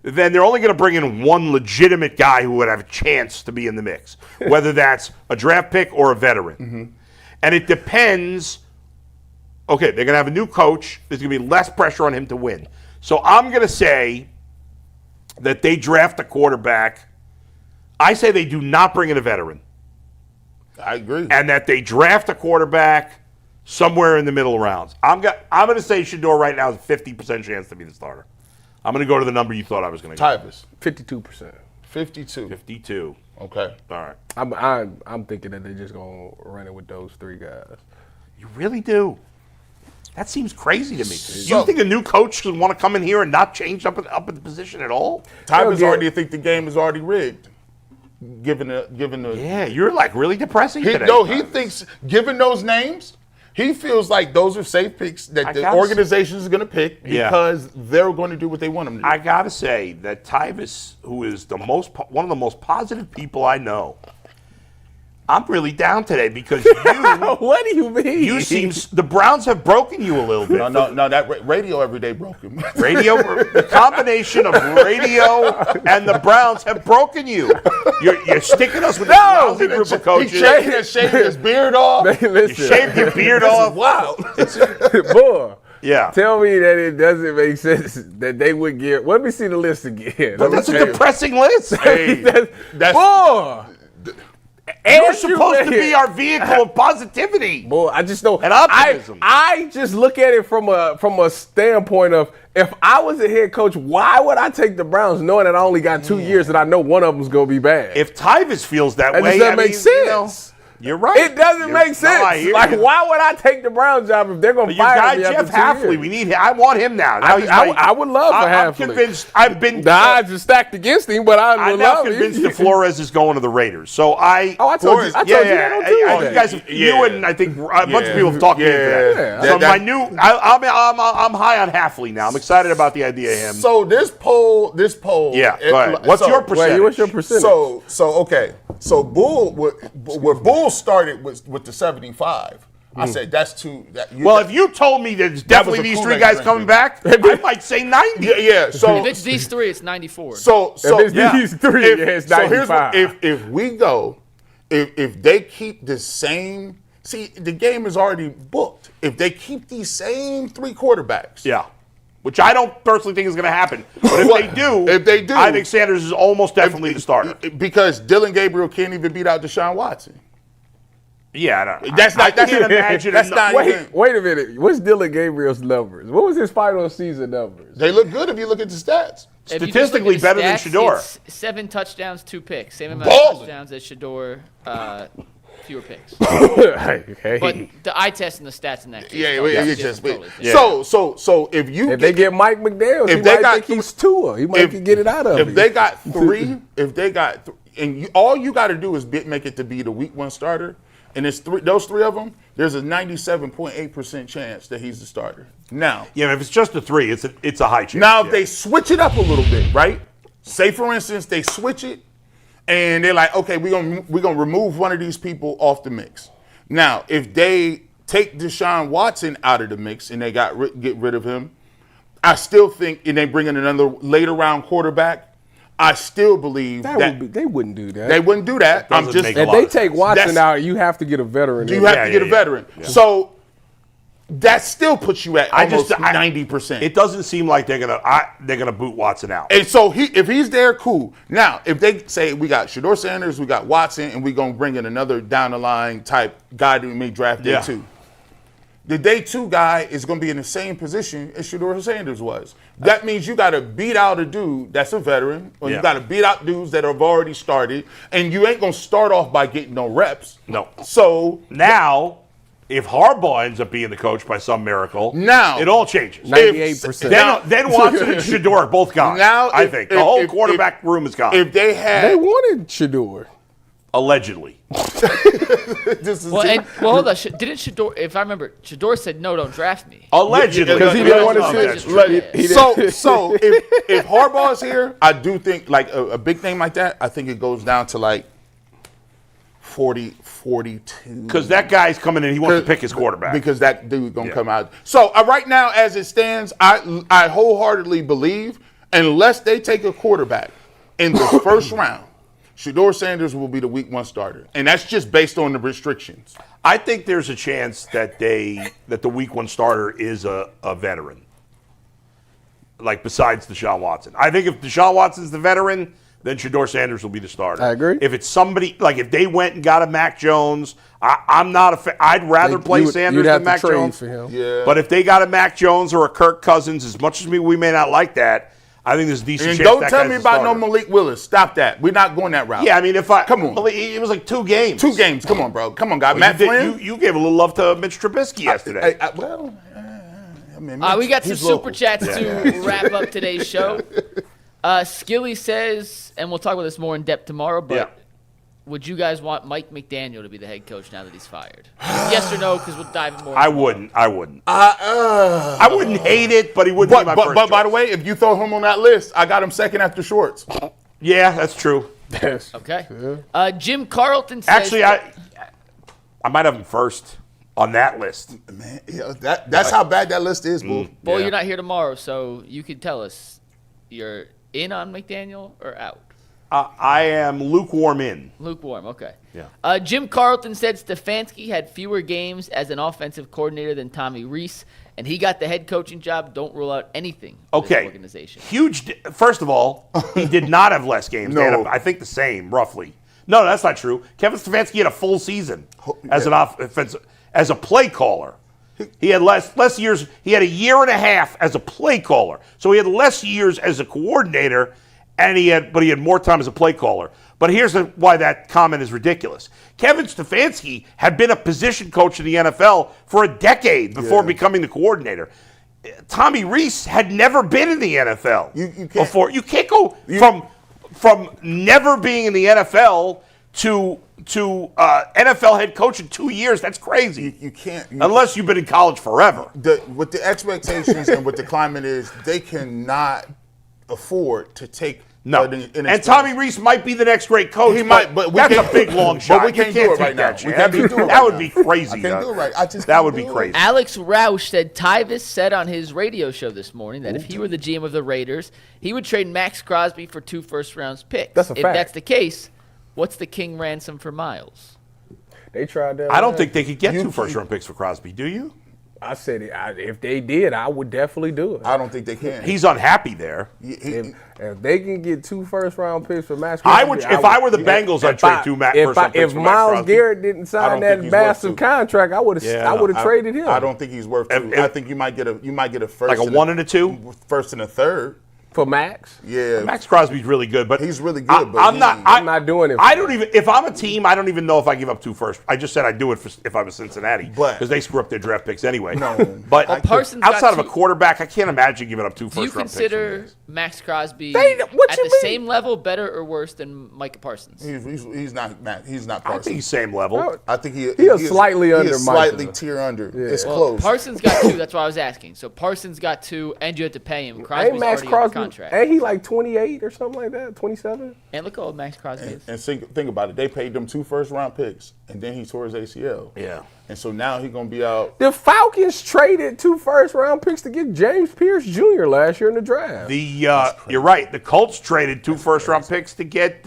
then they're only going to bring in one legitimate guy who would have a chance to be in the mix, whether that's a draft pick or a veteran. Mm-hmm. And it depends. Okay, they're going to have a new coach. There's going to be less pressure on him to win. So I'm going to say that they draft a quarterback. I say they do not bring in a veteran. I agree. And that they draft a quarterback somewhere in the middle rounds. I'm going to say Shedeur right now has a 50% chance to be the starter. I'm going to go to the number you thought I was going to go. Tyvis. 52%. 52. Okay. All right. I'm thinking that they're just going to run it with those 3 guys. You really do? That seems crazy to me. You think a new coach would want to come in here and not change up at the position at all? Tyvis already think the game is already rigged. Given the yeah, you're like really depressing today. No, he thinks, given those names, he feels like those are safe picks that the organization is going to pick because they're going to do what they want them to do. I got to say that Tyvis, who is one of the most positive people I know, I'm really down today because you. What do you mean? You seem the Browns have broken you a little bit. No. That radio every day broke him. The combination of radio and the Browns have broken you. You're sticking us with a lousy group of coaches. He shaved his beard off. You shaved your beard off. Wow. Boy. Yeah. Tell me that it doesn't make sense that they would get. Let me see the list again. But that's a depressing list. That's boy. You're supposed to be our vehicle of positivity. Boy, I just don't. And optimism. I just look at it from a standpoint of, if I was a head coach, why would I take the Browns knowing that I only got 2 years and I know one of them's going to be bad? If Tyvis feels that way, just doesn't make sense. You're right. It doesn't make sense. Why would I take the Browns job if they're going to fire me Jeff after 2 Hafley. years? I want him now. I would love for Hafley. I'm convinced. The odds are stacked against him, but I'm now convinced that Flores is going to the Raiders. So I told you that on Tuesday. You guys, you and I think a bunch of people have talked me into that. So I'm high on Hafley now. I'm excited about the idea of him. So this poll. Yeah. Go ahead. What's your percentage? What's your percentage? Okay. So where Bull started with the 75. I said that's too. If you told me there's definitely these 3 guys coming back, I might say 90. Yeah. So if it's these 3, it's 94. So if it's these 3, it's 95. If we go, if they keep the same. See, the game is already booked. If they keep these same 3 quarterbacks, which I don't personally think is going to happen. But if they do, I think Sanders is almost definitely the starter. Because Dylan Gabriel can't even beat out Deshaun Watson. Yeah, I don't. I can't imagine. Wait a minute. What's Dylan Gabriel's numbers? What was his final season numbers? They look good if you look at the stats. Statistically better than Shedeur. It's 7 touchdowns, 2 picks. Same amount of touchdowns as Shedeur, fewer picks. Hey. But the eye test and the stats in that case. So if they get Mike McDaniel, he might think he's Tua. He might get it out of him. If they got three, and all you got to do is make it to be the week 1 starter. And it's those 3 of them, there's a 97.8% chance that he's the starter. Now, if it's just the 3, it's a high chance. Now, if they switch it up a little bit, right? Say, for instance, they switch it, and they're like, okay, we're gonna remove one of these people off the mix. Now, if they take Deshaun Watson out of the mix and they get rid of him, I still think, and they bring in another later round quarterback, I still believe that they wouldn't do that. They wouldn't do that. If they take Watson out, you have to get a veteran. You have to get a veteran. Yeah. So that still puts you at almost 90%. It doesn't seem like they're gonna boot Watson out. And so if he's there, cool. Now, if they say we got Shedeur Sanders, we got Watson, and we're gonna bring in another down the line type guy that we may draft day 2. The day 2 guy is going to be in the same position as Shedeur Sanders was. That means you got to beat out a dude that's a veteran, or you got to beat out dudes that have already started, and you ain't going to start off by getting no reps. No. So now, if Harbaugh ends up being the coach by some miracle, now it all changes. 98%. Then Watson and Shedeur are both gone. Now, I think the whole quarterback room is gone. If they wanted Shedeur. Allegedly. Hold on. Didn't Shedeur, if I remember, Shedeur said, no, don't draft me. Allegedly. Because he didn't want to sit. So if Harbaugh's here, I do think, like, a big thing like that, I think it goes down to, like, 40, 42. Because that guy's coming in, he wants to pick his quarterback. Because that dude's going to come out. So right now, as it stands, I wholeheartedly believe, unless they take a quarterback in the first round, Shedeur Sanders will be the week 1 starter, and that's just based on the restrictions. I think there's a chance that the week 1 starter is a veteran, like besides Deshaun Watson. I think if Deshaun Watson's the veteran, then Shedeur Sanders will be the starter. I agree. If it's somebody like if they went and got a Mac Jones, I'm not I'd rather play Sanders than Mac Jones. For him. Yeah. But if they got a Mac Jones or a Kirk Cousins, as much as we may not like that, I think there's a decent and chance. Don't tell me about no Malik Willis. Stop that. We're not going that route. Yeah, I mean, come on, it was like 2 games. 2 games. Come on, bro. Come on, guy. Matt Flynn. You gave a little love to Mitch Trubisky yesterday. We got some super chats to wrap up today's show. Skilly says, and we'll talk about this more in depth tomorrow, but would you guys want Mike McDaniel to be the head coach now that he's fired? Yes or no? Because we'll dive more. I wouldn't. I wouldn't hate it, but he wouldn't be my first choice. By the way, if you throw him on that list, I got him second after Schwartz. Yeah, that's true. Okay. Jim Carlton says... Actually, I might have him first on that list. Man, that's how bad that list is, Bull. Well, you're not here tomorrow, so you can tell us you're in on McDaniel or out. I am lukewarm in. Lukewarm, okay. Yeah. Jim Carlton said Stefanski had fewer games as an offensive coordinator than Tommy Rees, and he got the head coaching job. Don't rule out anything for this organization. First of all, he did not have less games. No. They had, I think, the same, roughly. No, that's not true. Kevin Stefanski had a full season as an offensive, as a play caller. He had less years. He had a year and a half as a play caller. So he had less years as a coordinator, but he had more time as a play caller. But here's why that comment is ridiculous. Kevin Stefanski had been a position coach in the NFL for a decade before becoming the coordinator. Tommy Rees had never been in the NFL before. You can't go from never being in the NFL to NFL head coach in 2 years. That's crazy. You can't. Unless you've been in college forever. With the expectations and what the climate is, they cannot afford to take. No. And Tommy Rees might be the next great coach. He might, but that's a big long shot. But we can't do it right now. That would be crazy. I can't do it right. That would be crazy. Alex Roush said Tyvis said on his radio show this morning that if he were the GM of the Raiders, he would trade Max Crosby for 2 first-round picks. That's a fact. If that's the case, what's the king ransom for Miles? They tried that. I don't think they could get 2 first-round picks for Crosby. Do you? I said if they did, I would definitely do it. I don't think they can. He's unhappy there. If they can get 2 first-round picks for Max I Crosby, would. If I were the Bengals, I'd trade 2 first-round picks If for Max Myles Crosby. Garrett didn't sign that massive contract, I would have traded him. I don't think he's worth 2. I think you might get a first, like a 1 and a 2, first and a third. For Max? Yeah. Max Crosby's really good, but he's really good. I'm not doing it. I don't even. If I'm a team, I don't even know if I give up 2 first. I just said I'd do it if I was Cincinnati, because they screw up their draft picks anyway. No, but Parsons outside of a quarterback, I can't imagine giving up 2 Do you first-round picks. consider Max Crosby at the same level, better or worse than Micah Parsons? He's not Parsons. I think he's same level. I think he is slightly under. He is slightly tier under. Yeah. It's close. Parsons got 2. That's why I was asking. So Parsons got 2, and you had to pay him. Crosby's Max already Crosby, on contract. ain't he like 28 or something like that? 27? And look how old Max Crosby is. And think about it. They paid them 2 first-round picks, and then he tore his ACL. Yeah. And so now he's going to be out. The Falcons traded 2 first-round picks to get James Pierce Jr. last year in the draft. You're right. The Colts traded 2 first-round picks to get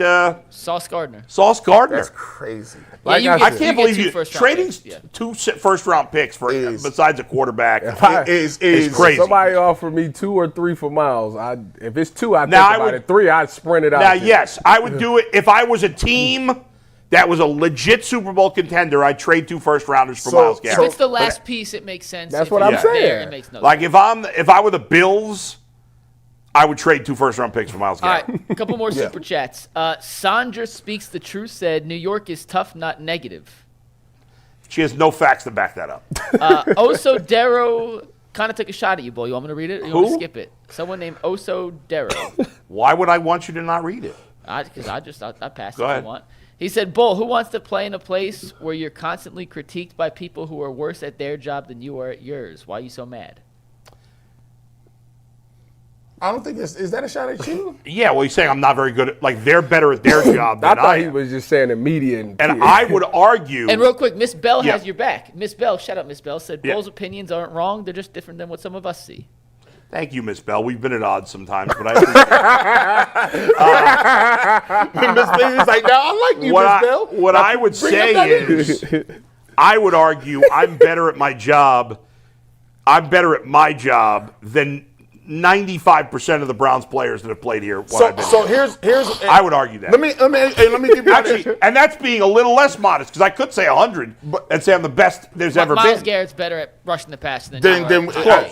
Sauce Gardner. Sauce Gardner. That's crazy. I can't believe you trading picks, 2 first-round picks for besides a quarterback is crazy. Somebody offered me 2 or 3 for Miles. If it's 2, I'd think I about would, it. 3, I'd sprint it out. Now, yes, I would do it if I was a team that was a legit Super Bowl contender. I'd trade 2 first-rounders for Myles Garrett. If it's the last piece, it makes sense. That's what I'm saying. There, it makes no like sense. if I were the Bills, I would trade 2 first-round picks for Myles Garrett. All right, a couple more super chats. Sandra Speaks the Truth said, New York is tough, not negative. She has no facts to back that up. Oso Darrow kind of took a shot at you, Bull. You want me to read it or you want to skip it? Someone named Oso Darrow. Why would I want you to not read it? Because I passed Go it if ahead. I want. He said, Bull, who wants to play in a place where you're constantly critiqued by people who are worse at their job than you are at yours? Why are you so mad? I don't think is that a shot at you? Yeah, well, he's saying I'm not very good at, like, they're better at their job than I thought I he am. was just saying the media. And I would argue. And real quick, Miss Bell has Yeah. your back. Miss Bell, shout out Miss Bell, said Yeah. Bull's opinions aren't wrong. They're just different than what some of us see. Thank you, Miss Bell. We've been at odds sometimes, but I appreciate Miss Bailey's like, no, I like you, Miss Bell. What I would say is, I would argue I'm better at my job. I'm better at my job than 95% of the Browns players that have played here. So here's I would argue that. Let me give you Actually, and that's being a little less modest because I could say 100 and say I'm the best there's ever Myles been. Garrett's better at rushing the passer than you are.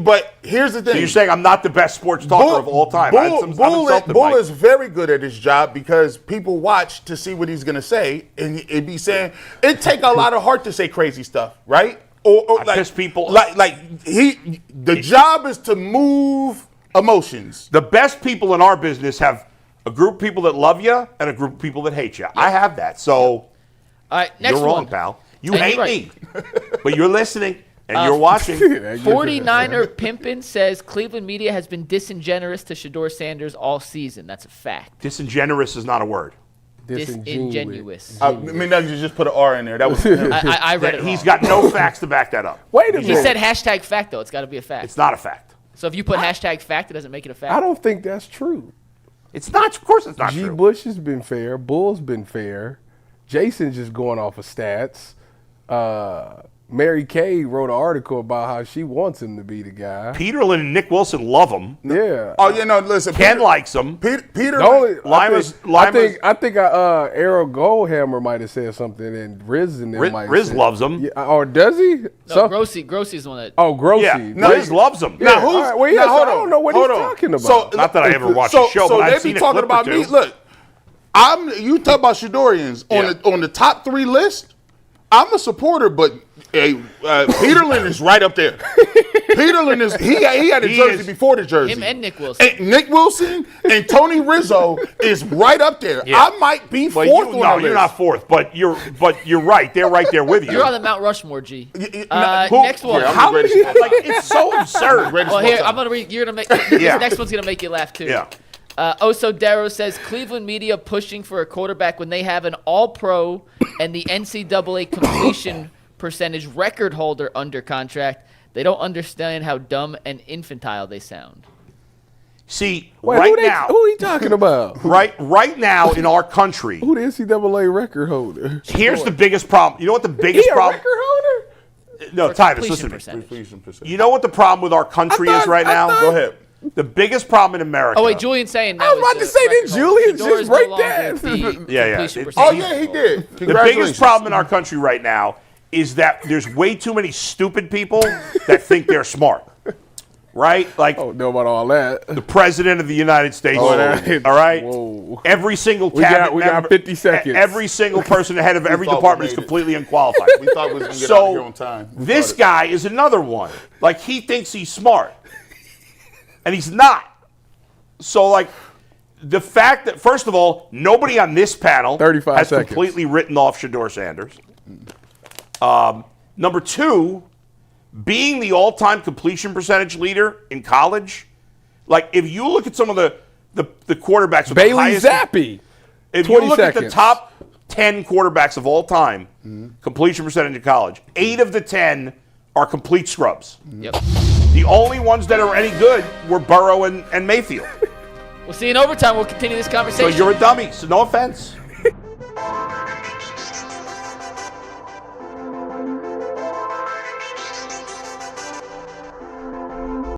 But here's the thing. So you're saying I'm not the best sports talker of all time. Bull is very good at his job because people watch to see what he's going to say, and it'd be saying it take a lot of heart to say crazy stuff, right? Or like piss people. The job is to move emotions. The best people in our business have a group of people that love you and a group of people that hate you. Yeah. I have that. So all right, next you're wrong, one. pal. You hate me, but you're listening and you're watching. 49er Pimpin says Cleveland media has been disingenuous to Shedeur Sanders all season. That's a fact. Disingenuous is not a word. Disingenuous. McNuggets just put an R in there. That was I read it. He's got no facts to back that up. Wait a minute. He said hashtag fact, though. It's got to be a fact. It's not a fact. So if you put hashtag fact, it doesn't make it a fact. I don't think that's true. It's not. Of course it's not G. true. Bush has been fair. Bull's been fair. Jason's just going off of stats. Mary Kay wrote an article about how she wants him to be the guy. Peterlin and Nick Wilson love him. Yeah. Oh, yeah, no, listen. Ken likes him. Peter. I think Errol Goldhammer might have said something, and Riz and them might have Riz said. loves him. Yeah, or does he? No, Grossi's the one that. Oh, Grossi. Yeah, Riz loves him. Yeah. I don't know what he's talking about. So, not that I ever watched the show, but I've seen they be talking about me. Look, you talk about Shedorians on the top 3 list. I'm a supporter, but Peterlin is right up there. Peterlin is he had a jersey before the jersey. Him and Nick Wilson. And Nick Wilson and Tony Rizzo is right up there. Yeah. I might be fourth on the list. You're not fourth, but you're right. They're right there with you. You're on the Mount Rushmore, G. Next one. How many? It's so absurd. Well, here I'm gonna read. You're gonna make this next one's gonna make you laugh too. Yeah. Oso Darrow says Cleveland media pushing for a quarterback when they have an All-Pro and the NCAA completion percentage record holder under contract. They don't understand how dumb and infantile they sound. See, who are you talking about? Right now in our country, who the NCAA record holder? Here's the biggest problem. You know what the biggest problem? Record holder? No, for Tyvis, completion listen to me. percentage. Completion percentage. You know what the problem with our country is right now? Go ahead. The biggest problem in America. Oh wait, Julian's saying now. I was about to say, did Julian just break that? Yeah. Oh, yeah, he did. The biggest problem in our country right now is that there's way too many stupid people that think they're smart. Right? Like, Oh, know about all that. the president of the United States. Oh, that- all right? Whoa. Every single We got- cabinet we got member, 50 seconds. Every single person ahead of every thought we department is made it. completely unqualified. We thought we was going to get out of here on time. This guy is another one. Like, he thinks he's smart. And he's not. So, like, the fact that, first of all, nobody on this panel 35 has seconds. completely written off Shedeur Sanders. Number two, being the all-time completion percentage leader in college, like, if you look at some of the quarterbacks with the Bailey highest, Zappi. if you 20 look at the seconds. top 10 quarterbacks of all time, completion percentage in college, 8 of the 10 are complete scrubs. Yep. The only ones that are any good were Burrow and Mayfield. We'll see you in overtime. We'll continue this So conversation. you're a dummy. So no offense.